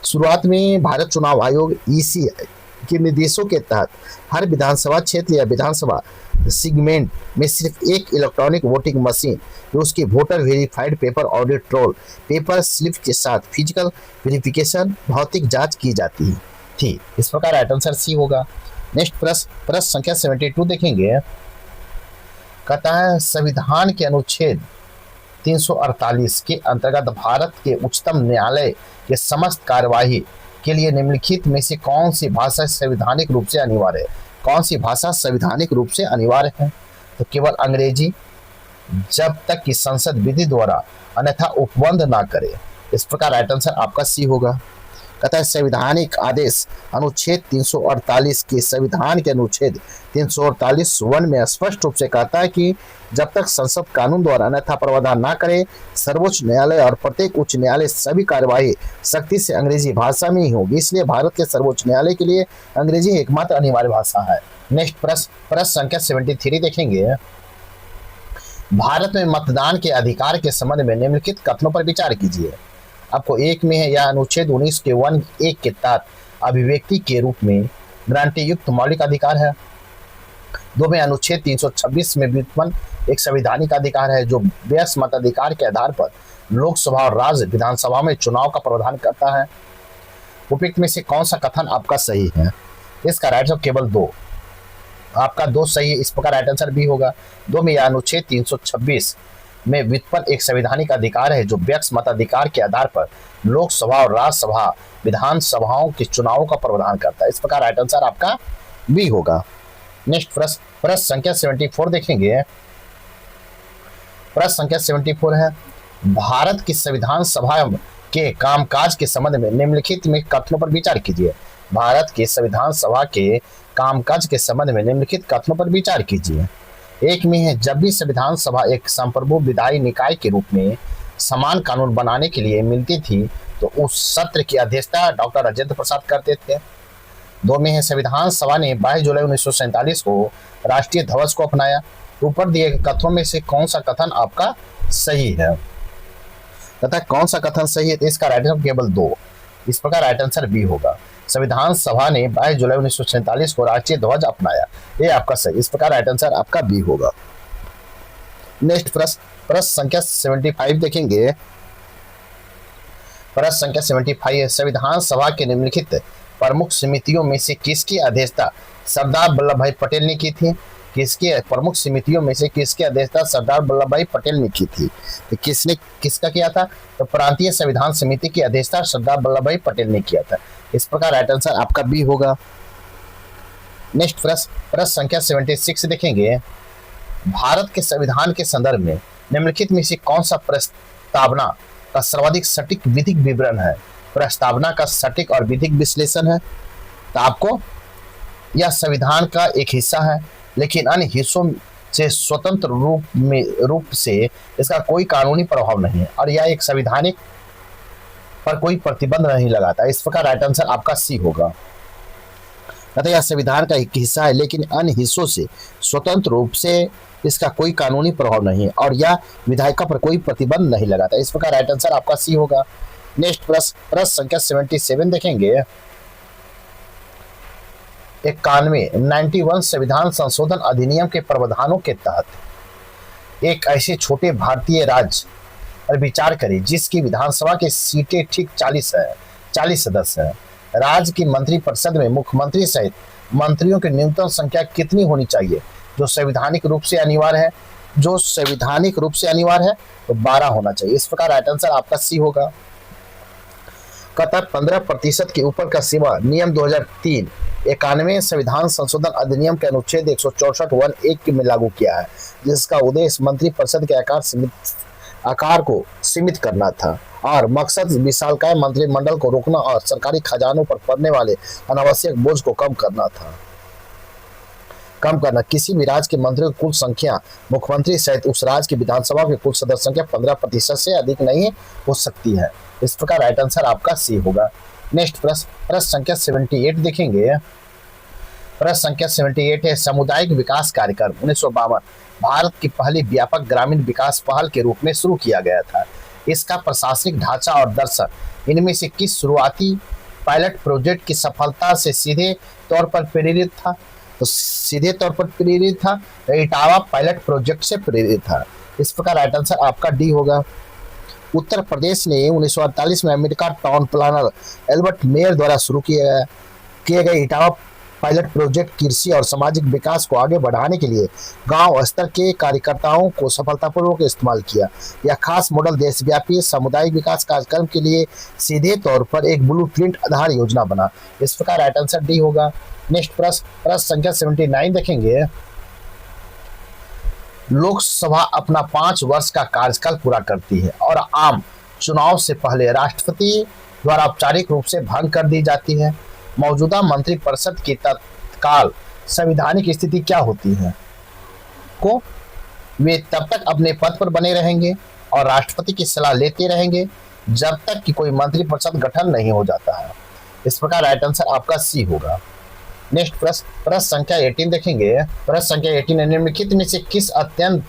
शुरुआत में भारत चुनाव आयोग ईसीआई के निर्देशों के तहत हर विधानसभा क्षेत्र या विधानसभा सेगमेंट में सिर्फ एक इलेक्ट्रॉनिक वोटिंग मशीन जो उसकी voter verified paper audit roll paper slip के साथ फिजिकल वेरिफिकेशन भौतिक जांच की जाती थी। इस प्रकार राइट आंसर सी होगा। नेक्स्ट प्रश्न संख्या 72 देखेंगे। कहता है संविधान के अनुच्छेद 348 के अंतर्गत भारत के उच्चतम न्यायालय के समस्त कार्यवाही के लिए निम्नलिखित में से कौन सी भाषा संवैधानिक रूप से अनिवार्य है? कौन सी भाषा संवैधानिक रूप से अनिवार्य है? तो केवल अंग्रेजी, जब तक कि संसद विधि द्वारा अन्यथा उपबंध ना करे। इस प्रकार राइट आंसर आपका सी होगा। कहता है संवैधानिक आदेश अनुच्छेद 348 के संविधान के अनुच्छेद 348(1) में स्पष्ट रूप से कहता है कि जब तक संसद कानून द्वारा अन्यथा प्रावधान न करे, सर्वोच्च न्यायालय और प्रत्येक उच्च न्यायालय सभी कार्यवाही सख्ती से अंग्रेजी भाषा में ही होगी। इसलिए भारत के सर्वोच्च न्यायालय के लिए अंग्रेजी एकमात्र अनिवार्य भाषा है। नेक्स्ट प्रश्न संख्या 73 देखेंगे। भारत में मतदान के अधिकार के संबंध में निम्नलिखित कथनों पर विचार कीजिए। आपको एक में है, यह अनुच्छेद 19 के 1(1) के तहत अभिव्यक्ति के रूप में गारंटी युक्त मौलिक अधिकार है। 2 में अनुच्छेद 326 में व्युत्पन्न एक संवैधानिक अधिकार है जो व्यक्ति मताधिकार के आधार पर लोकसभा और राज्य विधानसभा में चुनाव का प्रावधान करता है। उपयुक्त में से कौन सा कथन आपका सही है? इसका राइट आंसर केवल 2, आपका 2 सही है। इस प्रकार राइट आंसर बी होगा। 2 में यह अनुच्छेद 326 में व्युत्पन्न एक संवैधानिक अधिकार है जो व्यक्ति मताधिकार के आधार पर लोकसभा और राज्यसभा विधानसभाओं के चुनावों का प्रावधान करता है। इस प्रकार राइट आंसर आपका बी होगा। नेक्स्ट प्रश्न संख्या 74 देखेंगे। प्रश्न संख्या 74 है, भारत की संविधान सभा के कामकाज के संबंध में निम्नलिखित में कथनों पर विचार कीजिए। भारत की संविधान सभा के कामकाज के संबंध में निम्नलिखित कथनों पर विचार कीजिए। एक में है, जब भी संविधान सभा एक संप्रभु विधायी निकाय के रूप में समान कानून बनाने के लिए मिलती थी तो उस सत्र की अध्यक्षता डॉक्टर राजेंद्र प्रसाद करते थे। 2 में है, संविधान सभा ने 22 जुलाई 1947 को राष्ट्रीय ध्वज को अपनाया। ऊपर दिए गए कथनों में से कौन सा कथन आपका सही है? तथा कौन सा कथन सही है? तो इसका राइट आंसर केवल 2। इस प्रकार राइट आंसर बी होगा। संविधान सभा ने 22 जुलाई 1947 को राष्ट्रीय ध्वज अपनाया, ये आपका सही। इस प्रकार राइट आंसर आपका बी होगा। नेक्स्ट प्रश्न संख्या 75 देखेंगे। प्रश्न संख्या 75 है, संविधान सभा के निम्नलिखित प्रमुख समितियों में से किसकी अध्यक्षता सरदार वल्लभ भाई पटेल ने की थी? किसकी प्रमुख समितियों में से किसकी अध्यक्षता सरदार वल्लभ भाई पटेल ने की थी? तो किसका किया था? तो प्रांतीय संविधान समिति की अध्यक्षता सरदार वल्लभ भाई पटेल ने किया था। इस प्रकार राइट आंसर आपका बी होगा। नेक्स्ट प्रश्न संख्या 76 देखेंगे, भारत के संविधान के संदर्भ में निम्नलिखित में से कौन सा प्रस्तावना का सर्वाधिक सटीक विधिक विवरण है? प्रस्तावना का सटीक और विधिक विश्लेषण है। तो आपको यह संविधान का एक हिस्सा है, लेकिन अन्य हिस्सों से स्वतंत्र रूप से इसका कोई कानूनी प्रभाव नहीं है, और यह एक संवैधानिक पर कोई प्रतिबंध नहीं लगाता। इस प्रकार राइट आंसर आपका सी होगा। अतः यह संविधान का एक हिस्सा है, लेकिन अन्य हिस्सों से स्वतंत्र रूप से इसका कोई कानूनी प्रभाव नहीं है, और यह विधायिका पर कोई प्रतिबंध नहीं लगाता। इस प्रकार राइट आंसर आपका सी होगा। नेक्स्ट प्रश्न संख्या 77 देखेंगे, 91 संविधान संशोधन अधिनियम के प्रावधानों के तहत एक ऐसे छोटे भारतीय राज्य पर विचार करें जिसकी विधानसभा की सीटें ठीक 40 सदस्य हैं। राज्य की मंत्रिपरिषद में मुख्यमंत्री सहित मंत्रियों की न्यूनतम संख्या कितनी होनी चाहिए? जो संवैधानिक रूप से अनिवार्य है, तो 12 होना चाहिए। इस प्रकार राइट आंसर आपका सी होगा। कतर 15% के ऊपर का सीमा नियम 2003 91 संविधान संशोधन अधिनियम के अनुच्छेद 164(1) में लागू किया है, जिसका उद्देश्य मंत्रिपरिषद के आकार को सीमित करना था और मकसद विशालकाय मंत्रिमंडल को रोकना और सरकारी खजानों पर पड़ने वाले अनावश्यक बोझ को कम करना। किसी भी राज्य के मंत्रियों की कुल संख्या मुख्यमंत्री सहित उस राज्य की विधानसभा की कुल सदस्य संख्या 15% से अधिक नहीं हो सकती है। इस प्रकार राइट आंसर आपका सी होगा। नेक्स्ट प्रश्न संख्या 78 देखेंगे। प्रश्न संख्या 78 है, सामुदायिक विकास कार्यक्रम 1952 भारत की पहली व्यापक ग्रामीण विकास पहल के रूप में शुरू किया गया था। इसका प्रशासनिक ढांचा और दर्शन इनमें से किस शुरुआती पायलट प्रोजेक्ट की सफलता से सीधे तौर पर प्रेरित था? तो सीधे तौर पर प्रेरित था, इटावा पायलट प्रोजेक्ट से प्रेरित था। इस प्रकार राइट आंसर आपका डी होगा। उत्तर प्रदेश ने 1948 में America town planner Albert Mayer द्वारा शुरू किए गए इटावा पायलट प्रोजेक्ट कृषि और सामाजिक विकास को आगे बढ़ाने के लिए गांव स्तर के कार्यकर्ताओं को सफलतापूर्वक इस्तेमाल किया। यह खास मॉडल देशव्यापी सामुदायिक विकास कार्यक्रम के लिए सीधे तौर पर एक ब्लूप्रिंट आधार योजना बना। इस प्रकार राइट आंसर डी होगा। नेक्स्ट प्रश्न संख्या 79 देखेंगे। लोकसभा अपना 5 वर्ष का कार्यकाल पूरा करती है और आम चुनाव से पहले राष्ट्रपति द्वारा औपचारिक रूप से भंग कर दी जाती है। मौजूदा मंत्रिपरिषद की तत्काल संवैधानिक स्थिति क्या होती है? वे तब तक अपने पद पर बने रहेंगे और राष्ट्रपति की सलाह लेते रहेंगे जब तक कि कोई मंत्रिपरिषद गठन नहीं हो जाता है। इस प्रकार राइट आंसर आपका सी होगा। नेक्स्ट प्रश्न संख्या 18 देखेंगे। प्रश्न संख्या 18 निम्नलिखित में से किस अत्यंत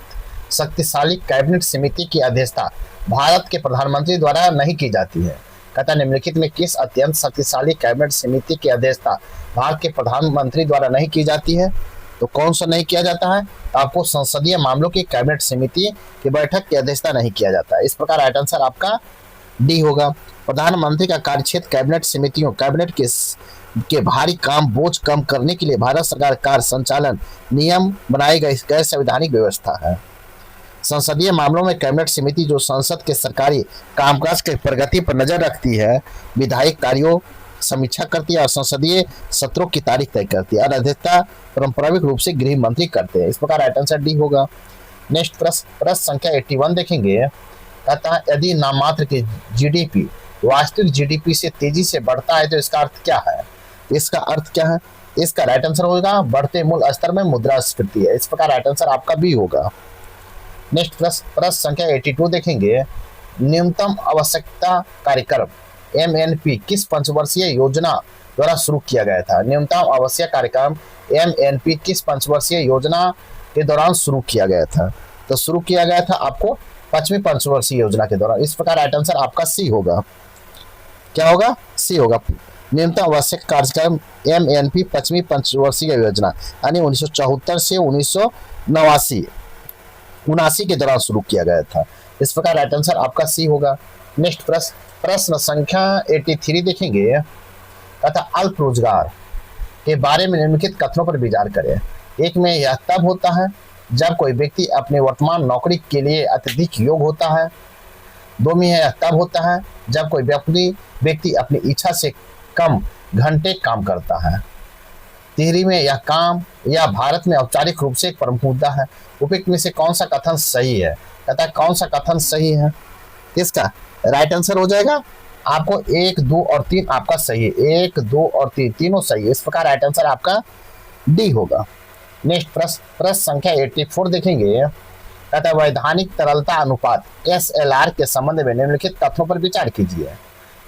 शक्तिशाली कैबिनेट समिति की अध्यक्षता भारत के प्रधानमंत्री द्वारा नहीं की जाती है? कहता निम्नलिखित में किस अत्यंत शक्तिशाली कैबिनेट समिति की अध्यक्षता भारत के प्रधानमंत्री द्वारा नहीं की जाती है? तो कौन सा नहीं किया जाता है? तो आपको संसदीय मामलों की कैबिनेट समिति की बैठक की अध्यक्षता नहीं किया जाता है। इस प्रकार राइट आंसर आपका डी होगा। प्रधानमंत्री का कार्यक्षेत्र कैबिनेट समितियों कैबिनेट के भारी काम बोझ कम करने के लिए भारत सरकार कार्य संचालन नियम बनाए गए गैर संवैधानिक व्यवस्था है। संसदीय मामलों में कैबिनेट समिति जो संसद के सरकारी कामकाज के प्रगति पर नजर रखती है, विधायिक कार्यों समीक्षा करती है और संसदीय सत्रों की तारीख तय करती है और अध्यक्षता पारंपरिक रूप से गृह मंत्री करते हैं। इस प्रकार राइट आंसर डी होगा। नेक्स्ट प्रश्न संख्या 81 देखेंगे। कहता है यदि नाममात्र की जीडीपी वास्तविक जीडीपी से तेजी से बढ़ता है तो इसका अर्थ क्या है? इसका राइट आंसर होगा बढ़ते मूल स्तर में मुद्रास्फीति है। इस प्रकार राइट आंसर आपका बी होगा। नेक्स्ट प्रश्न संख्या 82 देखेंगे। न्यूनतम आवश्यकता कार्यक्रम MNP किस पंचवर्षीय योजना द्वारा शुरू किया गया था? न्यूनतम आवश्यक कार्यक्रम MNP किस पंचवर्षीय योजना के दौरान शुरू किया गया था? तो शुरू किया गया था आपको 5वीं पंचवर्षीय योजना के दौरान। इस प्रकार राइट आंसर आपका सी होगा। क्या होगा? सी होगा। न्यूनतम आवश्यक कार्यक्रम MNP 5वीं पंचवर्षीय योजना यानी 1974 से 1979 के दौरान शुरू किया गया था। इस प्रकार राइट आंसर आपका सी होगा। नेक्स्ट प्रश्न प्रश्न संख्या 83 देखेंगे तथा अल्प रोजगार के बारे में निम्नलिखित कथनों पर विचार करें। एक में यह तब होता है जब कोई व्यक्ति अपनी वर्तमान नौकरी के लिए अत्यधिक योग्य होता है। दो में यह तब होता है जब कोई व्यक्ति अपनी इच्छा से कम घंटे काम करता है। तीसरी में यह काम या भारत में औपचारिक रूप से एक प्रमुख मुद्दा है। उपयुक्त में से कौन सा कथन सही है? कहता है कौन सा कथन सही है? इसका राइट आंसर हो जाएगा आपको 1, 2 और 3 आपका सही है। 1, 2 और 3 तीनों सही है। इस प्रकार राइट आंसर आपका डी होगा। नेक्स्ट प्रश्न संख्या 84 देखेंगे। कहता है वैधानिक तरलता अनुपात SLR के संबंध में निम्नलिखित तथ्यों पर विचार कीजिए।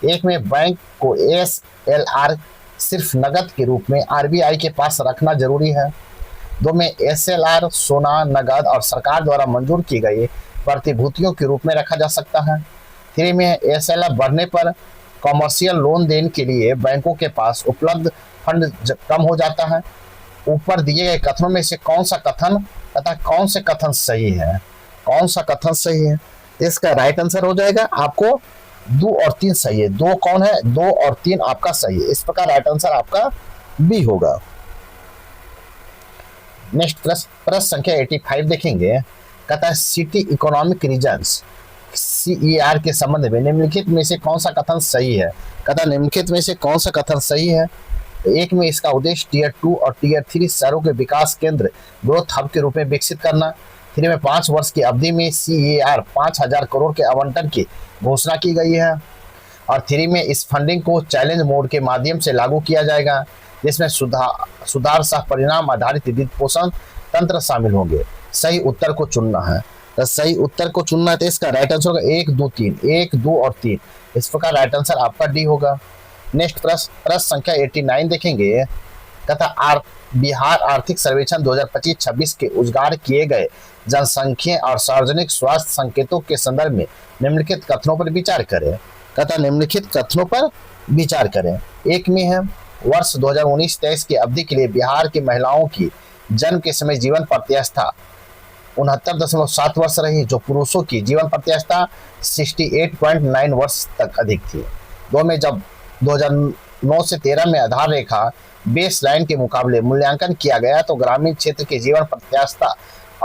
एक में बैंक को SLR सिर्फ नकद के रूप में RBI के पास रखना जरूरी है। दो में SLR सोना, नकद और सरकार द्वारा मंजूर की गई प्रतिभूतियों के रूप में रखा जा सकता है। तीसरे में SLR बढ़ने पर कॉमर्शियल लोन देने के लिए बैंकों के पास उपलब्ध फंड कम हो जाता है। ऊपर दिए गए कथनों में से कौन सा कथन तथा कौन से कथन सही है? कौन सा कथन सही है? इसका राइट आंसर हो जाएगा आपको 2 और 3 सही है। 2 कौन है? 2 और 3 आपका सही है। इस प्रकार राइट आंसर आपका बी होगा। नेक्स्ट प्रश्न संख्या 85 देखेंगे। कहता है सिटी इकोनॉमिक रीजन्स CER के संबंध में निम्नलिखित में से कौन सा कथन सही है? कहता है निम्नलिखित में से कौन सा कथन सही है? एक में इसका उद्देश्य टियर 2 और टियर 3 शहरों के विकास केंद्र ग्रोथ हब के रूप में विकसित करना। फिर में 5 वर्ष की अवधि में CER 5000 करोड़ के आवंटन की घोषणा की गई है। और 3 में इस फंडिंग को चैलेंज मोड के माध्यम से लागू किया जाएगा, जिसमें सुधार सह परिणाम आधारित वित्त पोषण तंत्र शामिल होंगे। सही उत्तर को चुनना है। तो सही उत्तर को चुनना है तो इसका राइट आंसर होगा 1, 2, 3। 1, 2 और 3। इस प्रकार राइट आंसर आपका डी होगा। नेक्स्ट प्रश्न संख्या 89 देखेंगे। तथा बिहार आर्थिक सर्वेक्षण 2025-26 के उजागर किए गए जनसंख्या और सार्वजनिक स्वास्थ्य संकेतों के संदर्भ में निम्नलिखित कथनों पर विचार करें। तथा निम्नलिखित कथनों पर विचार करें। एक में है वर्ष 2019-23 की अवधि के लिए बिहार की महिलाओं की जन्म के समय जीवन प्रत्याशा 69.7 वर्ष रही, जो पुरुषों की जीवन प्रत्याशा 68.9 वर्ष तक अधिक थी। दो में जब 2009 से 13 में आधार रेखा बेस लाइन के मुकाबले मूल्यांकन किया गया तो ग्रामीण क्षेत्र के जीवन प्रत्याशा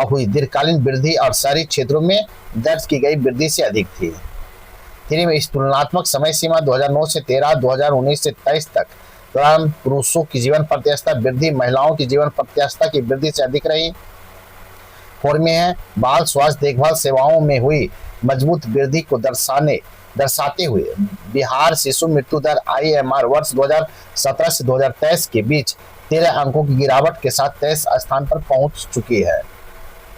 हुई दीर्घकालीन वृद्धि और शहरी क्षेत्रों में दर्ज की गई वृद्धि से अधिक थी। तीसरे में इस तुलनात्मक समय सीमा 2009 से 13, 2019 से 23 तक दौरान पुरुषों की जीवन प्रत्याशा वृद्धि महिलाओं की जीवन प्रत्याशा की वृद्धि से अधिक रही। 4 में है बाल स्वास्थ्य देखभाल सेवाओं में हुई मजबूत वृद्धि को दर्शाते हुए बिहार शिशु मृत्यु दर IMR वर्ष 2017 से 2023 के बीच 13 अंकों की गिरावट के साथ 23 स्थान पर पहुंच चुकी है।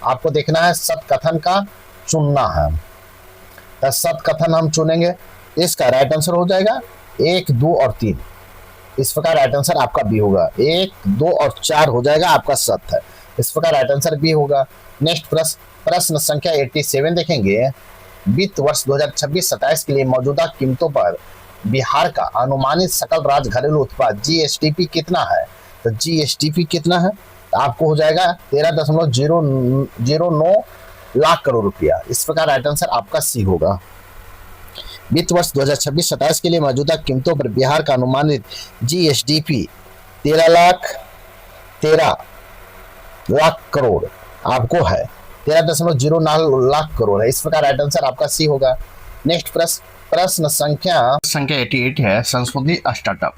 आपको देखना है सत कथन का चुनना है। तो सत कथन हम चुनेंगे। इसका राइट आंसर हो जाएगा 1, 2 और 3। इस प्रकार राइट आंसर आपका बी होगा। 1, 2 और 4 हो जाएगा आपका सत है। इस प्रकार राइट आंसर बी होगा। नेक्स्ट प्रश्न संख्या 87 देखेंगे। वित्त वर्ष 2026-27 के लिए मौजूदा कीमतों पर बिहार का अनुमानित सकल राज्य घरेलू उत्पाद GSDP कितना है? तो GSDP कितना है? तो आपको हो जाएगा 13.009 लाख करोड़ रुपया। इस प्रकार राइट आंसर आपका सी होगा। वित्त वर्ष 2026-27 के लिए मौजूदा कीमतों पर बिहार का अनुमानित GSDP 13 लाख करोड़ आपको है। 13.09 लाख करोड़ है। इस प्रकार राइट आंसर आपका सी होगा। नेक्स्ट प्रश्न संख्या 88 है संशोधित स्टार्टअप।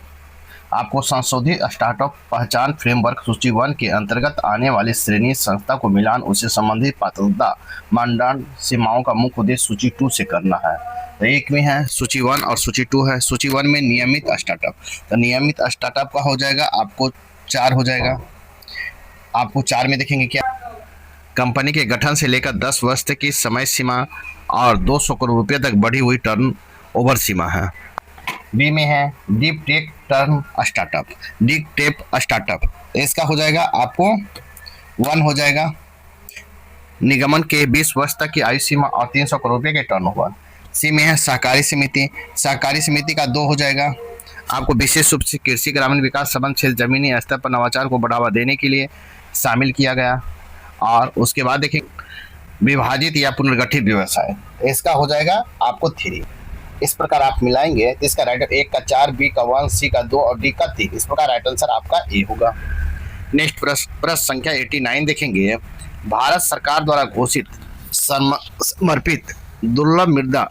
आपको संशोधित स्टार्टअप पहचान फ्रेमवर्क सूची 1 के अंतर्गत आने वाली श्रेणी संस्था को मिलान उससे संबंधित पात्रता मानदंड सीमाओं का मुख्य उद्देश्य सूची 2 से करना है। तो एक में है सूची 1 और सूची 2 है। सूची 1 में नियमित स्टार्टअप, तो नियमित स्टार्टअप का हो जाएगा आपको 4 हो जाएगा। आपको 4 में देखेंगे क्या, कंपनी के गठन से लेकर 10 वर्ष तक की समय सीमा और 200 करोड़ रुपये तक बढ़ी हुई टर्न ओवर सीमा है। बी में है deep tech turn startup, deep tech startup, इसका हो जाएगा आपको 1 हो जाएगा। निगमन के 20 वर्ष तक की आयु सीमा और 300 करोड़ रुपये के टर्न ओवर। सी में है सहकारी समिति, सहकारी समिति का 2 हो जाएगा। आपको विशेष रूप से कृषि ग्रामीण विकास संबंध क्षेत्र जमीनी स्तर पर नवाचार को बढ़ावा देने के लिए शामिल किया गया। और उसके बाद देखिए विभाजित या पुनर्गठित व्यवसाय, इसका हो जाएगा आपको 3। इस प्रकार आप मिलाएंगे तो इसका राइट ए का 4, बी का 1, सी का 2 और डी का 3। इस प्रकार राइट आंसर आपका ए होगा। नेक्स्ट प्रश्न संख्या 89 देखेंगे। भारत सरकार द्वारा घोषित समर्पित दुर्लभ मृदा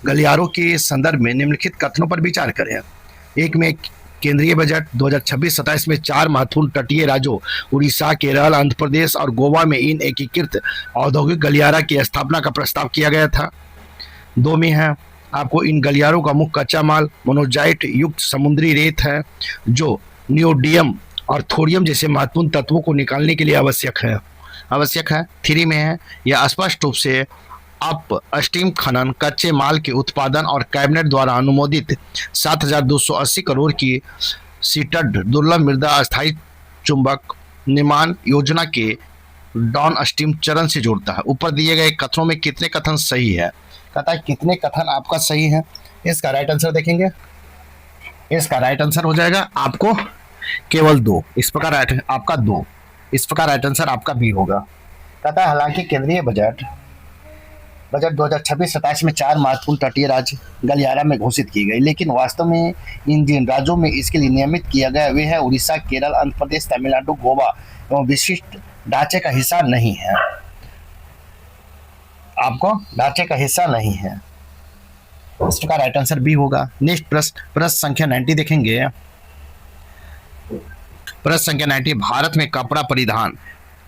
गलियारों के संदर्भ में निम्नलिखित कथनों पर विचार करें। एक में केंद्रीय बजट 2026-27 में 4 महत्वपूर्ण तटीय राज्यों उड़ीसा, केरल, आंध्र प्रदेश और गोवा में इन एकीकृत औद्योगिक गलियारा की स्थापना का प्रस्ताव किया गया था। 2 में है आपको इन गलियारों का मुख्य कच्चा माल मोनोजाइट युक्त समुद्री रेत है जो नियोडियम और थोरियम जैसे महत्वपूर्ण तत्वों को निकालने के लिए आवश्यक है। 3 में है यह स्पष्ट रूप से अप स्टीम खनन, कच्चे माल के उत्पादन और कैबिनेट द्वारा अनुमोदित 7,280 करोड़ की सीटेड दुर्लभ मृदा अस्थायी चुंबक निर्माण योजना के डाउन स्ट्रीम चरण से जोड़ता है। ऊपर दिए गए कथनों में कितने कथन सही है? कहता है कितने कथन आपका सही है। इसका राइट आंसर देखेंगे। इसका राइट आंसर हो जाएगा आपको केवल 2। इस प्रकार आपका 2। इस प्रकार राइट आंसर आपका बी होगा। कहता है हालांकि केंद्रीय बजट 2026-27 में 4 महत्वपूर्ण तटीय राज्य गलियारा में घोषित की गई, लेकिन वास्तव में इन जिन राज्यों में इसके लिए नियमित किया गया वे है उड़ीसा, केरल, आंध्र प्रदेश, तमिलनाडु, गोवा एवं विशिष्ट ढांचे का हिस्सा नहीं है। आपको ढांचे का हिस्सा नहीं है। इस प्रकार राइट आंसर बी होगा। नेक्स्ट प्रश्न संख्या 90 देखेंगे। प्रश्न संख्या 90 भारत में कपड़ा परिधान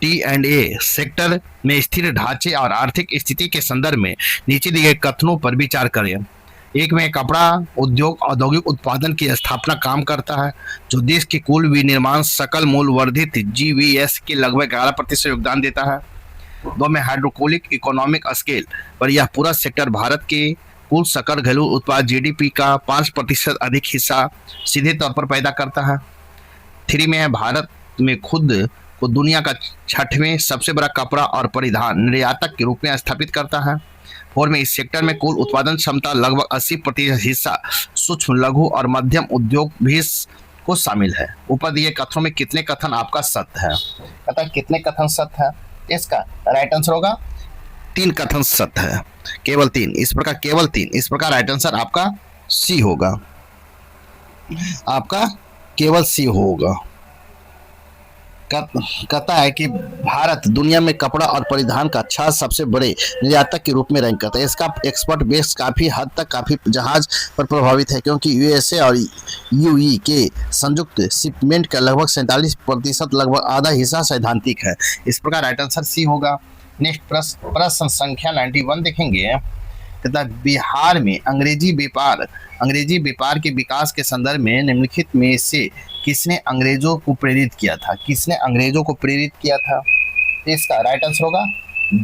T&A सेक्टर में स्थिर ढांचे और आर्थिक स्थिति के संदर्भ में नीचे दिए गए कथनों पर विचार करें। एक में कपड़ा उद्योग औद्योगिक उत्पादन की स्थापना काम करता है जो देश के कुल विनिर्माण सकल मूल्य वर्धित GVS के लगभग 11% योगदान देता है। 2 में हाइड्रोकोलिक इकोनॉमिक स्केल पर यह पूरा सेक्टर भारत के कुल सकल घरेलू उत्पाद GDP का 5% अधिक हिस्सा सीधे तौर पर पैदा करता है। 3 में है भारत में खुद को दुनिया का 6वें सबसे बड़ा कपड़ा और परिधान निर्यातक के रूप में स्थापित करता है। 4 में इस सेक्टर में कुल उत्पादन क्षमता लगभग 80% हिस्सा सूक्ष्म, लघु और मध्यम उद्योग भी को शामिल है। ऊपर दिए कथनों में कितने कथन आपका सत्य है? कहता है कितने कथन सत्य है। इसका राइट आंसर होगा 3 कथन सत्य है, केवल 3। इस प्रकार केवल 3। इस प्रकार राइट आंसर आपका सी होगा। आपका केवल सी होगा। कहता है कि भारत दुनिया में कपड़ा और परिधान का 6 सबसे बड़े निर्यातक के रूप में रैंक करता है। इसका एक्सपोर्ट बेस काफ़ी हद तक काफ़ी जहाज पर प्रभावित है क्योंकि USA और UE के संयुक्त शिपमेंट का लगभग 47%, लगभग आधा हिस्सा सैद्धांतिक है। इस प्रकार राइट आंसर सी होगा। नेक्स्ट प्रश्न संख्या 91 देखेंगे। कहता है बिहार में अंग्रेजी व्यापार के विकास के संदर्भ में निम्नलिखित में से किसने अंग्रेजों को प्रेरित किया था? किसने अंग्रेजों को प्रेरित किया था? इसका राइट आंसर होगा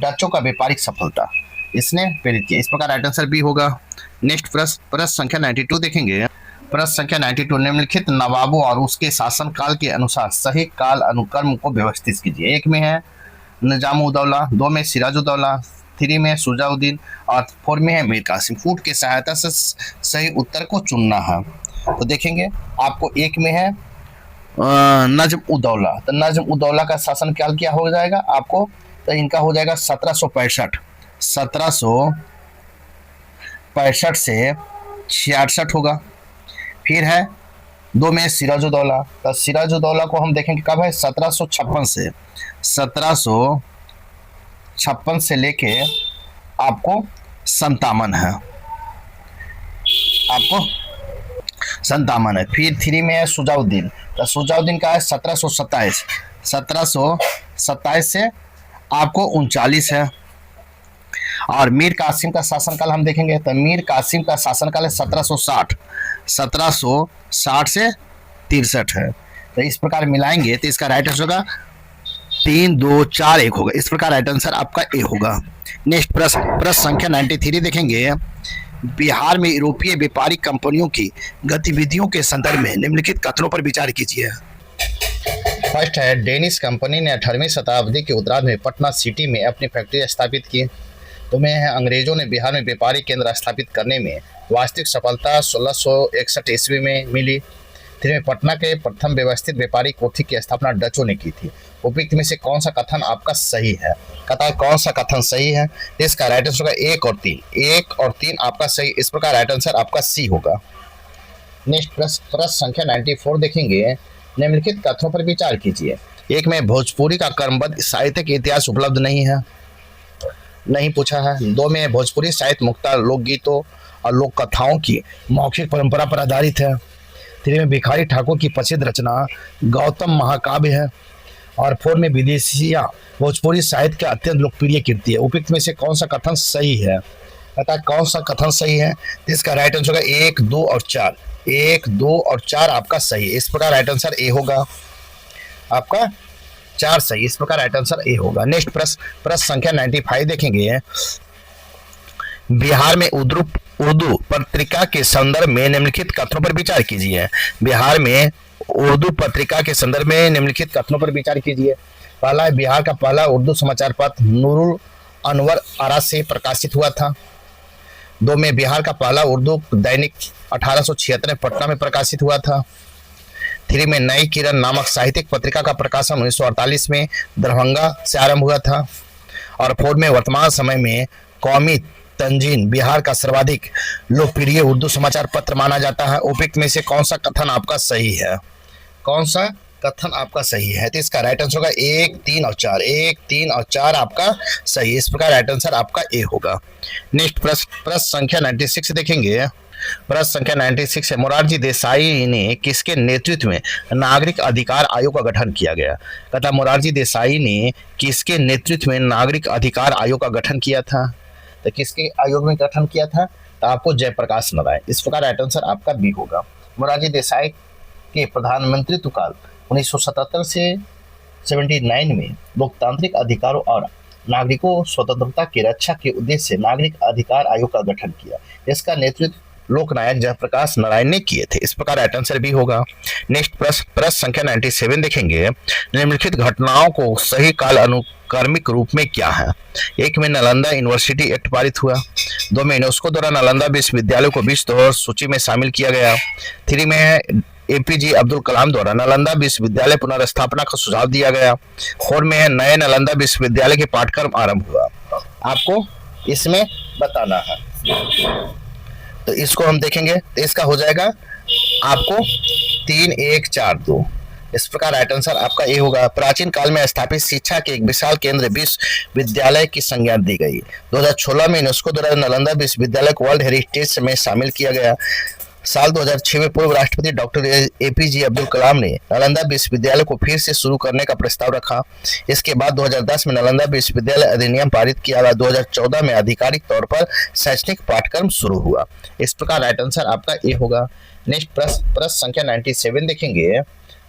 डचों का व्यापारिक सफलता इसने प्रेरित किया। इस प्रकार राइट आंसर बी होगा। नेक्स्ट प्रश्न संख्या 92 देखेंगे। प्रश्न संख्या 92 निम्नलिखित नवाबों और उसके शासनकाल के अनुसार सही काल अनुक्रम को व्यवस्थित कीजिए। 1 में है निजामुद्दौला, 2 में सिराजुद्दौला, 3 में शुजाउद्दीन और 4 में है मीर कासिम। फूट की सहायता से सही उत्तर को चुनना है। तो देखेंगे आपको 1 में है नजम उद्दौला। तो नजम उद्दौला का शासनकाल क्या हो जाएगा आपको? तो इनका हो जाएगा 1765 से 66 होगा। फिर है 2 में सिराजुद्दौला। तो सिराजुद्दौला को हम देखेंगे कब है? 1756 से लेके आपको 57 है। आपको 57 है। फिर 3 में है शुजाउद्दीन। तो शुजाउद्दीन का है 1727 से आपको 39 है। और मीर कासिम का शासनकाल हम देखेंगे तो मीर कासिम का शासनकाल है 1760 से 63 है। तो इस प्रकार मिलाएंगे तो इसका राइट आंसर होगा 3, 2, 4, 1 होगा। इस प्रकार राइट आंसर आपका ए होगा। नेक्स्ट प्रश्न संख्या 93 देखेंगे। बिहार में यूरोपीय व्यापारिक कंपनियों की गतिविधियों के संदर्भ में निम्नलिखित कथनों पर विचार कीजिए। फर्स्ट है डेनिश कंपनी ने 18वीं शताब्दी के उत्तरार्ध में पटना सिटी में अपनी फैक्ट्री स्थापित की। तो में है अंग्रेजों ने बिहार में व्यापारिक केंद्र स्थापित करने में वास्तविक सफलता 1661 ईस्वी में मिली। थ्री में पटना के प्रथम व्यवस्थित व्यापारिक कोठी की स्थापना डचों ने की थी। उपयुक्त में से कौन सा कथन आपका सही है? कहता है कौन सा कथन सही है? इसका राइट आंसर होगा 1 और 3। 1 और 3 आपका सही, इस प्रकार राइट आंसर आपका सी होगा। नेक्स्ट प्रश्न संख्या 94 देखेंगे। निम्नलिखित कथनों पर विचार कीजिए। एक में भोजपुरी का क्रमबद्ध साहित्यिक इतिहास उपलब्ध नहीं है, नहीं पूछा है। 2 में भोजपुरी साहित्य मुख्यतः लोकगीतों और लोक कथाओं की मौखिक परंपरा पर आधारित है। 3 में भिखारी ठाकुर की प्रसिद्ध रचना गौतम महाकाव्य है। और 4 में विदेशिया भोजपुरी साहित्य का अत्यंत लोकप्रिय कृति है। उपयुक्त में से कौन सा कथन सही है? पता है कौन सा कथन सही है? इसका राइट आंसर होगा 1, 2 और 4। 1, 2 और 4 आपका सही, इस प्रकार राइट आंसर ए होगा। आपका 4 सही, इस प्रकार राइट आंसर ए होगा। नेक्स्ट प्रश्न संख्या 95 देखेंगे। बिहार में उर्दू पत्रिका के संदर्भ में निम्नलिखित कथनों पर विचार कीजिए। बिहार में उर्दू पत्रिका के संदर्भ में निम्नलिखित कथनों पर विचार कीजिए। पहला है, बिहार का पहला उर्दू समाचार पत्र नूरुल अनवर आरा से प्रकाशित हुआ था। 2 में बिहार का पहला उर्दू दैनिक 1876 में पटना में प्रकाशित हुआ था। 3 में नई किरण नामक साहित्यिक पत्रिका का प्रकाशन 1948 में दरभंगा से आरंभ हुआ था। और 4 में वर्तमान समय में कौमी तंजीन बिहार का सर्वाधिक लोकप्रिय उर्दू समाचार पत्र माना जाता है। उपयुक्त में से कौन सा कथन आपका सही है? कौन सा कथन आपका सही है? तो इसका राइट आंसर होगा 1, 3 और 4। 1, 3 और 4 आपका सही, इस प्रकार राइट आंसर आपका ए होगा। नेक्स्ट प्रश्न संख्या 96 देखेंगे। प्रश्न संख्या 96 है, मोरारजी देसाई ने किसके नेतृत्व में नागरिक अधिकार आयोग का गठन किया गया? कहता मोरारजी देसाई ने किसके नेतृत्व में नागरिक अधिकार आयोग का गठन किया था? तो किसके आयोग में गठन किया था? तो आपको जयप्रकाश नारायण, इस प्रकार राइट आंसर आपका बी होगा। मोरारजी देसाई के प्रधानमंत्रित्व काल 1977 से 79 में लोकतांत्रिक अधिकारों और नागरिकों स्वतंत्रता की रक्षा के उद्देश्य से नागरिक अधिकार आयोग का गठन किया। इसका नेतृत्व लोकनायक जयप्रकाश नारायण ने किए थे, इस प्रकार राइट आंसर भी होगा। नेक्स्ट प्रश्न संख्या 97 देखेंगे। निम्नलिखित घटनाओं को सही काल अनुक्रमिक रूप में क्या है? 1 में नालंदा यूनिवर्सिटी एक्ट पारित हुआ। 2 में यूनेस्को द्वारा नालंदा विश्वविद्यालय को विश्व धरोहर सूची में शामिल किया गया। 3 में है एपीजे अब्दुल कलाम द्वारा नालंदा विश्वविद्यालय पुनर्स्थापना का सुझाव दिया गया। 4 में है नए नालंदा विश्वविद्यालय के पाठ्यक्रम आरंभ हुआ। आपको इसमें बताना है, तो इसको हम देखेंगे। तो इसका हो जाएगा आपको 3, 1, 4, 2, इस प्रकार राइट आंसर आपका ए होगा। प्राचीन काल में स्थापित शिक्षा के एक विशाल केंद्र विश्वविद्यालय की संज्ञा दी गई। 2016 में यूनेस्को द्वारा नालंदा विश्वविद्यालय को वर्ल्ड हेरिटेज में शामिल किया गया। साल 2006 में पूर्व राष्ट्रपति डॉक्टर एपीजे अब्दुल कलाम ने नालंदा विश्वविद्यालय को फिर से शुरू करने का प्रस्ताव रखा। इसके बाद 2010 में नालंदा विश्वविद्यालय अधिनियम पारित किया गया। 2014 में आधिकारिक तौर पर शैक्षणिक पाठ्यक्रम शुरू हुआ। इस प्रकार राइट आंसर आपका ए होगा। नेक्स्ट प्रश्न संख्या 97 देखेंगे।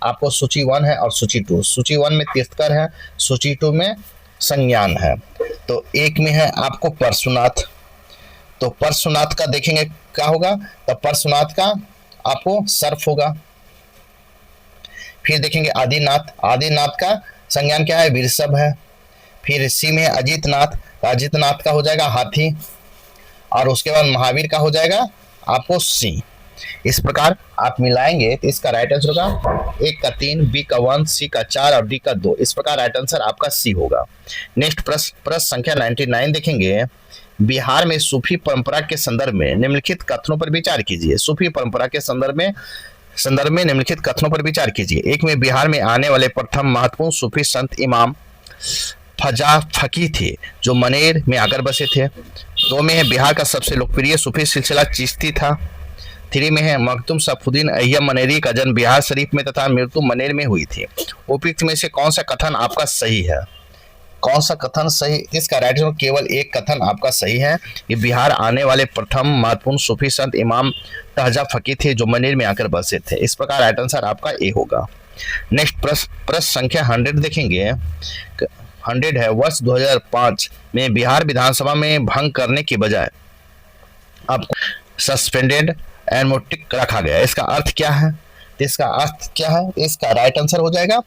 आपको सूची 1 है और सूची 2। सूची 1 में तीर्थकर है, सूची 2 में संज्ञान है। तो 1 में है आपको परशुनाथ, तो परशुनाथ का देखेंगे क्या होगा? तो परशुनाथ का आपको सर्फ होगा। फिर देखेंगे आदिनाथ का संज्ञान क्या है? वृषभ है। फिर सी में अजितनाथ, तो अजितनाथ का हो जाएगा हाथी। और उसके बाद महावीर का हो जाएगा आपको सी। इस प्रकार आप मिलाएंगे तो इसका राइट आंसर होगा 1 का 3, बी का 1, सी का 4 और डी का 2। इस प्रकार राइट आंसर आपका सी होगा। नेक्स्ट प्रश्न संख्या 99 देखेंगे। बिहार में सूफी परंपरा के संदर्भ में निम्नलिखित कथनों पर विचार कीजिए। सूफी परंपरा के संदर्भ में निम्नलिखित कथनों पर विचार कीजिए। 1 में बिहार में आने वाले प्रथम महत्वपूर्ण सूफी संत इमाम फजा फकी थे, जो मनेर में आकर बसे थे। 2 में है बिहार का सबसे लोकप्रिय सूफी सिलसिला चिश्ती था। 3 में है मखदूम सफुद्दीन अय्यब मनेरी का जन्म बिहार शरीफ में तथा मृत्यु मनेर में हुई थी। उपयुक्त में से कौन सा कथन आपका सही है? कौन सा कथन सही? इसका राइट आंसर केवल एक कथन आपका सही है कि बिहार आने वाले प्रथम महत्वपूर्ण सूफी संत इमाम तहजा फकी थे, जो मनेर में आकर बसे थे। इस प्रकार राइट आंसर आपका ए होगा। नेक्स्ट प्रश्न संख्या 100 देखेंगे। 100 है, वर्ष 2005 में बिहार विधानसभा में भंग करने की बजाय आपको सस्पेंडेड एनमोटिक रखा गया। इसका अर्थ क्या है? इसका अर्थ क्या है? इसका राइट आंसर हो जाएगा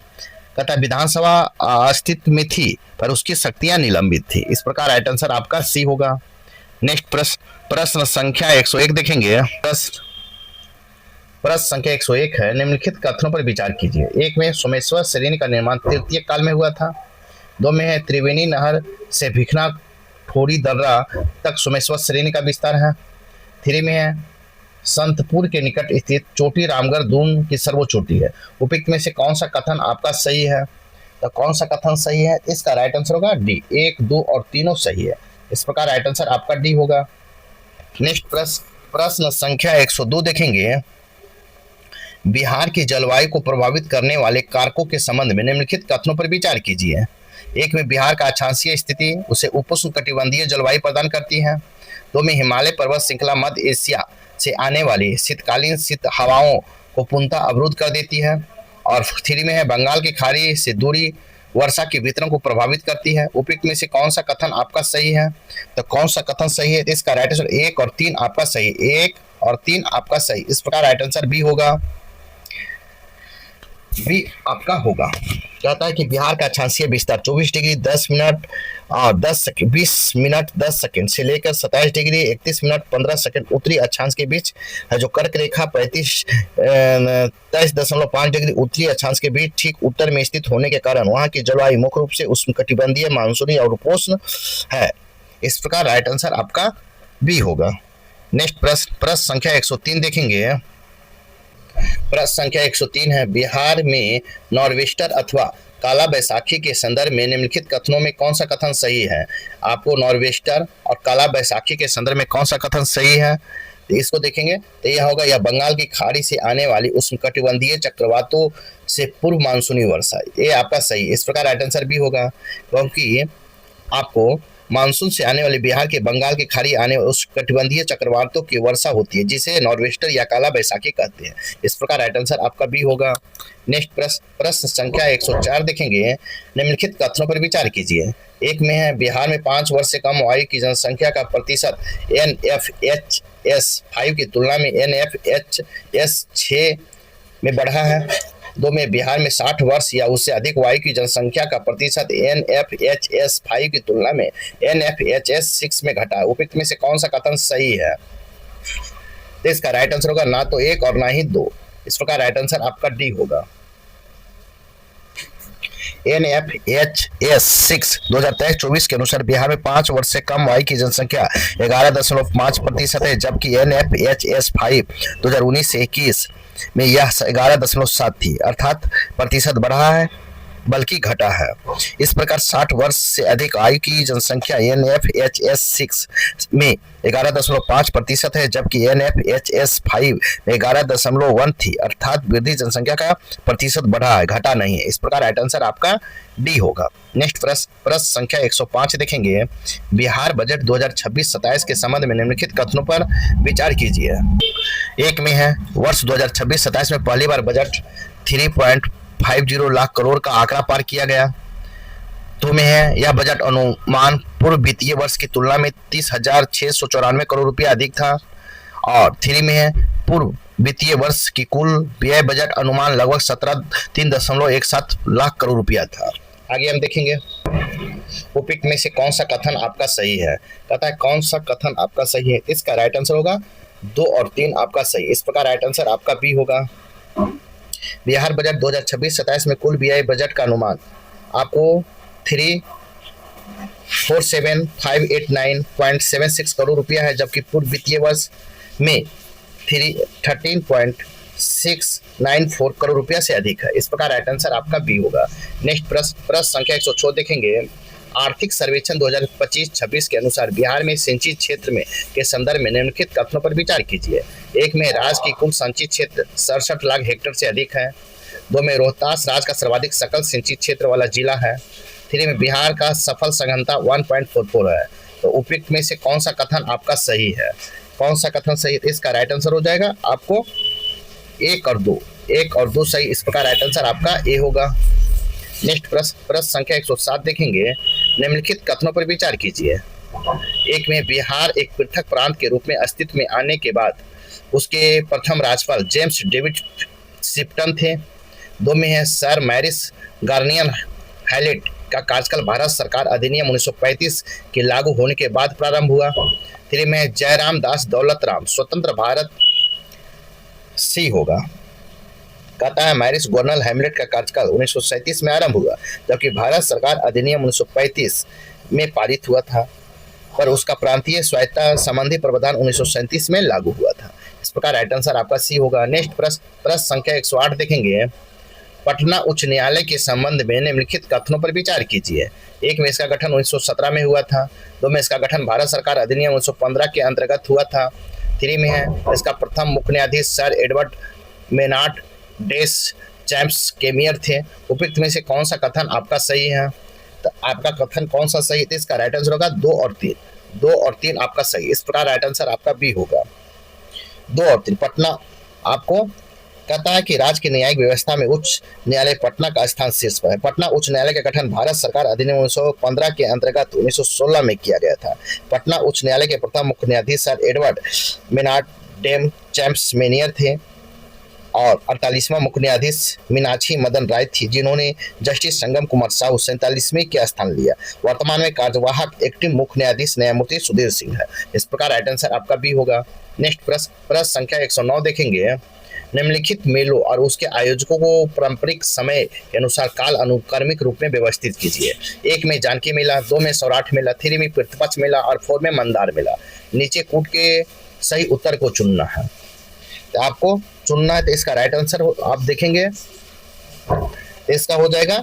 कहता है विधानसभा अस्तित्व में थी पर उसकी शक्तियां निलंबित थी। इस प्रकार राइट आंसर आपका सी होगा। नेक्स्ट प्रश्न संख्या 101 देखेंगे। प्रश्न संख्या 101 है, निम्नलिखित कथनों पर विचार कीजिए। एक में सोमेश्वर श्रेणी का निर्माण तृतीय काल में हुआ था। दो में है त्रिवेणी नहर से भिखना ठोरी दर्रा तक सोमेश्वर श्रेणी का विस्तार है। थ्री में है संतपुर के निकट स्थित चोटी रामगढ़ दून की सर्वोच्च चोटी है। उपयुक्त में से कौन सा कथन आपका सही है? तो कौन सा कथन सही है? इसका राइट आंसर होगा डी, 1, 2 और तीनों सही है। इस प्रकार राइट आंसर आपका डी होगा। नेक्स्ट प्रश्न संख्या 102 देखेंगे। बिहार की जलवायु को प्रभावित करने वाले कारकों के संबंध में निम्नलिखित कथनों पर विचार कीजिए। एक में बिहार का अक्षांशीय स्थिति उसे उपोष्ण कटिबंधीय जलवायु प्रदान करती है। दो में हिमालय पर्वत श्रृंखला मध्य एशिया से आने वाली शीतकालीन शीत हवाओं को पूर्णतः अवरुद्ध कर देती है। और थ्री में है बंगाल की खाड़ी से दूरी वर्षा के वितरण को प्रभावित करती है। उपयुक्त में से कौन सा कथन आपका सही है? तो कौन सा कथन सही है? इसका राइट आंसर 1 और 3 आपका सही, 1 और 3 आपका सही। इस प्रकार राइट आंसर बी होगा, बी आपका होगा। कहता है कि बिहार का अक्षांशीय विस्तार 24 डिग्री 10 मिनट और 20 मिनट 10 सेकंड से लेकर 27 डिग्री 31 मिनट 15 सेकंड उत्तरी अक्षांश के बीच है। जो कर्क रेखा 23.5 डिग्री उत्तरी अक्षांश के बीच ठीक उत्तर में स्थित होने के कारण वहां की जलवायु मुख्य रूप से उष्णकटिबंधीय, मानसूनी और उपोष्ण है। इस प्रकार राइट आंसर आपका बी होगा। नेक्स्ट प्रश्न संख्या 103 देखेंगे। प्रश्न संख्या 103 है, बिहार में नॉर्वेस्टर अथवा काला बैसाखी के संदर्भ में निम्नलिखित कथनों में कौन सा कथन सही है? आपको नॉर्वेस्टर और काला बैसाखी के संदर्भ में कौन सा कथन सही है? तो इसको देखेंगे तो यह होगा, यह बंगाल की खाड़ी से आने वाली उष्णकटिबंधीय चक्रवातों से पूर्व मानसूनी वर्षा, ये आपका सही। इस प्रकार राइट आंसर भी होगा, क्योंकि आपको मानसून से आने वाले बिहार के बंगाल की खाड़ी आने उस कटिबंधीय चक्रवातों की वर्षा होती है, जिसे नॉर्वेस्टर या काला बैसाखी कहते हैं। इस प्रकार राइट आंसर आपका बी होगा। नेक्स्ट प्रश्न संख्या 104 देखेंगे। निम्नलिखित कथनों पर विचार कीजिए। एक में है, बिहार में 5 वर्ष से कम आयु की जनसंख्या का प्रतिशत NFHS5 की तुलना में NFHS6 में बढ़ा है। दो में, बिहार में 60 वर्ष या उससे अधिक आयु की जनसंख्या का प्रतिशत NFHS5 की तुलना में NFHS6 में घटा है। उपयुक्त में से कौन सा कथन सही है? तो इसका राइट आंसर होगा ना तो 1 और ना ही 2। इस प्रकार राइट आंसर आपका डी होगा। NFHS6 2023-24 के अनुसार बिहार में 5 वर्ष से कम आयु की जनसंख्या 11.5% है, जबकि NFHS5 2019 से 21 में यह 11.7 थी, अर्थात प्रतिशत बढ़ा है बल्कि घटा है। इस प्रकार 60 वर्ष से अधिक आयु की जनसंख्या NFHS6 में 11.5% है, जबकि NFHS5 में 11.1 थी, अर्थात वृद्धि जनसंख्या का प्रतिशत बढ़ा है, घटा नहीं है। इस प्रकार राइट आंसर आपका डी होगा। नेक्स्ट प्रश्न संख्या 105 देखेंगे। बिहार बजट 2026-27 के संबंध में निम्नलिखित कथनों पर विचार कीजिए। एक में है, वर्ष 2026-27 में पहली बार बजट 3.50 लाख करोड़ का आंकड़ा पार किया गया। दो में है, यह बजट अनुमान पूर्व वित्तीय वर्ष की तुलना में 30,694 करोड़ रुपया अधिक था। और थ्री में है, पूर्व वित्तीय वर्ष की कुल व्यय बजट अनुमान लगभग 3.17 लाख करोड़ रुपया था। आगे हम देखेंगे उपयुक्त में से कौन सा कथन आपका सही है। कहता है कौन सा कथन आपका सही है। इसका राइट आंसर होगा 2 और 3 आपका सही। इस प्रकार राइट आंसर आपका बी होगा। बिहार बजट 2026-27 में कुल व्यय बजट का अनुमान आपको 347,589.76 करोड़ रुपया है, जबकि पूर्व वित्तीय वर्ष में 13.694 करोड़ रुपया से अधिक है। इस प्रकार राइट आंसर आपका बी होगा। नेक्स्ट प्रश्न संख्या 106 देखेंगे। आर्थिक सर्वेक्षण 2025-26 के अनुसार बिहार में सिंचित क्षेत्र में के संदर्भ में निम्नलिखित कथनों पर विचार कीजिए। एक में, राज्य की कुल संचित क्षेत्र 67 लाख हेक्टेयर से अधिक है। दो में, रोहतास राज्य का सर्वाधिक सकल सिंचित क्षेत्र वाला जिला है। थ्री में, बिहार का सफल सघनता 1.44 है। तो उपयुक्त में से कौन सा कथन आपका सही है? कौन सा कथन सही है? इसका राइट आंसर हो जाएगा आपको 1 और 2 सही। इस प्रकार राइट आंसर आपका ए होगा। नेक्स्ट प्रश्न संख्या 107 देखेंगे। निम्नलिखित कथनों पर विचार कीजिए। एक में, बिहार एक पृथक प्रांत के रूप में अस्तित्व में आने के बाद उसके प्रथम राज्यपाल जेम्स डेविड शिप्टन थे। दो में है, सर मैरिस गार्नियर हैलेट का कार्यकाल भारत सरकार अधिनियम 1935 के लागू होने के बाद प्रारंभ हुआ। तीसरे में, जयराम दास दौलत राम स्वतंत्र भारत सी होगा। कहता है मैरिज गवर्नर हैमलेट का कार्यकाल 1937 में आरंभ हुआ, जबकि भारत सरकार अधिनियम 1935 में पारित हुआ था, पर उसका प्रांतीय स्वायत्तता संबंधी प्रावधान 1937 में लागू हुआ था। इस प्रकार राइट आंसर आपका सी होगा। नेक्स्ट प्रश्न संख्या 108 देखेंगे। पटना उच्च न्यायालय के संबंध में निम्नलिखित कथनों पर विचार कीजिए। एक में इसका गठन 1917 में हुआ था। दो में इसका गठन भारत सरकार अधिनियम 1915 के अंतर्गत हुआ था। 3 में है इसका प्रथम मुख्य न्यायाधीश सर एडवर्ड मेनार्ड डेस चैम्प्स के मेयर थे। उपयुक्त में से कौन सा कथन आपका सही है? तो आपका कथन कौन सा सही है? तो इसका राइट आंसर होगा 2 और 3। 2 और 3 आपका सही। इस प्रकार राइट आंसर आपका बी होगा। 2 और 3। पटना आपको कहता है कि राज्य की न्यायिक व्यवस्था में उच्च न्यायालय पटना का स्थान शीर्ष पर है। पटना उच्च न्यायालय का गठन भारत सरकार अधिनियम 1915 के अंतर्गत 1916 में किया गया था। पटना उच्च न्यायालय के प्रथम मुख्य न्यायाधीश sir Edward Maynard Des Champs Chamier थे और 48वां मुख्य न्यायाधीश मीनाक्षी मदन राय थी, जिन्होंने जस्टिस संगम कुमार साहू 47वें के स्थान लिया। वर्तमान में कार्यवाहक एक्टिव मुख्य न्यायाधीश न्यायमूर्ति सुधीर सिंह है। इस प्रकार राइट आंसर आपका बी होगा। नेक्स्ट प्रश्न संख्या 109 देखेंगे। निम्नलिखित मेलों और उसके आयोजकों को पारंपरिक समय के अनुसार काल अनुक्रमिक रूप में व्यवस्थित कीजिए। 1 में जानकी मेला, 2 में सौराठ मेला, 3 में पितृपक्ष मेला और 4 में मंदार मेला। नीचे कूट के सही उत्तर को चुनना है। तो आपको चुनना है, तो इसका राइट आंसर आप देखेंगे इसका हो जाएगा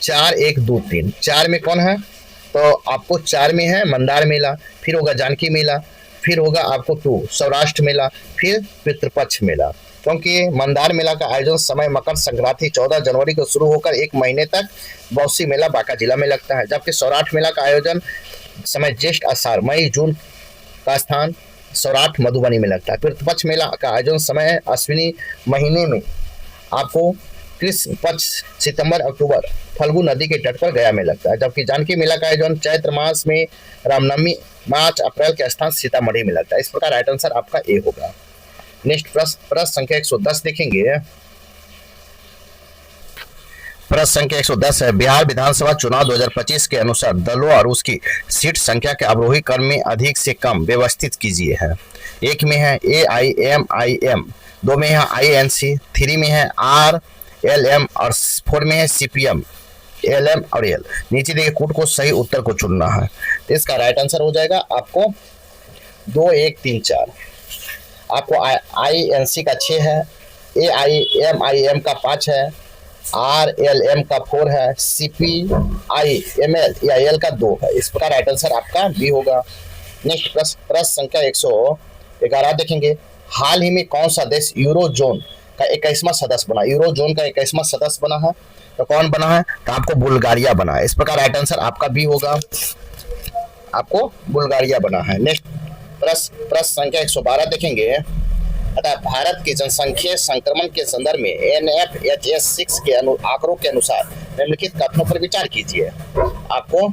4 1 2 3। 4 में कौन है? तो आपको 4 में है मंदार मेला, फिर होगा जानकी मेला, फिर होगा आपको 2 सौराष्ट्र मेला, फिर पितृपक्ष मेला। क्योंकि मंदार मेला का आयोजन समय मकर संक्रांति 14 जनवरी को शुरू होकर 1 महीने तक बौसी मेला बांका जिला में लगता है, जबकि सौराठ मेला का आयोजन समय ज्येष्ठ आषाढ़ मई जून का स्थान सौराठ मधुबनी में लगता है। पितृपक्ष मेला का आयोजन समय अश्विनी महीने में आपको कृष्ण पक्ष सितंबर अक्टूबर फल्गु नदी के तट पर गया में लगता है, जबकि जानकी मेला का आयोजन चैत्र मास में रामनवमी मार्च अप्रैल के स्थान सीतामढ़ी में लगता है। इस प्रकार राइट आंसर आपका ए होगा। नेक्स्ट प्रश्न संख्या 110 देखेंगे। प्रश्न संख्या 110 है। बिहार विधानसभा चुनाव 2025 के अनुसार दलों और उसकी सीट संख्या के अवरोही क्रम में अधिक से कम व्यवस्थित कीजिए है। 1 में है AIMIM, 2 में है INC, 3 में है RLM और 4 में है CPM LM और L। नीचे देखिए कूट को सही उत्तर को चुनना है। तो इसका राइट आंसर हो जाएगा आपको 2 1 3 4। आपको INC का 6 है, AIMIM का 5 है, RLM का 4 है, CPIML या L का 2 है। इस प्रकार राइट आंसर आपका बी होगा। नेक्स्ट प्रश्न संख्या 111 देखेंगे। हाल ही में कौन सा देश यूरो जोन का 21वां सदस्य बना? यूरो जोन का 21वां सदस्य बना है, तो कौन बना है? तो आपको बुल्गारिया बना है। इस प्रकार राइट आंसर आपका बी होगा। आपको बुल्गारिया बना है। नेक्स्ट प्रश्न संख्या 112 देखेंगे। अतः भारत की जनसंख्या संक्रमण के संदर्भ में NFHS6 के आंकड़ों के अनुसार निम्नलिखित कथनों पर विचार कीजिए। आपको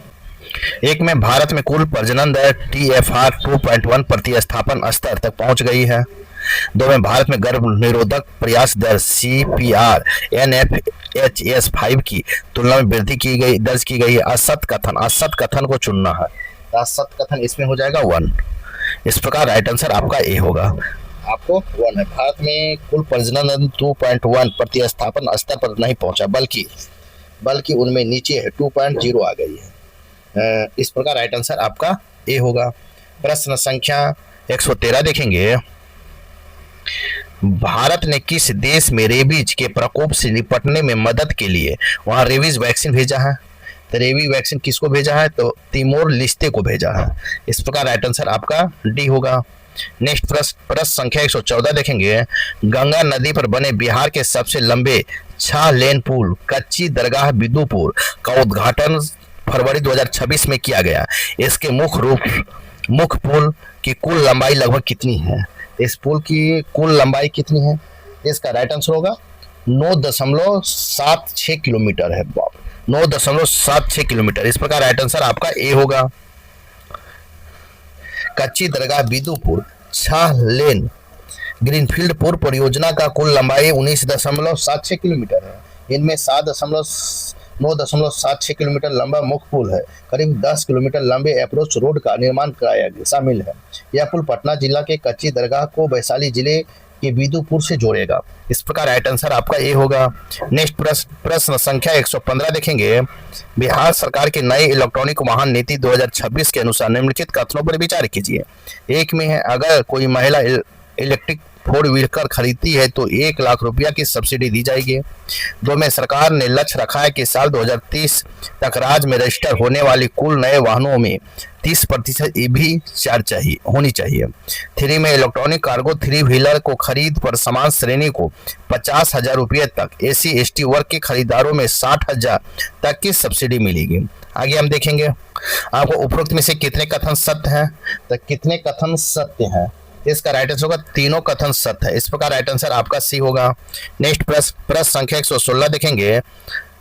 1 में भारत में कुल प्रजनन दर TFR 2.1 प्रतिस्थापन स्तर तक पहुंच गई है। 2 में भारत में गर्भ निरोधक प्रयास दर CPR NFHS5 की तुलना में वृद्धि दर्ज की गई है। असत कथन को चुनना है। असत कथन इसमें हो जाएगा 1। इस प्रकार राइट आंसर आपका ए होगा। आपको 1 है। भारत में कुल प्रजनन 2.1 प्रतिस्थापन स्तर पर नहीं पहुंचा, बल्कि उनमें नीचे है 2.0 आ गई है। इस प्रकार राइट आंसर आपका ए होगा। प्रश्न संख्या 113 देखेंगे। भारत ने किस देश में रेबीज के प्रकोप से निपटने में मदद के लिए वहां रेबीज वैक्सीन भेजा है? तो रेबीज वैक्सीन किसको भेजा है? तो तिमोर लेस्ते को भेजा है। इस प्रकार राइट आंसर आपका डी होगा। नेक्स्ट प्रश्न संख्या 114 देखेंगे। गंगा नदी पर बने बिहार के सबसे लंबे 6 लेन पुल कच्ची दरगाह बिदुपुर का उद्घाटन फरवरी 2026 में किया गया। इसके मुख्य पुल की कुल लंबाई लगभग कितनी है? इस पुल की कुल लंबाई कितनी है? इसका राइट आंसर होगा 9.76 किलोमीटर है। 9.76 किलोमीटर। इस प्रकार राइट आंसर आपका ए होगा। कच्ची दरगाह बिदुपुर 6 लेन ग्रीनफील्ड पुल परियोजना का कुल लंबाई 19.76 किलोमीटर है। इनमें 9.76 किलोमीटर लंबा मुख्य पुल है। करीब 10 किलोमीटर लंबे अप्रोच रोड का निर्माण कराया गया शामिल है। यह पुल पटना जिला के कच्ची दरगाह को वैशाली जिले कि विदुपुर से जोड़ेगा। इस प्रकार राइट आंसर आपका ए होगा। नेक्स्ट प्रश्न संख्या 115 देखेंगे। बिहार सरकार की नई इलेक्ट्रॉनिक वाहन नीति 2026 के अनुसार निम्नलिखित कथनों पर विचार कीजिए। एक में है, अगर कोई महिला इलेक्ट्रिक 4 व्हीलर खरीदती है तो 1 लाख रुपया की सब्सिडी दी जाएगी। 2 में सरकार ने लक्ष्य रखा है कि साल 2030 तक राज्य में रजिस्टर होने वाली कुल नए वाहनों में 30% ईवी चार्ज होनी चाहिए। 3 में इलेक्ट्रॉनिक कार्गो 3 व्हीलर को खरीद पर समान श्रेणी को 50,000 रुपये तक, SC ST वर्ग के खरीदारों में 60,000 तक की सब्सिडी मिलेगी। आगे हम देखेंगे आपको उपरोक्त में से कितने कथन सत्य हैं, तो कितने कथन सत्य हैं। इसका राइट आंसर होगा तीनों कथन सत्य है। इस प्रकार राइट आंसर आपका सी होगा। नेक्स्ट प्रश्न संख्या 116 देखेंगे।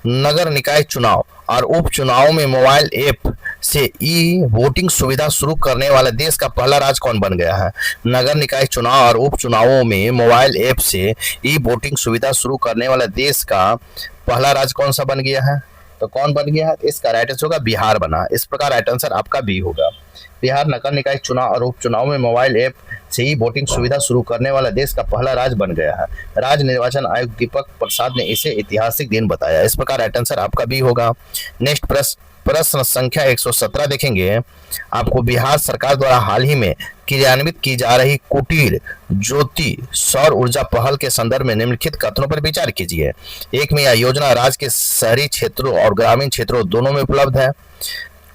नगर निकाय चुनाव और उपचुनाव में मोबाइल ऐप से ई वोटिंग सुविधा शुरू करने वाला देश का पहला राज्य कौन बन गया है। नगर निकाय चुनाव और उपचुनावों में मोबाइल ऐप से ई वोटिंग सुविधा शुरू करने वाला देश का पहला राज्य कौन सा बन गया है, तो कौन बन गया है। इसका राइट आंसर होगा बिहार बना। इस प्रकार राइट आंसर आपका बी होगा। बिहार नगर निकाय चुनाव और उपचुनाव में मोबाइल ऐप से ही वोटिंग सुविधा शुरू करने वाला देश का पहला राज्य बन गया है। राज्य निर्वाचन आयुक्त दीपक प्रसाद ने इसे ऐतिहासिक दिन बताया। इस प्रकार राइट आंसर आपका बी होगा। नेक्स्ट प्रश्न संख्या 117 देखेंगे। आपको बिहार सरकार द्वारा हाल ही में क्रियान्वित की जा रही कुटीर ज्योति सौर ऊर्जा पहल के संदर्भ में निम्नलिखित कथनों पर विचार कीजिए। एक में यह योजना राज्य के शहरी क्षेत्रों और ग्रामीण क्षेत्रों दोनों में उपलब्ध है।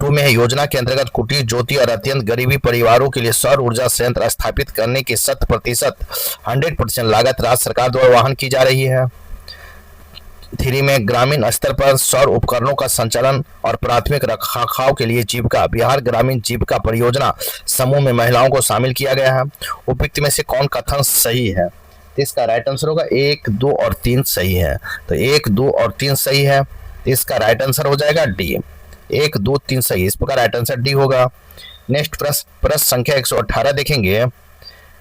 2 में योजना के अंतर्गत कुटीर ज्योति और अत्यंत गरीबी परिवारों के लिए सौर ऊर्जा संयंत्र स्थापित करने की 100% लागत राज्य सरकार द्वारा वहन की जा रही है। 3 में ग्रामीण स्तर पर सौर उपकरणों का संचालन और प्राथमिक रखरखाव के लिए जीविका बिहार ग्रामीण जीविका परियोजना समूह में महिलाओं को शामिल किया गया है। उपयुक्त में से कौन कथन सही है, तो इसका राइट आंसर होगा 1, 2 और 3 सही है। तो 1, 2 और 3 सही है, तो इसका राइट आंसर हो जाएगा डी। 1, 2, 3 सही, इस प्रकार राइट आंसर डी होगा। नेक्स्ट प्रश्न संख्या 118 देखेंगे।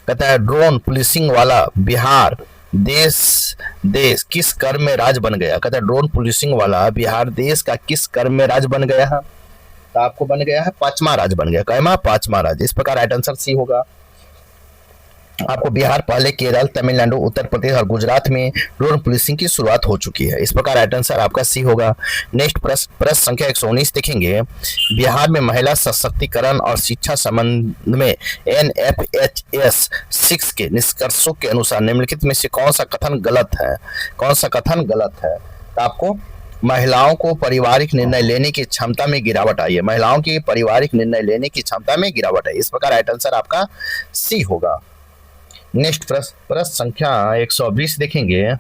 कहता है ड्रोन पुलिसिंग वाला बिहार देश किस क्रम में राज्य बन गया। कहता है ड्रोन पुलिसिंग वाला बिहार देश का किस क्रम में राज्य बन गया है, तो आपको बन गया है 5वां राज्य बन गया। कहमा 5वां राज्य। इस प्रकार राइट आंसर सी होगा। आपको बिहार पहले केरल तमिलनाडु उत्तर प्रदेश और गुजरात में ड्रोन पुलिसिंग की शुरुआत हो चुकी है। इस प्रकार राइट आंसर आपका सी होगा। नेक्स्ट प्रश्न संख्या 119 देखेंगे। बिहार में महिला सशक्तिकरण और शिक्षा संबंध में NFHS 6 के निष्कर्षों के अनुसार निम्नलिखित में से कौन सा कथन गलत है, कौन सा कथन गलत है। तो आपको महिलाओं को पारिवारिक निर्णय लेने की क्षमता में गिरावट आई है। महिलाओं की पारिवारिक निर्णय लेने की क्षमता में गिरावट है। इस प्रकार राइट आंसर आपका सी होगा। नेक्स्ट प्रश्न संख्या 120 देखेंगे।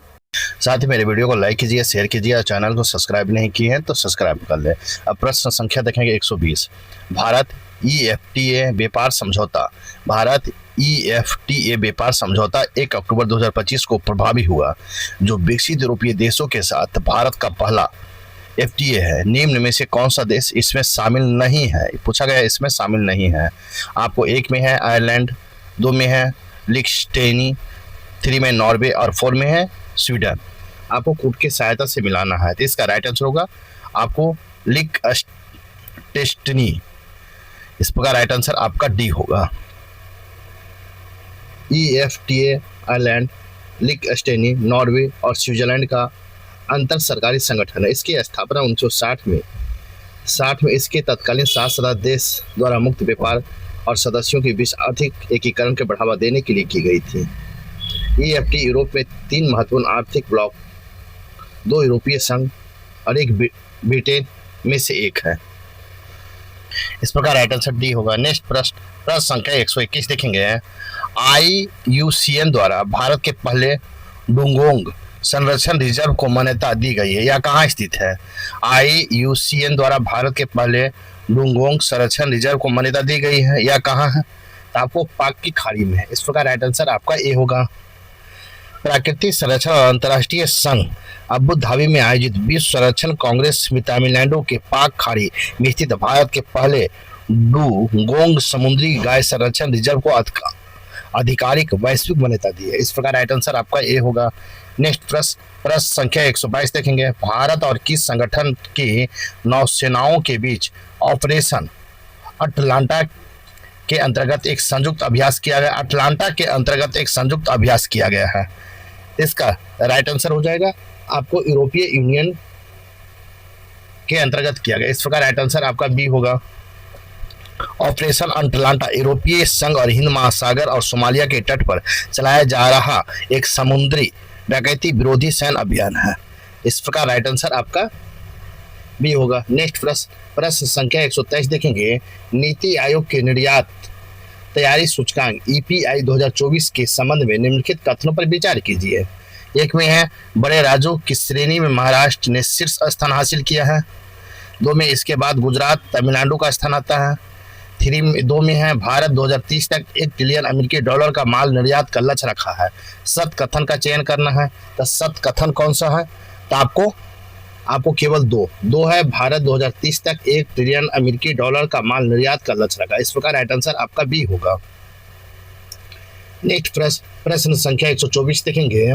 साथ ही मेरे वीडियो को लाइक कीजिए, शेयर कीजिए और चैनल को सब्सक्राइब नहीं किए हैं तो सब्सक्राइब कर ले। अब प्रश्न संख्या देखेंगे 120। भारत EFTA व्यापार समझौता 1 अक्टूबर 2025 को प्रभावी हुआ, जो विकसित यूरोपीय देशों के साथ भारत का पहला FTA है। निम्न में से कौन सा देश इसमें शामिल नहीं है, पूछा गया इसमें शामिल नहीं है। आपको 1 में है आयरलैंड, 2 में है लिechtenstein, 3 में नॉर्वे और 4 में है स्वीडन। आपको कोड की सहायता से मिलाना है, तो इसका राइट आंसर होगा आपको लिechtenstein। इस प्रकार राइट आंसर आपका डी होगा। EFTA आयरलैंड, लिechtenstein, नॉर्वे और स्विट्जरलैंड का अंतर सरकारी संगठन है। इसकी स्थापना 1960 में इसके तत्कालीन 7 सदस्य देश द्वारा मुक्त व्यापार और सदस्यों के बीच आर्थिक एकीकरण के बढ़ावा देने के लिए की गई थी। EFTA यूरोप में 3 महत्वपूर्ण आर्थिक ब्लॉक, 2 यूरोपीय संघ और 1 ब्रिटेन में से एक है। इस प्रकार राइट आंसर डी होगा। नेक्स्ट प्रश्न संख्या 121 देखेंगे। IUCN द्वारा भारत के पहले डुंगोंग संरक्षण रिजर्व को मान्यता दी गई है, यह कहाँ स्थित है। IUCN द्वारा भारत के पहले डुंगोंग संरक्षण रिजर्व को मान्यता दी गई है, यह कहाँ है, तो आपको पाक की खाड़ी में है। इस प्रकार राइट आंसर आपका ए होगा। प्राकृतिक संरक्षण और अंतर्राष्ट्रीय संघ अबू धाबी में आयोजित विश्व संरक्षण कांग्रेस में तमिलनाडु के पाक खाड़ी में स्थित भारत के पहले डुगोंग समुद्री गाय संरक्षण रिजर्व को आधिकारिक वैश्विक मान्यता दी है। इस प्रकार राइट आंसर आपका ए होगा। नेक्स्ट प्रश्न संख्या 122 देखेंगे। भारत और किस संगठन की नौसेनाओं के बीच ऑपरेशन अटलांटा के अंतर्गत एक संयुक्त अभ्यास किया गया, अटलांटा के अंतर्गत एक संयुक्त अभ्यास किया गया है। इसका राइट आंसर हो जाएगा आपको यूरोपीय यूनियन के अंतर्गत किया गया। इस प्रकार राइट आंसर आपका बी होगा। ऑपरेशन अटलांटा यूरोपीय संघ और हिंद महासागर और सोमालिया के तट पर चलाया जा रहा एक समुद्री डकैती विरोधी सैन्य अभियान है। इस प्रकार राइट आंसर आपका बी होगा। नेक्स्ट प्रश्न संख्या 123 देखेंगे। नीति आयोग के निर्यात तैयारी सूचकांक EPI 2024 के संबंध में निम्नलिखित कथनों पर विचार कीजिए। एक में है बड़े राज्यों की श्रेणी में महाराष्ट्र ने शीर्ष स्थान हासिल किया है। 2 में इसके बाद गुजरात तमिलनाडु का स्थान आता है। 2 में है भारत 2030 तक $1 ट्रिलियन का माल निर्यात का लक्ष्य रखा है। सत कथन का चयन करना है, तो सत कथन कौन सा है? तो आपको केवल दो है भारत 2030 तक $1 ट्रिलियन का माल निर्यात का लक्ष्य रखा। इस प्रकार राइट आंसर आपका बी होगा। नेक्स्ट प्रश्न संख्या 124 देखेंगे।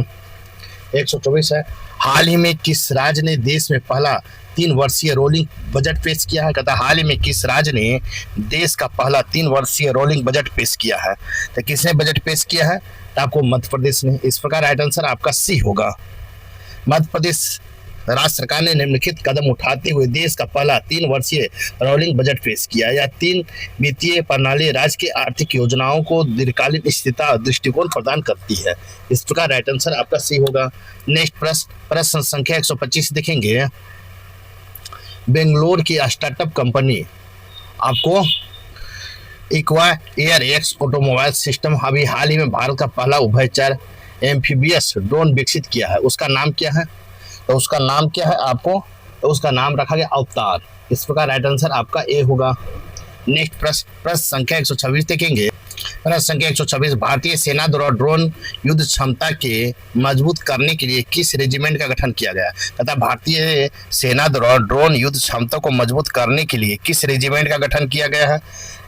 124 है, हाल ही में किस राज्य ने देश में पहला 3 वर्षीय रोलिंग बजट पेश किया है? कहता हाल ही में किस राज्य ने देश का पहला 3 वर्षीय रोलिंग बजट पेश किया है? तो किसने बजट पेश किया है? तो आपको मध्य प्रदेश ने। इस प्रकार राइट आंसर आपका सी होगा। मध्य प्रदेश राज्य सरकार ने निम्नलिखित कदम उठाते हुए देश का पहला 3 वर्षीय रोलिंग बजट पेश किया। यह 3 वित्तीय प्रणाली राज्य की आर्थिक योजनाओं को दीर्घकालीन स्थिरता और दृष्टिकोण प्रदान करती है। इस प्रकार राइट आंसर आपका सी होगा। नेक्स्ट प्रश्न संख्या 125 देखेंगे। बेंगलोर की स्टार्टअप कंपनी आपको इक्वा एयर एक्स ऑटोमोबाइल सिस्टम अभी हाल ही में भारत का पहला उभयचर एम्फीबियस ड्रोन विकसित किया है। उसका नाम क्या है? तो उसका नाम क्या है तो उसका नाम रखा गया अवतार। इस प्रकार राइट आंसर आपका ए होगा। नेक्स्ट प्रश्न संख्या 126 देखेंगे। प्रश्न संख्या 126, भारतीय सेना द्वारा ड्रोन युद्ध क्षमता के मजबूत करने के लिए किस रेजिमेंट का गठन किया गया? तथा भारतीय सेना द्वारा ड्रोन युद्ध क्षमता को मजबूत करने के लिए किस रेजिमेंट का गठन किया गया है?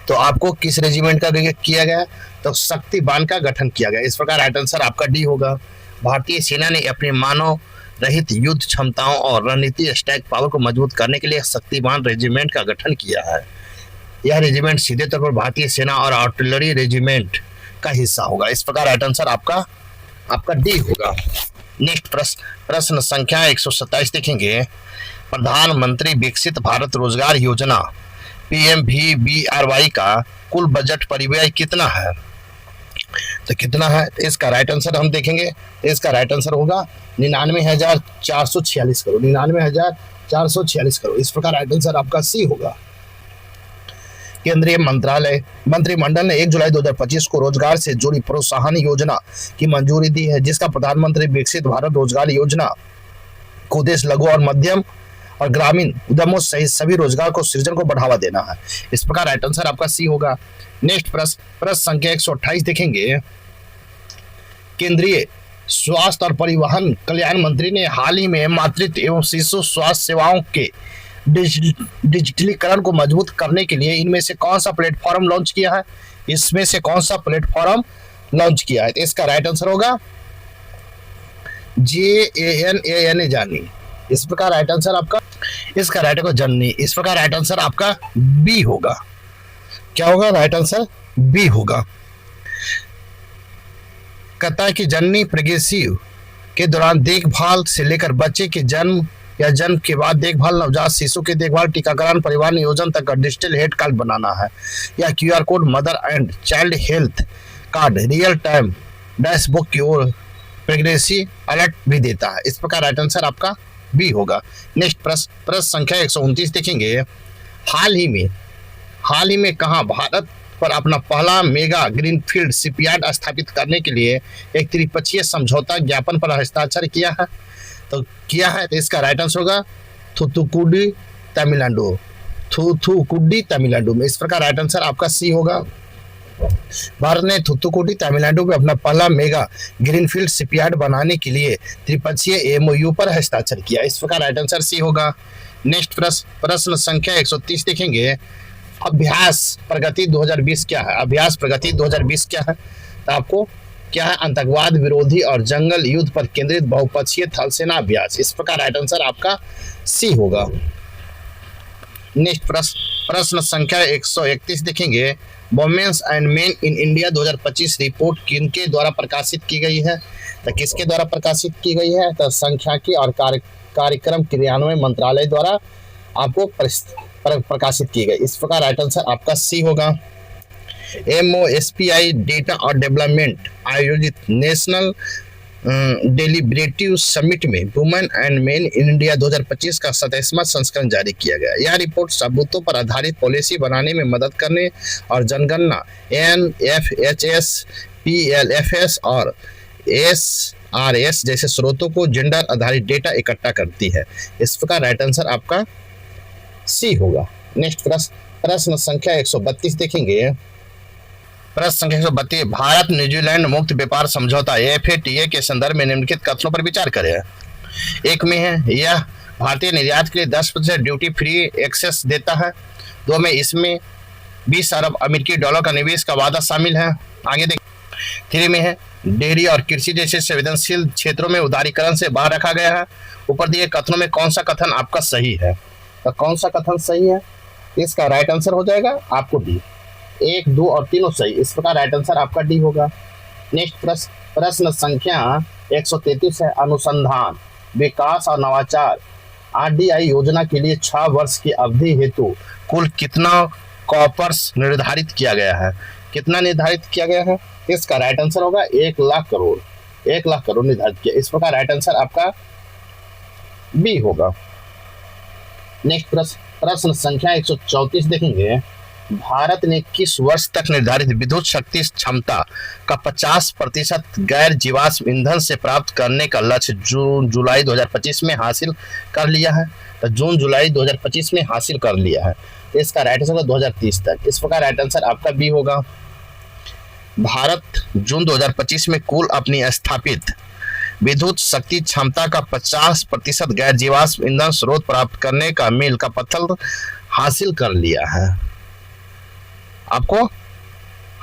तो आपको किस रेजिमेंट का किया गया? तो शक्तिबान का गठन किया गया। इस प्रकार राइट आंसर आपका डी होगा। भारतीय सेना ने अपने मानव रहित युद्ध क्षमताओं और रणनीति स्ट्राइक पावर को मजबूत करने के लिए शक्तिबान रेजिमेंट का गठन किया है। यह रेजिमेंट सीधे तौर पर भारतीय सेना और आर्टिलरी रेजिमेंट का हिस्सा होगा। इस प्रकार राइट आंसर आपका डी होगा। नेक्स्ट प्रश्न संख्या 127 देखेंगे। प्रधानमंत्री विकसित भारत रोजगार योजना PMVBRY का कुल बजट परिव्यय कितना है? तो कितना है? इसका राइट आंसर हम देखेंगे। इसका राइट आंसर होगा 99,446 करोड़। 99,446 करोड़। इस प्रकार राइट आंसर आपका सी होगा। केंद्रीय मंत्रिमंडल ने 1 जुलाई 2025 को रोजगार से जुड़ी प्रोत्साहन योजना की मंजूरी दी है, जिसका प्रधानमंत्री विकसित भारत रोजगार योजना को उद्देश्य लघु और मध्यम और ग्रामीण उद्यमों सहित सभी रोजगार को सृजन को बढ़ावा देना है। इस प्रकार राइट आंसर आपका सी होगा। नेक्स्ट प्रश्न संख्या 128 देखेंगे। केंद्रीय स्वास्थ्य और परिवहन कल्याण मंत्री ने हाल ही में मातृत्व एवं शिशु स्वास्थ्य सेवाओं के डिजिटलीकरण को मजबूत करने के लिए इनमें से कौन सा प्लेटफॉर्म लॉन्च किया है? इसमें से कौन सा प्लेटफॉर्म लॉन्च किया है? इसका राइट आंसर होगा JANAN जानी। इस प्रकार राइट आंसर आपका इसका राइट होगा जननी। इस प्रकार राइट आंसर आपका बी होगा। क्या होगा? राइट आंसर बी होगा। कहता है कि जननी प्रेगनेंसी के दौरान देखभाल से लेकर बच्चे के जन्म या जन्म के बाद देखभाल, नवजात शिशु के देखभाल, टीकाकरण, परिवार नियोजन तक का डिजिटल हेल्थ कार्ड बनाना है। या QR code mother and child health card real time dashboard की ओर प्रेगनेंसी अलर्ट भी देता है। इस प्रकार राइट आंसर आपका बी होगा। नेक्स्ट प्रश्न संख्या 129 देखेंगे। हाल ही में कहां भारत पर अपना पहला मेगा ग्रीनफील्ड शिपयार्ड स्थापित करने के लिए एक त्रिपक्षीय समझौता ज्ञापन पर हस्ताक्षर किया है? तो इसका राइट आंसर होगा थूथुकुडी तमिलनाडु में। इस प्रकार राइट आंसर आपका सी होगा। भारत ने थूथुकुडी तमिलनाडु में अपना पहला मेगा ग्रीनफील्ड शिपयार्ड बनाने के लिए त्रिपक्षीय MOU पर हस्ताक्षर किया। इस प्रकार राइट आंसर सी होगा। नेक्स्ट प्रश्न संख्या 130 देखेंगे। अभ्यास प्रगति 2020 क्या है? अभ्यास प्रगति 2020 क्या है? तो आपको क्या है? आतंकवाद विरोधी और जंगल युद्ध पर केंद्रित बहुपक्षीय थल सेना अभ्यास। इस प्रकार राइट आंसर आपका सी होगा। नेक्स्ट प्रश्न संख्या 131 देखेंगे, women's and men in India 2025 report किनके द्वारा प्रकाशित की गई है? तो किसके द्वारा प्रकाशित की गई है? तो सांख्यिकी और कार्यक्रम क्रियान्वयन मंत्रालय द्वारा आपको प्रकाशित की गई। इस प्रकार राइट आंसर आपका सी होगा। MOSPI डेटा और डेवलपमेंट आयोजित नेशनल डेलिब्रेटिव समिट में women and men in India 2025 का 27वां संस्करण जारी किया गया। यह रिपोर्ट सबूतों पर आधारित पॉलिसी बनाने में मदद करने और जनगणना NFHS, PLFS और SRS जैसे स्रोतों को जेंडर आधारित डेटा इकट्ठा करती है। इस प्रकार राइट आंसर आपका सी होगा। नेक्स्ट प्रश्न संख्या 132 देखेंगे। प्रश्न संख्या 132, भारत न्यूजीलैंड मुक्त व्यापार समझौता FTA के संदर्भ में निम्नलिखित कथनों पर विचार करें। एक में है, यह भारतीय निर्यात के लिए 10% ड्यूटी फ्री एक्सेस देता है। 2 में, इसमें 20 अरब अमेरिकी डॉलर का निवेश का वादा शामिल है। आगे देख 3 में है, डेयरी और कृषि जैसे संवेदनशील क्षेत्रों में उदारीकरण से बाहर रखा गया है। ऊपर दिए कथनों में कौन सा कथन आपका सही है? तो कौन सा कथन सही है? इसका राइट आंसर हो जाएगा आपको डी। 1, 2 और तीनों सही। इस प्रकार राइट आंसर आपका डी होगा। नेक्स्ट प्रश्न संख्या 133 है, अनुसंधान विकास और नवाचार RDI योजना के लिए 6 वर्ष की अवधि हेतु कुल कितना कॉर्पस निर्धारित किया गया है? कितना निर्धारित किया गया है? इसका राइट आंसर होगा 1 लाख करोड़। 1 लाख करोड़ निर्धारित किया। इस प्रकार राइट आंसर आपका बी होगा। नेक्स्ट प्रश्न संख्या 134 देखेंगे, भारत ने किस वर्ष तक निर्धारित विद्युत शक्ति क्षमता का 50% गैर जीवाश्म ईंधन से प्राप्त करने का लक्ष्य जून जुलाई 2025 में हासिल कर लिया है? तो जून जुलाई 2025 में हासिल कर लिया है। इसका राइट आंसर 2030 तक। इस प्रकार राइट आंसर आपका बी होगा। भारत जून 2025 में कुल अपनी स्थापित विद्युत शक्ति क्षमता का 50% गैर जीवाश्म ईंधन स्रोत प्राप्त करने का मील का पत्थर हासिल कर लिया है। आपको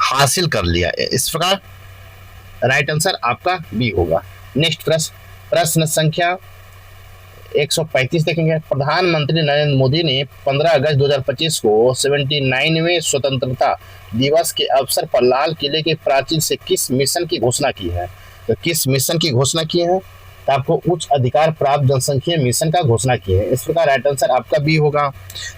हासिल कर लिया है। इस प्रकार राइट आंसर आपका बी होगा। नेक्स्ट प्रश्न संख्या 135 देखेंगे, प्रधानमंत्री नरेंद्र मोदी ने 15 अगस्त 2025 को 79वें स्वतंत्रता दिवस के अवसर पर लाल किले के प्राचीर से किस मिशन की घोषणा की है? तो किस मिशन की घोषणा की है? तो आपको उच्च अधिकार प्राप्त जनसंख्या मिशन का घोषणा की है। इस प्रकार राइट आंसर आपका बी होगा।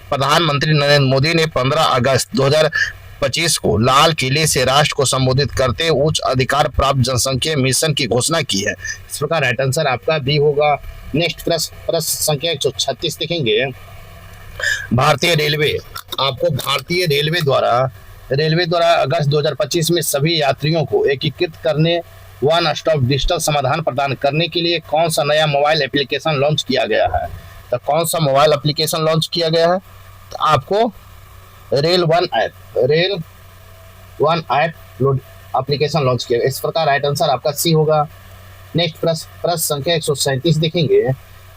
प्रधानमंत्री नरेंद्र मोदी ने 15 अगस्त 2025 को लाल किले से राष्ट्र को संबोधित करते उच्च अधिकार प्राप्त जनसंख्या मिशन की घोषणा की है। इस प्रकार राइट आंसर आपका बी होगा। नेक्स्ट प्रश्न संख्या 136 देखेंगे, भारतीय रेलवे आपको भारतीय रेलवे द्वारा अगस्त 2025 में सभी यात्रियों को एकीकृत करने वन स्टॉप डिजिटल समाधान प्रदान करने के लिए कौन सा नया मोबाइल एप्लीकेशन लॉन्च किया गया है? तो कौन सा मोबाइल एप्लीकेशन लॉन्च किया गया है? तो आपको rail one app application launch किया गया। इस प्रकार राइट आंसर आपका सी होगा। नेक्स्ट प्रश्न संख्या 137 देखेंगे,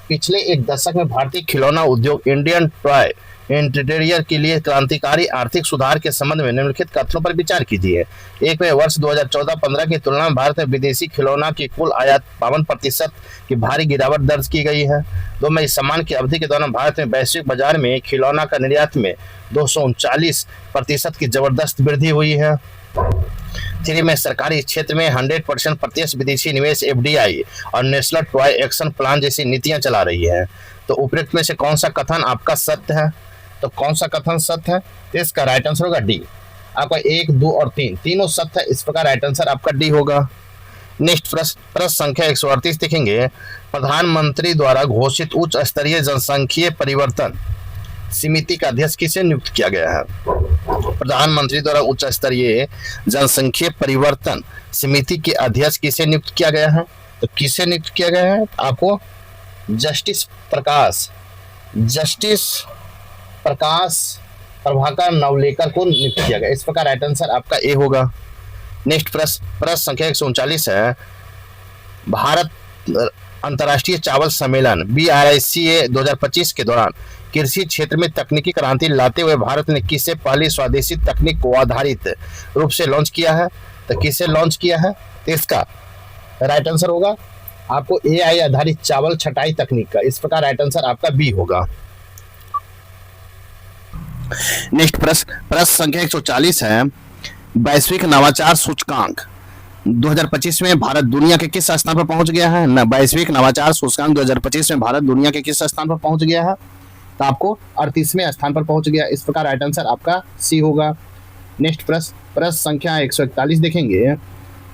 पिछले एक दशक में भारतीय खिलौना उद्योग इंडियन टॉय इंटीरियर के लिए क्रांतिकारी आर्थिक सुधार के संबंध में निम्नलिखित कथनों पर विचार कीजिए। एक में, वर्ष 2014-15 की तुलना में भारत में विदेशी खिलौना की कुल आयात 52% की भारी गिरावट दर्ज की गई है। 2 में, इस सम्मान की अवधि के दौरान भारत में वैश्विक बाजार में खिलौना का निर्यात में 239% की जबरदस्त वृद्धि हुई है। 3 में, सरकारी क्षेत्र में 100% प्रत्यक्ष विदेशी निवेश FDI और नेशनल टॉय एक्शन प्लान जैसी नीतियां चला रही है। तो उपरोक्त में से कौन सा कथन आपका सत्य है? तो कौन सा कथन सत्य है? तो इसका राइट आंसर होगा डी। आपका 1, 2 और 3 तीनों सत्य है। इस प्रकार राइट आंसर आपका डी होगा। नेक्स्ट प्रश्न संख्या 138 देखेंगे, प्रधानमंत्री द्वारा घोषित उच्च स्तरीय जनसंख्यीय परिवर्तन समिति का अध्यक्ष किसे नियुक्त किया गया है? प्रधानमंत्री द्वारा उच्च स्तरीय जनसंख्यीय परिवर्तन समिति के अध्यक्ष किसे नियुक्त किया गया है? तो किसे नियुक्त किया गया है? आपको जस्टिस प्रभाकर नवलेकर को नियुक्त किया गया। इस प्रकार राइट आंसर आपका ए होगा। नेक्स्ट प्रश्न संख्या 139 है, भारत अंतर्राष्ट्रीय चावल सम्मेलन BRICA 2025 के दौरान कृषि क्षेत्र में तकनीकी क्रांति लाते हुए भारत ने किसे पहली स्वदेशी तकनीक को आधारित रूप से लॉन्च किया है? तो किसे लॉन्च किया है? तो इसका राइट आंसर होगा आपको AI आधारित चावल छटाई तकनीक का। इस प्रकार राइट आंसर आपका बी होगा। नेक्स्ट प्रश्न संख्या 140 है, वैश्विक नवाचार सूचकांक 2025 में भारत दुनिया के किस स्थान पर पहुंच गया है? न वैश्विक नवाचार सूचकांक 2025 में भारत दुनिया के किस स्थान पर पहुंच गया है? तो आपको 38वें स्थान पर पहुंच गया। इस प्रकार राइट आंसर आपका सी होगा। नेक्स्ट प्रश्न संख्या 141 देखेंगे,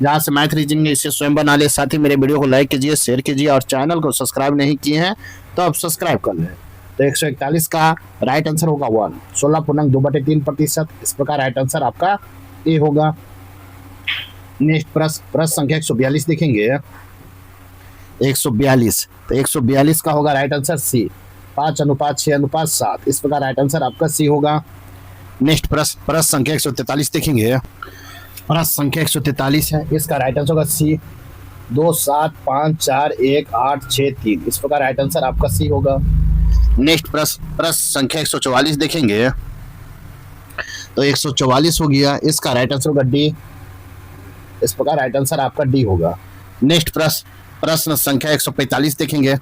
जहां से मैथ रीजनिंग इसे स्वयं बना ले। साथ ही मेरे वीडियो को लाइक कीजिए, शेयर कीजिए और चैनल को सब्सक्राइब नहीं किए हैं तो आप सब्सक्राइब कर लें। तो 141 का राइट आंसर होगा 1, 16.2/3%। इस प्रकार राइट आंसर आपका ए होगा। नेक्स्ट प्रश्न संख्या 142 देखेंगे, 142, तो 142 का होगा राइट आंसर सी, 5:6:7। इस प्रकार राइट आंसर आपका सी होगा। नेक्स्ट प्रश्न संख्या 143 देखेंगे, प्रश्न संख्या 143 है, इसका राइट आंसर होगा सी, 2, 7, 5, 4, 1, 8, 6, 3। इस प्रकार राइट आंसर आपका सी होगा। नेक्स्ट प्रश्न संख्या 144 देखेंगे, तो 144 हो गया, इसका राइट आंसर होगा डी। इस प्रकार राइट आंसर आपका डी होगा। नेक्स्ट प्रश्न संख्या 145 देखेंगे,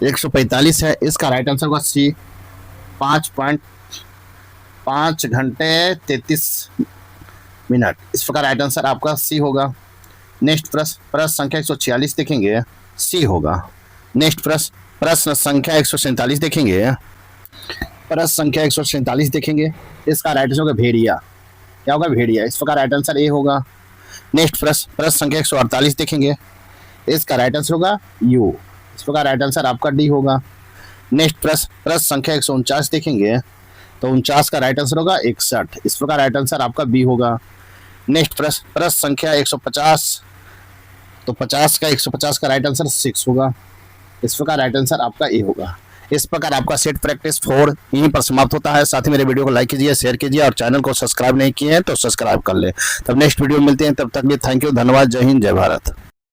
145 है, इसका राइट आंसर होगा सी, 5 घंटे 33 मिनट। इस प्रकार राइट आंसर आपका सी होगा। नेक्स्ट प्रश्न संख्या 146 देखेंगे, सी होगा। नेक्स्ट प्रश्न संख्या 147 देखेंगे, प्रश्न संख्या 147 देखेंगे, इसका राइट आंसर होगा भेड़िया। क्या होगा? भेड़िया। इस प्रकार राइट आंसर ए होगा। नेक्स्ट प्रश्न संख्या 148 देखेंगे, इसका राइट आंसर होगा यू। इस प्रकार राइट आंसर आपका डी होगा। नेक्स्ट प्रश्न संख्या 149 देखेंगे, तो 49 का राइट आंसर होगा 61। इस प्रकार राइट आंसर आपका बी होगा। नेक्स्ट प्रश्न संख्या 150, तो 150 का राइट आंसर 6 होगा। इस प्रकार राइट आंसर आपका ए होगा। इस प्रकार आपका सेट प्रैक्टिस 4 यहीं पर समाप्त होता है। साथ ही मेरे वीडियो को लाइक कीजिए, शेयर कीजिए और चैनल को सब्सक्राइब नहीं किए हैं तो सब्सक्राइब कर ले। तब नेक्स्ट वीडियो में मिलते हैं, तब तक लिए थैंक यू, धन्यवाद, जय हिंद, जय भारत।